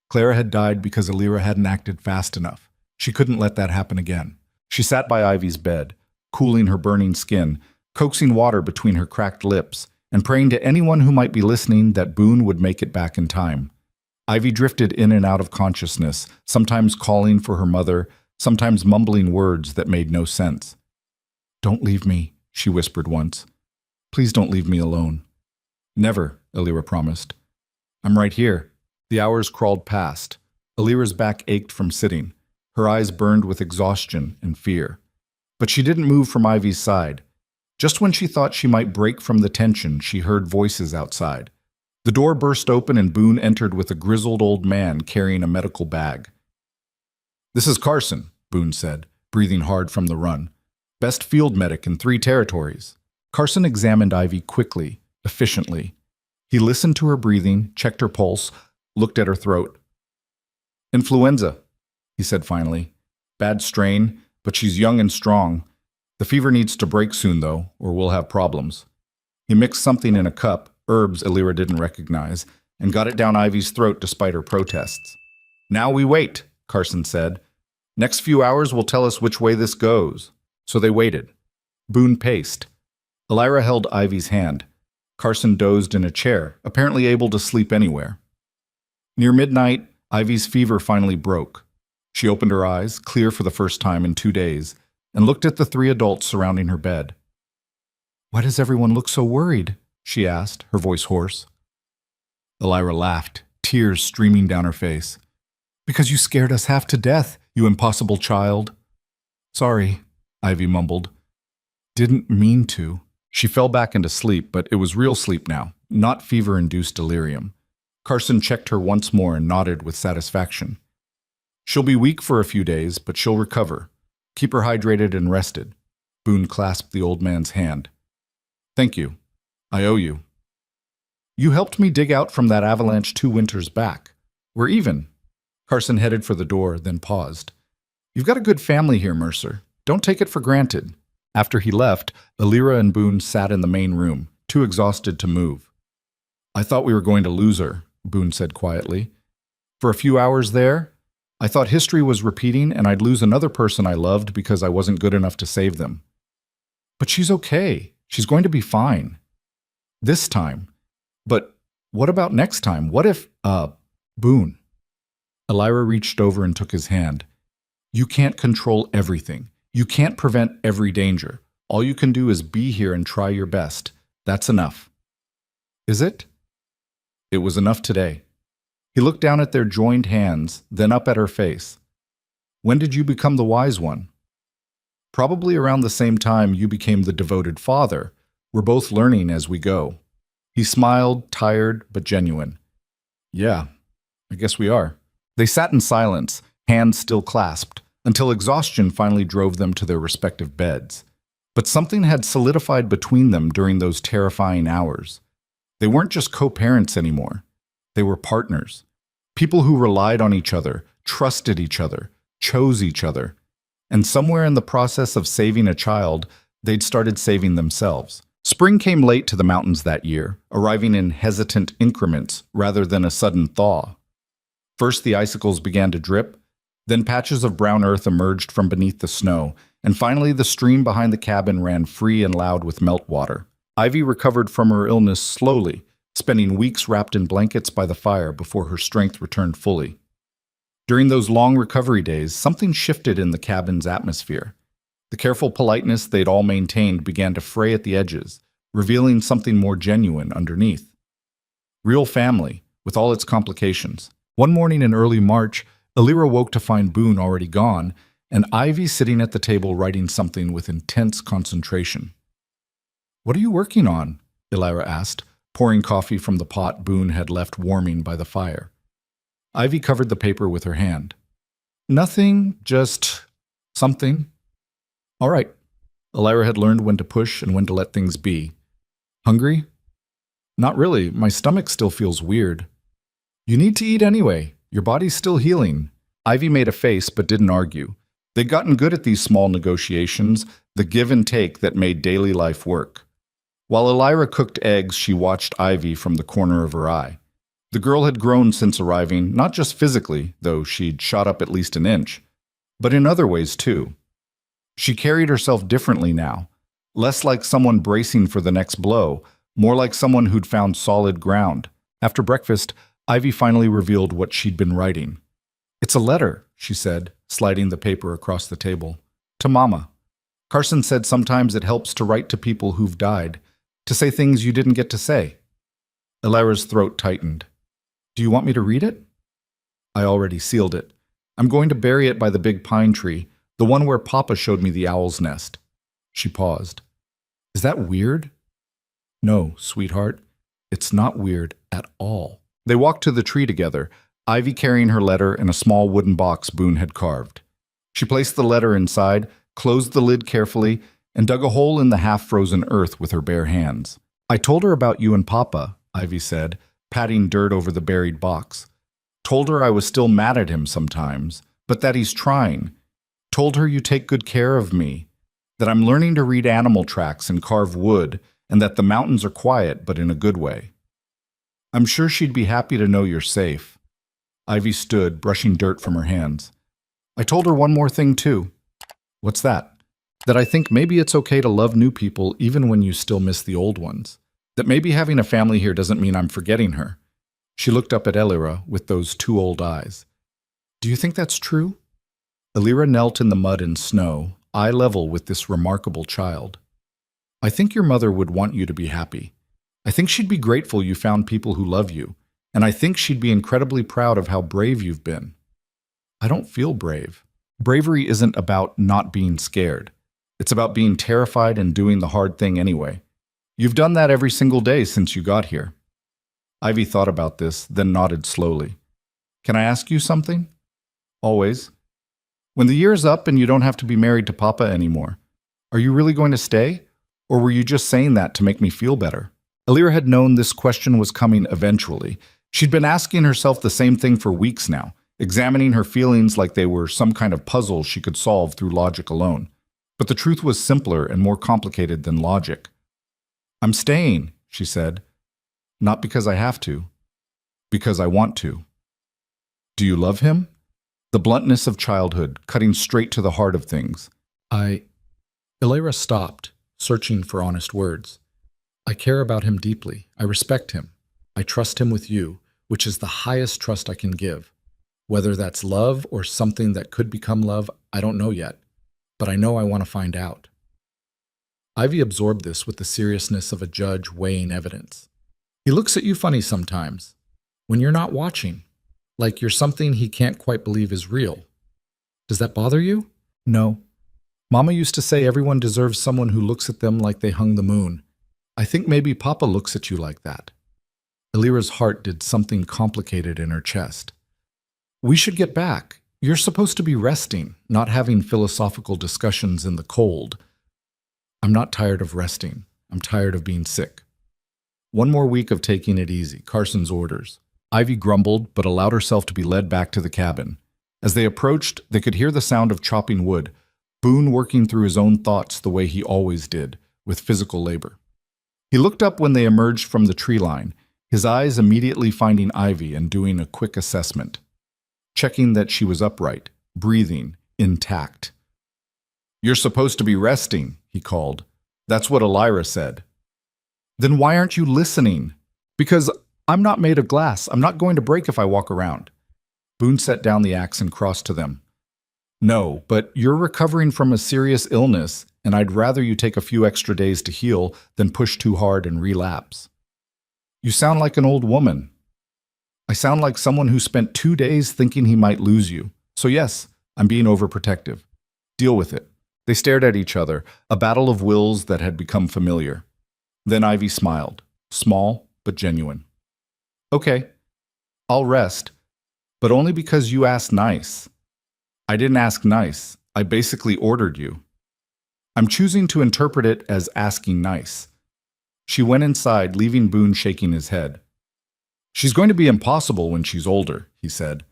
Clara had died because Elira hadn't acted fast enough. She couldn't let that happen again. She sat by Ivy's bed, cooling her burning skin, coaxing water between her cracked lips, and praying to anyone who might be listening that Boone would make it back in time. Ivy drifted in and out of consciousness, sometimes calling for her mother, sometimes mumbling words that made no sense. Don't leave me, she whispered once. Please don't leave me alone. Never, Alira promised. I'm right here. The hours crawled past. Alira's back ached from sitting. Her eyes burned with exhaustion and fear. But she didn't move from Ivy's side. Just when she thought she might break from the tension, she heard voices outside. The door burst open and Boone entered with a grizzled old man carrying a medical bag. This is Carson, Boone said, breathing hard from the run. Best field medic in 3 territories. Carson examined Ivy quickly, efficiently. He listened to her breathing, checked her pulse, looked at her throat. Influenza, he said finally. Bad strain, but she's young and strong. The fever needs to break soon, though, or we'll have problems. He mixed something in a cup, herbs Alira didn't recognize, and got it down Ivy's throat despite her protests. Now we wait, Carson said. Next few hours will tell us which way this goes. So they waited. Boone paced. Alira held Ivy's hand. Carson dozed in a chair, apparently able to sleep anywhere. Near midnight, Ivy's fever finally broke. She opened her eyes, clear for the first time in 2 days, and looked at the 3 adults surrounding her bed. Why does everyone look so worried? She asked, her voice hoarse. Alira laughed, tears streaming down her face. Because you scared us half to death, you impossible child. Sorry, Ivy mumbled. Didn't mean to. She fell back into sleep, but it was real sleep now, not fever-induced delirium. Carson checked her once more and nodded with satisfaction. She'll be weak for a few days, but she'll recover. Keep her hydrated and rested. Boone clasped the old man's hand. Thank you. I owe you. You helped me dig out from that avalanche 2 winters back. We're even. Carson headed for the door, then paused. You've got a good family here, Mercer. Don't take it for granted. After he left, Alira and Boone sat in the main room, too exhausted to move. I thought we were going to lose her, Boone said quietly. For a few hours there, I thought history was repeating and I'd lose another person I loved because I wasn't good enough to save them. But she's okay. She's going to be fine. This time. But what about next time? What if, Boone? Alira reached over and took his hand. You can't control everything. You can't prevent every danger. All you can do is be here and try your best. That's enough. Is it? It was enough today. He looked down at their joined hands, then up at her face. When did you become the wise one? Probably around the same time you became the devoted father. We're both learning as we go. He smiled, tired but genuine. Yeah, I guess we are. They sat in silence, hands still clasped, until exhaustion finally drove them to their respective beds. But something had solidified between them during those terrifying hours. They weren't just co-parents anymore. They were partners. People who relied on each other, trusted each other, chose each other. And somewhere in the process of saving a child, they'd started saving themselves. Spring came late to the mountains that year, arriving in hesitant increments rather than a sudden thaw. First, the icicles began to drip, then patches of brown earth emerged from beneath the snow, and finally the stream behind the cabin ran free and loud with meltwater. Ivy recovered from her illness slowly, spending weeks wrapped in blankets by the fire before her strength returned fully. During those long recovery days, something shifted in the cabin's atmosphere. The careful politeness they'd all maintained began to fray at the edges, revealing something more genuine underneath. Real family, with all its complications. One morning in early March, Alira woke to find Boone already gone, and Ivy sitting at the table writing something with intense concentration. "What are you working on?" Alira asked, pouring coffee from the pot Boone had left warming by the fire. Ivy covered the paper with her hand. "Nothing, just something." "All right." Alira had learned when to push and when to let things be. "Hungry?" "Not really. My stomach still feels weird." "You need to eat anyway. Your body's still healing." Ivy made a face but didn't argue. They'd gotten good at these small negotiations, the give and take that made daily life work. While Alira cooked eggs, she watched Ivy from the corner of her eye. The girl had grown since arriving, not just physically, though she'd shot up at least an inch, but in other ways too. She carried herself differently now, less like someone bracing for the next blow, more like someone who'd found solid ground. After breakfast, Ivy finally revealed what she'd been writing. "It's a letter," she said, sliding the paper across the table. "To Mama. Carson said sometimes it helps to write to people who've died, to say things you didn't get to say. Elira's throat tightened. Do you want me to read it? I already sealed it. I'm going to bury it by the big pine tree, the one where Papa showed me the owl's nest. She paused. Is that weird? No, sweetheart. It's not weird at all. They walked to the tree together, Ivy carrying her letter in a small wooden box Boone had carved. She placed the letter inside, closed the lid carefully, and dug a hole in the half-frozen earth with her bare hands. I told her about you and Papa, Ivy said, patting dirt over the buried box. Told her I was still mad at him sometimes, but that he's trying. Told her you take good care of me, that I'm learning to read animal tracks and carve wood, and that the mountains are quiet, but in a good way. I'm sure she'd be happy to know you're safe. Ivy stood, brushing dirt from her hands. I told her one more thing, too. What's that? That I think maybe it's okay to love new people even when you still miss the old ones. That maybe having a family here doesn't mean I'm forgetting her. She looked up at Elira with those two old eyes. Do you think that's true? Elira knelt in the mud and snow, eye level with this remarkable child. I think your mother would want you to be happy. I think she'd be grateful you found people who love you, and I think she'd be incredibly proud of how brave you've been. I don't feel brave. Bravery isn't about not being scared. It's about being terrified and doing the hard thing anyway. You've done that every single day since you got here. Ivy thought about this, then nodded slowly. Can I ask you something? Always. When the year's up and you don't have to be married to Papa anymore, are you really going to stay? Or were you just saying that to make me feel better? Elira had known this question was coming eventually. She'd been asking herself the same thing for weeks now, examining her feelings like they were some kind of puzzle she could solve through logic alone. But the truth was simpler and more complicated than logic. I'm staying, she said. Not because I have to. Because I want to. Do you love him? The bluntness of childhood, cutting straight to the heart of things. Elira stopped, searching for honest words. I care about him deeply. I respect him. I trust him with you, which is the highest trust I can give. Whether that's love or something that could become love, I don't know yet. But I know I want to find out. Ivy absorbed this with the seriousness of a judge weighing evidence. He looks at you funny sometimes, when you're not watching, like you're something he can't quite believe is real. Does that bother you? No. Mama used to say everyone deserves someone who looks at them like they hung the moon. I think maybe Papa looks at you like that. Elira's heart did something complicated in her chest. We should get back. You're supposed to be resting, not having philosophical discussions in the cold. I'm not tired of resting. I'm tired of being sick. One more week of taking it easy, Carson's orders. Ivy grumbled, but allowed herself to be led back to the cabin. As they approached, they could hear the sound of chopping wood, Boone working through his own thoughts the way he always did, with physical labor. He looked up when they emerged from the tree line, his eyes immediately finding Ivy and doing a quick assessment, checking that she was upright, breathing, intact. You're supposed to be resting, he called. That's what Elira said. Then why aren't you listening? Because I'm not made of glass. I'm not going to break if I walk around. Boone set down the axe and crossed to them. No, but you're recovering from a serious illness, and I'd rather you take a few extra days to heal than push too hard and relapse. You sound like an old woman. I sound like someone who spent 2 days thinking he might lose you. So yes, I'm being overprotective. Deal with it. They stared at each other, a battle of wills that had become familiar. Then Ivy smiled, small but genuine. Okay, I'll rest, but only because you asked nice. I didn't ask nice. I basically ordered you. I'm choosing to interpret it as asking nice. She went inside, leaving Boone shaking his head. She's going to be impossible when she's older, he said.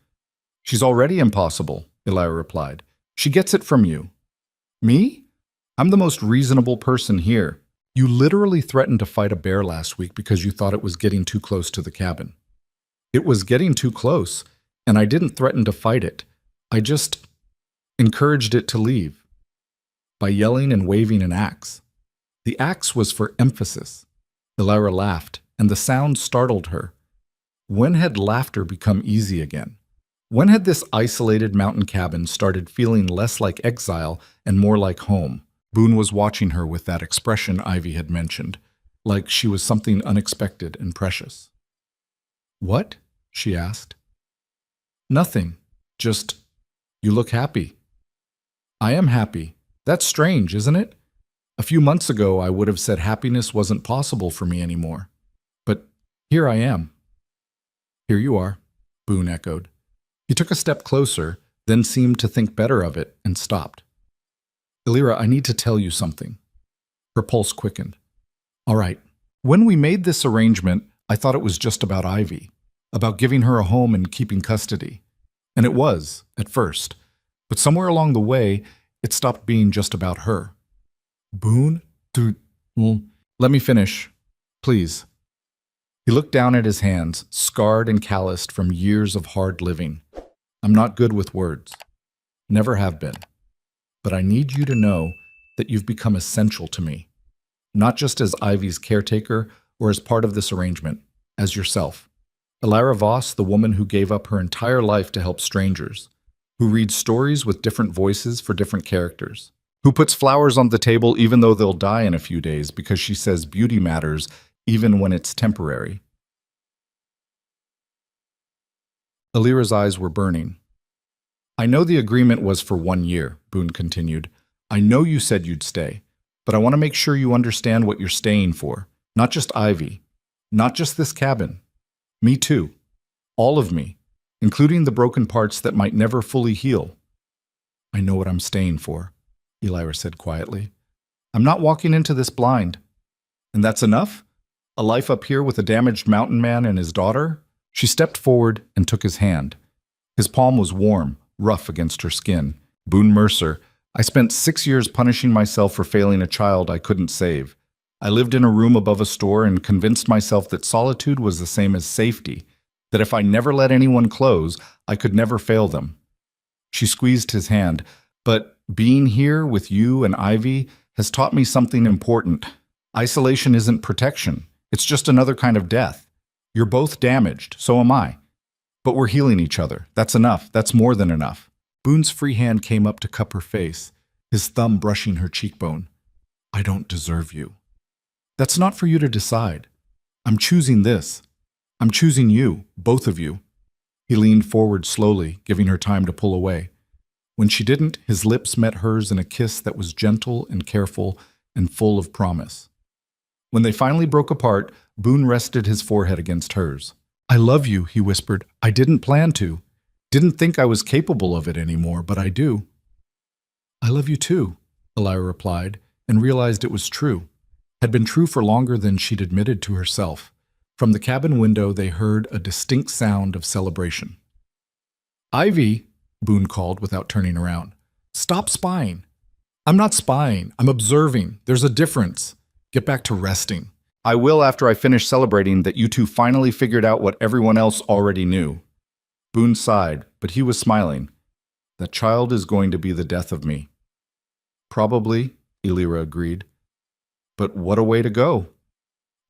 She's already impossible, Elira replied. She gets it from you. Me? I'm the most reasonable person here. You literally threatened to fight a bear last week because you thought it was getting too close to the cabin. It was getting too close, and I didn't threaten to fight it. I just encouraged it to leave by yelling and waving an axe. The axe was for emphasis. Elira laughed, and the sound startled her. When had laughter become easy again? When had this isolated mountain cabin started feeling less like exile and more like home? Boone was watching her with that expression Ivy had mentioned, like she was something unexpected and precious. "What?" she asked. "Nothing. Just, you look happy." "I am happy. That's strange, isn't it? A few months ago, I would have said happiness wasn't possible for me anymore. But here I am." "Here you are," Boone echoed. He took a step closer, then seemed to think better of it and stopped. "Elira, I need to tell you something." Her pulse quickened. "All right. When we made this arrangement, I thought it was just about Ivy, about giving her a home and keeping custody. And it was, at first. But somewhere along the way, it stopped being just about her." "Boone? Let me finish, please." He looked down at his hands, scarred and calloused from years of hard living. "I'm not good with words. Never have been. But I need you to know that you've become essential to me. Not just as Ivy's caretaker or as part of this arrangement, as yourself. Elira Voss, the woman who gave up her entire life to help strangers, who reads stories with different voices for different characters, who puts flowers on the table even though they'll die in a few days because she says beauty matters even when it's temporary." Elira's eyes were burning. "I know the agreement was for 1 year," Boone continued. "I know you said you'd stay, but I want to make sure you understand what you're staying for. Not just Ivy, not just this cabin. Me too. All of me, including the broken parts that might never fully heal." "I know what I'm staying for," Elira said quietly. "I'm not walking into this blind." "And that's enough? A life up here with a damaged mountain man and his daughter?" She stepped forward and took his hand. His palm was warm, rough against her skin. "Boone Mercer, I spent 6 years punishing myself for failing a child I couldn't save. I lived in a room above a store and convinced myself that solitude was the same as safety, that if I never let anyone close, I could never fail them." She squeezed his hand. "But being here with you and Ivy has taught me something important. Isolation isn't protection. It's just another kind of death. You're both damaged, so am I. But we're healing each other. That's enough. That's more than enough." Boone's free hand came up to cup her face, his thumb brushing her cheekbone. "I don't deserve you." "That's not for you to decide. I'm choosing this. I'm choosing you, both of you." He leaned forward slowly, giving her time to pull away. When she didn't, his lips met hers in a kiss that was gentle and careful and full of promise. When they finally broke apart, Boone rested his forehead against hers. "I love you," he whispered. "I didn't plan to. Didn't think I was capable of it anymore, but I do." "I love you too," Elira replied, and realized it was true. Had been true for longer than she'd admitted to herself. From the cabin window, they heard a distinct sound of celebration. "Ivy," Boone called without turning around. "Stop spying." "I'm not spying. I'm observing. There's a difference. Get back to resting." "I will after I finish celebrating that you two finally figured out what everyone else already knew." Boone sighed, but he was smiling. "That child is going to be the death of me." "Probably," Elira agreed. "But what a way to go."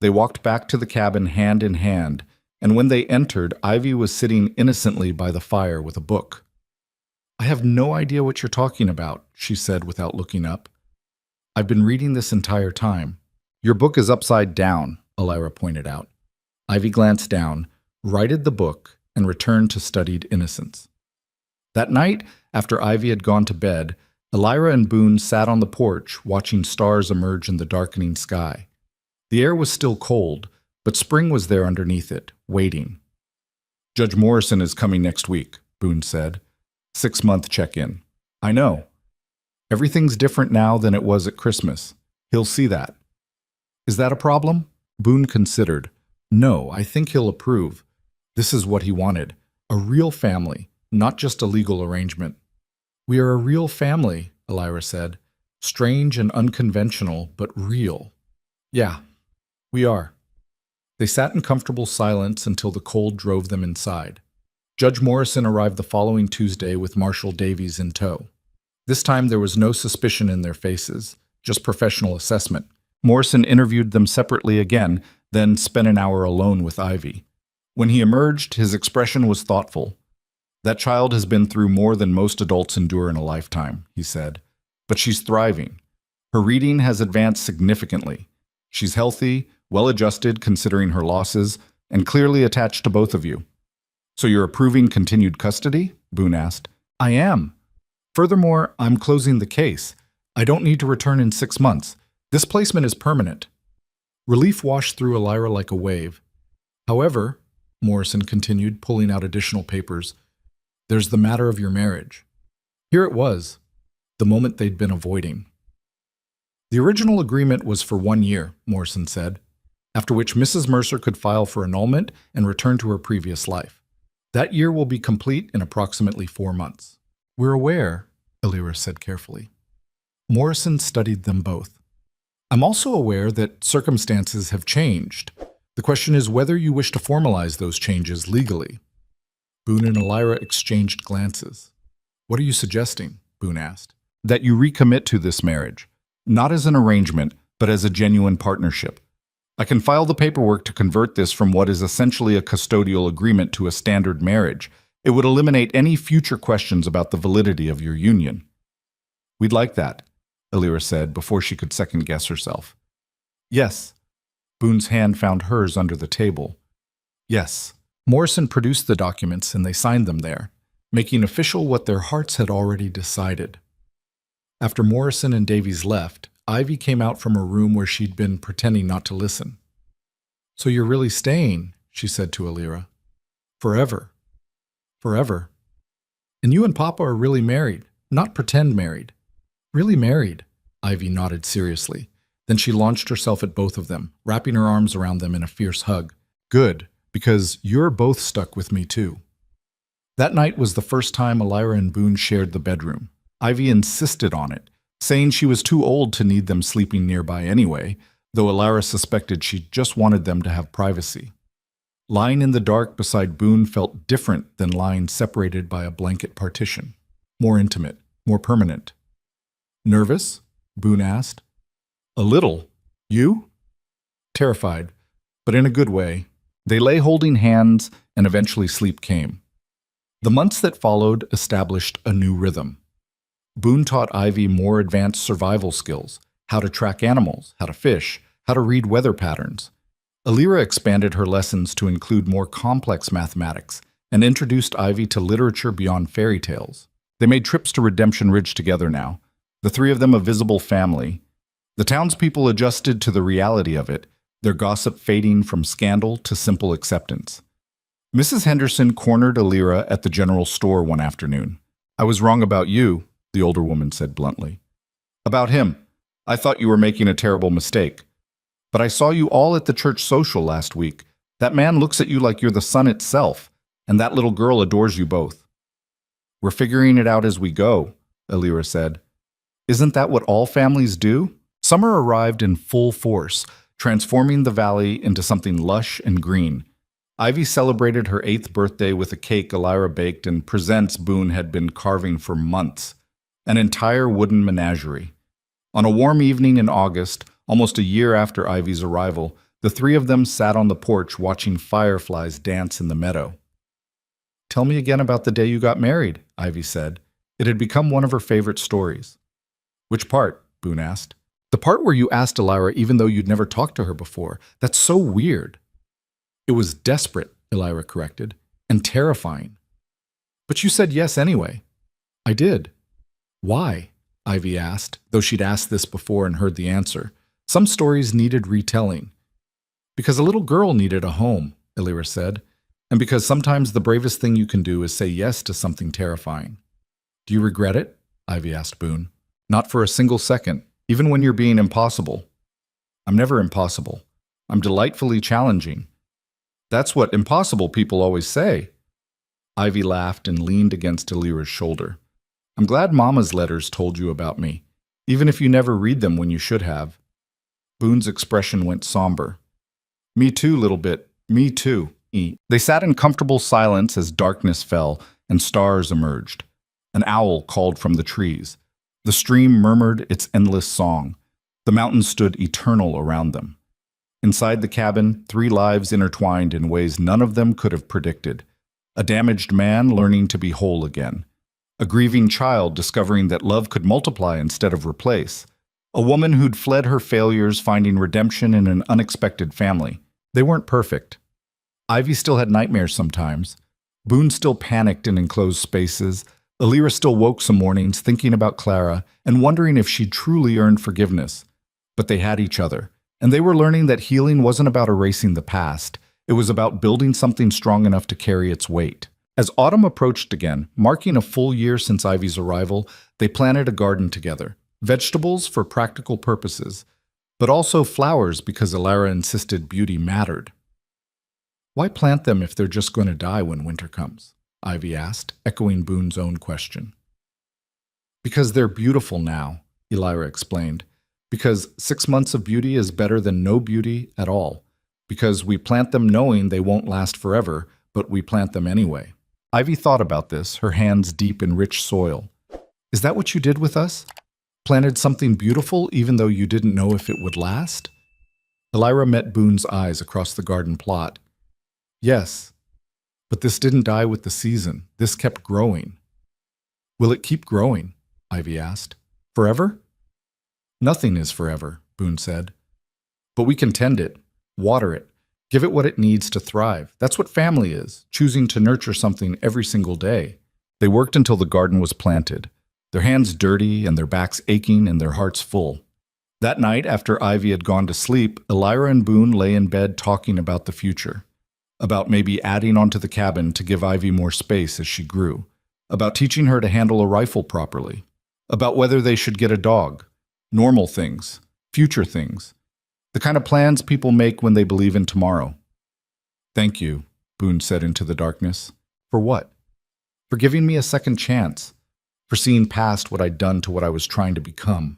They walked back to the cabin hand in hand, and when they entered, Ivy was sitting innocently by the fire with a book. "I have no idea what you're talking about," she said without looking up. "I've been reading this entire time." "Your book is upside down," Elira pointed out. Ivy glanced down, righted the book, and returned to studied innocence. That night, after Ivy had gone to bed, Elira and Boone sat on the porch watching stars emerge in the darkening sky. The air was still cold, but spring was there underneath it, waiting. "Judge Morrison is coming next week," Boone said. 6-month check-in. "I know. Everything's different now than it was at Christmas. He'll see that." "Is that a problem?" Boone considered. "No, I think he'll approve. This is what he wanted. A real family, not just a legal arrangement." "We are a real family," Elira said. "Strange and unconventional, but real." "Yeah, we are." They sat in comfortable silence until the cold drove them inside. Judge Morrison arrived the following Tuesday with Marshal Davies in tow. This time there was no suspicion in their faces, just professional assessment. Morrison interviewed them separately again, then spent an hour alone with Ivy. When he emerged, his expression was thoughtful. "That child has been through more than most adults endure in a lifetime," he said. "But she's thriving. Her reading has advanced significantly. She's healthy, well-adjusted considering her losses, and clearly attached to both of you. So you're approving continued custody? Boone asked. I am. Furthermore, I'm closing the case. I don't need to return in 6 months. This placement is permanent. Relief washed through Elira like a wave. However, Morrison continued, pulling out additional papers, there's the matter of your marriage. Here it was, the moment they'd been avoiding. The original agreement was for 1 year, Morrison said, after which Mrs. Mercer could file for annulment and return to her previous life. That year will be complete in approximately 4 months. We're aware, Elira said carefully. Morrison studied them both. I'm also aware that circumstances have changed. The question is whether you wish to formalize those changes legally. Boone and Elira exchanged glances. What are you suggesting? Boone asked. That you recommit to this marriage, not as an arrangement, but as a genuine partnership. I can file the paperwork to convert this from what is essentially a custodial agreement to a standard marriage. It would eliminate any future questions about the validity of your union. We'd like that, Elira said before she could second-guess herself. Yes. Boone's hand found hers under the table. Yes. Morrison produced the documents and they signed them there, making official what their hearts had already decided. After Morrison and Davies left, Ivy came out from her room where she'd been pretending not to listen. So you're really staying, she said to Elira. Forever. Forever. And you and Papa are really married, not pretend married. Really married, Ivy nodded seriously. Then she launched herself at both of them, wrapping her arms around them in a fierce hug. Good, because you're both stuck with me too. That night was the first time Elira and Boone shared the bedroom. Ivy insisted on it, saying she was too old to need them sleeping nearby anyway, though Elira suspected she just wanted them to have privacy. Lying in the dark beside Boone felt different than lying separated by a blanket partition. More intimate, more permanent. Nervous? Boone asked. A little. You? Terrified, but in a good way. They lay holding hands, and eventually sleep came. The months that followed established a new rhythm. Boone taught Ivy more advanced survival skills, how to track animals, how to fish, how to read weather patterns. Elira expanded her lessons to include more complex mathematics and introduced Ivy to literature beyond fairy tales. They made trips to Redemption Ridge together now, the three of them a visible family. The townspeople adjusted to the reality of it, their gossip fading from scandal to simple acceptance. Mrs. Henderson cornered Elira at the general store one afternoon. I was wrong about you, the older woman said bluntly. About him. I thought you were making a terrible mistake. But I saw you all at the church social last week. That man looks at you like you're the sun itself, and that little girl adores you both. We're figuring it out as we go, Elira said. Isn't that what all families do? Summer arrived in full force, transforming the valley into something lush and green. Ivy celebrated her 8th birthday with a cake Elira baked and presents Boone had been carving for months. An entire wooden menagerie. On a warm evening in August, almost a year after Ivy's arrival, the three of them sat on the porch watching fireflies dance in the meadow. Tell me again about the day you got married, Ivy said. It had become one of her favorite stories. Which part? Boone asked. The part where you asked Elira even though you'd never talked to her before. That's so weird. It was desperate, Elira corrected, and terrifying. But you said yes anyway. I did. Why? Ivy asked, though she'd asked this before and heard the answer. Some stories needed retelling. Because a little girl needed a home, Elira said, and because sometimes the bravest thing you can do is say yes to something terrifying. Do you regret it? Ivy asked Boone. Not for a single second, even when you're being impossible. I'm never impossible. I'm delightfully challenging. That's what impossible people always say. Ivy laughed and leaned against Elira's shoulder. I'm glad Mama's letters told you about me, even if you never read them when you should have. Boone's expression went somber. Me too, little bit. Me too. They sat in comfortable silence as darkness fell and stars emerged. An owl called from the trees. The stream murmured its endless song. The mountains stood eternal around them. Inside the cabin, 3 lives intertwined in ways none of them could have predicted. A damaged man learning to be whole again. A grieving child discovering that love could multiply instead of replace. A woman who'd fled her failures, finding redemption in an unexpected family. They weren't perfect. Ivy still had nightmares sometimes. Boone still panicked in enclosed spaces. Alira still woke some mornings thinking about Clara and wondering if she'd truly earned forgiveness. But they had each other, and they were learning that healing wasn't about erasing the past. It was about building something strong enough to carry its weight. As autumn approached again, marking a full year since Ivy's arrival, they planted a garden together. Vegetables for practical purposes, but also flowers because Alira insisted beauty mattered. Why plant them if they're just going to die when winter comes? Ivy asked, echoing Boone's own question. Because they're beautiful now, Elira explained. Because 6 months of beauty is better than no beauty at all. Because we plant them knowing they won't last forever, but we plant them anyway. Ivy thought about this, her hands deep in rich soil. Is that what you did with us? Planted something beautiful even though you didn't know if it would last? Elira met Boone's eyes across the garden plot. Yes, but this didn't die with the season. This kept growing. Will it keep growing? Ivy asked. Forever? Nothing is forever, Boone said. But we can tend it, water it, give it what it needs to thrive. That's what family is, choosing to nurture something every single day. They worked until the garden was planted, their hands dirty and their backs aching and their hearts full. That night, after Ivy had gone to sleep, Elira and Boone lay in bed talking about the future. About maybe adding onto the cabin to give Ivy more space as she grew. About teaching her to handle a rifle properly. About whether they should get a dog. Normal things. Future things. The kind of plans people make when they believe in tomorrow. Thank you, Boone said into the darkness. For what? For giving me a second chance. For seeing past what I'd done to what I was trying to become.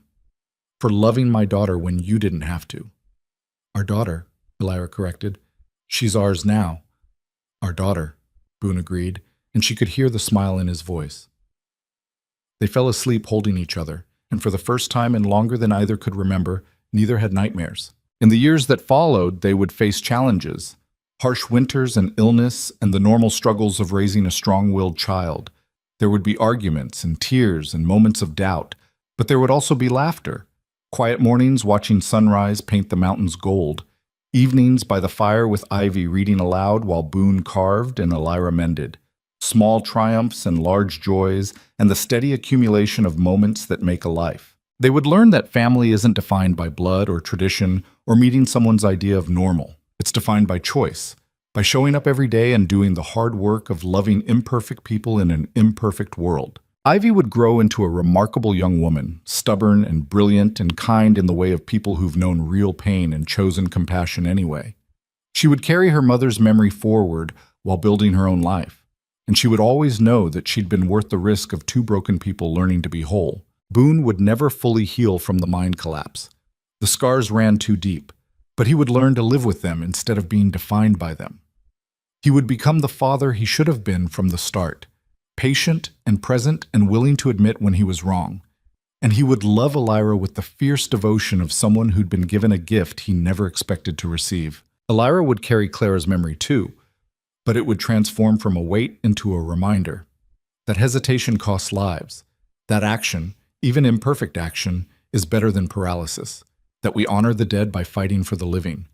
For loving my daughter when you didn't have to. Our daughter, Elira corrected. She's ours now. Our daughter, Boone agreed, and she could hear the smile in his voice. They fell asleep holding each other, and for the first time in longer than either could remember, neither had nightmares. In the years that followed, they would face challenges, harsh winters and illness and the normal struggles of raising a strong-willed child. There would be arguments and tears and moments of doubt, but there would also be laughter. Quiet mornings watching sunrise paint the mountains gold. Evenings by the fire with Ivy reading aloud while Boone carved and Elira mended. Small triumphs and large joys, and the steady accumulation of moments that make a life. They would learn that family isn't defined by blood or tradition or meeting someone's idea of normal. It's defined by choice, by showing up every day and doing the hard work of loving imperfect people in an imperfect world. Ivy would grow into a remarkable young woman, stubborn and brilliant and kind in the way of people who've known real pain and chosen compassion anyway. She would carry her mother's memory forward while building her own life, and she would always know that she'd been worth the risk of two broken people learning to be whole. Boone would never fully heal from the mind collapse. The scars ran too deep, but he would learn to live with them instead of being defined by them. He would become the father he should have been from the start. Patient and present and willing to admit when he was wrong. And he would love Elira with the fierce devotion of someone who'd been given a gift he never expected to receive. Elira would carry Clara's memory too, but it would transform from a weight into a reminder. That hesitation costs lives. That action, even imperfect action, is better than paralysis. That we honor the dead by fighting for the living.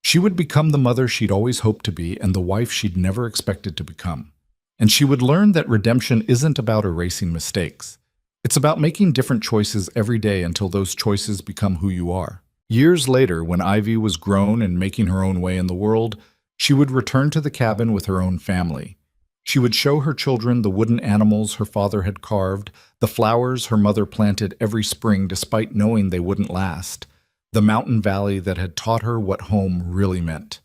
She would become the mother she'd always hoped to be and the wife she'd never expected to become. And she would learn that redemption isn't about erasing mistakes. It's about making different choices every day until those choices become who you are. Years later, when Ivy was grown and making her own way in the world, she would return to the cabin with her own family. She would show her children the wooden animals her father had carved, the flowers her mother planted every spring despite knowing they wouldn't last, the mountain valley that had taught her what home really meant.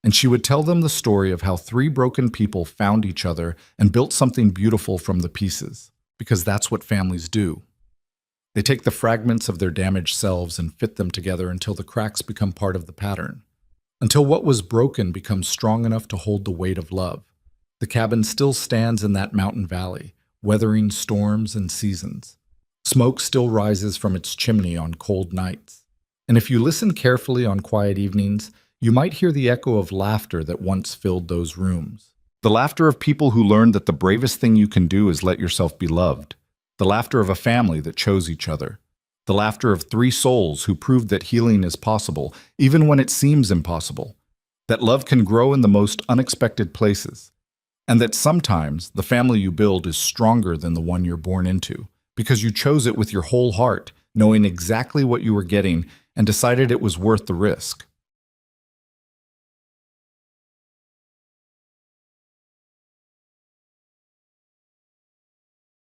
And she would tell them the story of how 3 broken people found each other and built something beautiful from the pieces, because that's what families do. They take the fragments of their damaged selves and fit them together until the cracks become part of the pattern, until what was broken becomes strong enough to hold the weight of love. The cabin still stands in that mountain valley, weathering storms and seasons. Smoke still rises from its chimney on cold nights. And if you listen carefully on quiet evenings, you might hear the echo of laughter that once filled those rooms. The laughter of people who learned that the bravest thing you can do is let yourself be loved. The laughter of a family that chose each other. The laughter of three souls who proved that healing is possible, even when it seems impossible. That love can grow in the most unexpected places. And that sometimes the family you build is stronger than the one you're born into, because you chose it with your whole heart, knowing exactly what you were getting and decided it was worth the risk.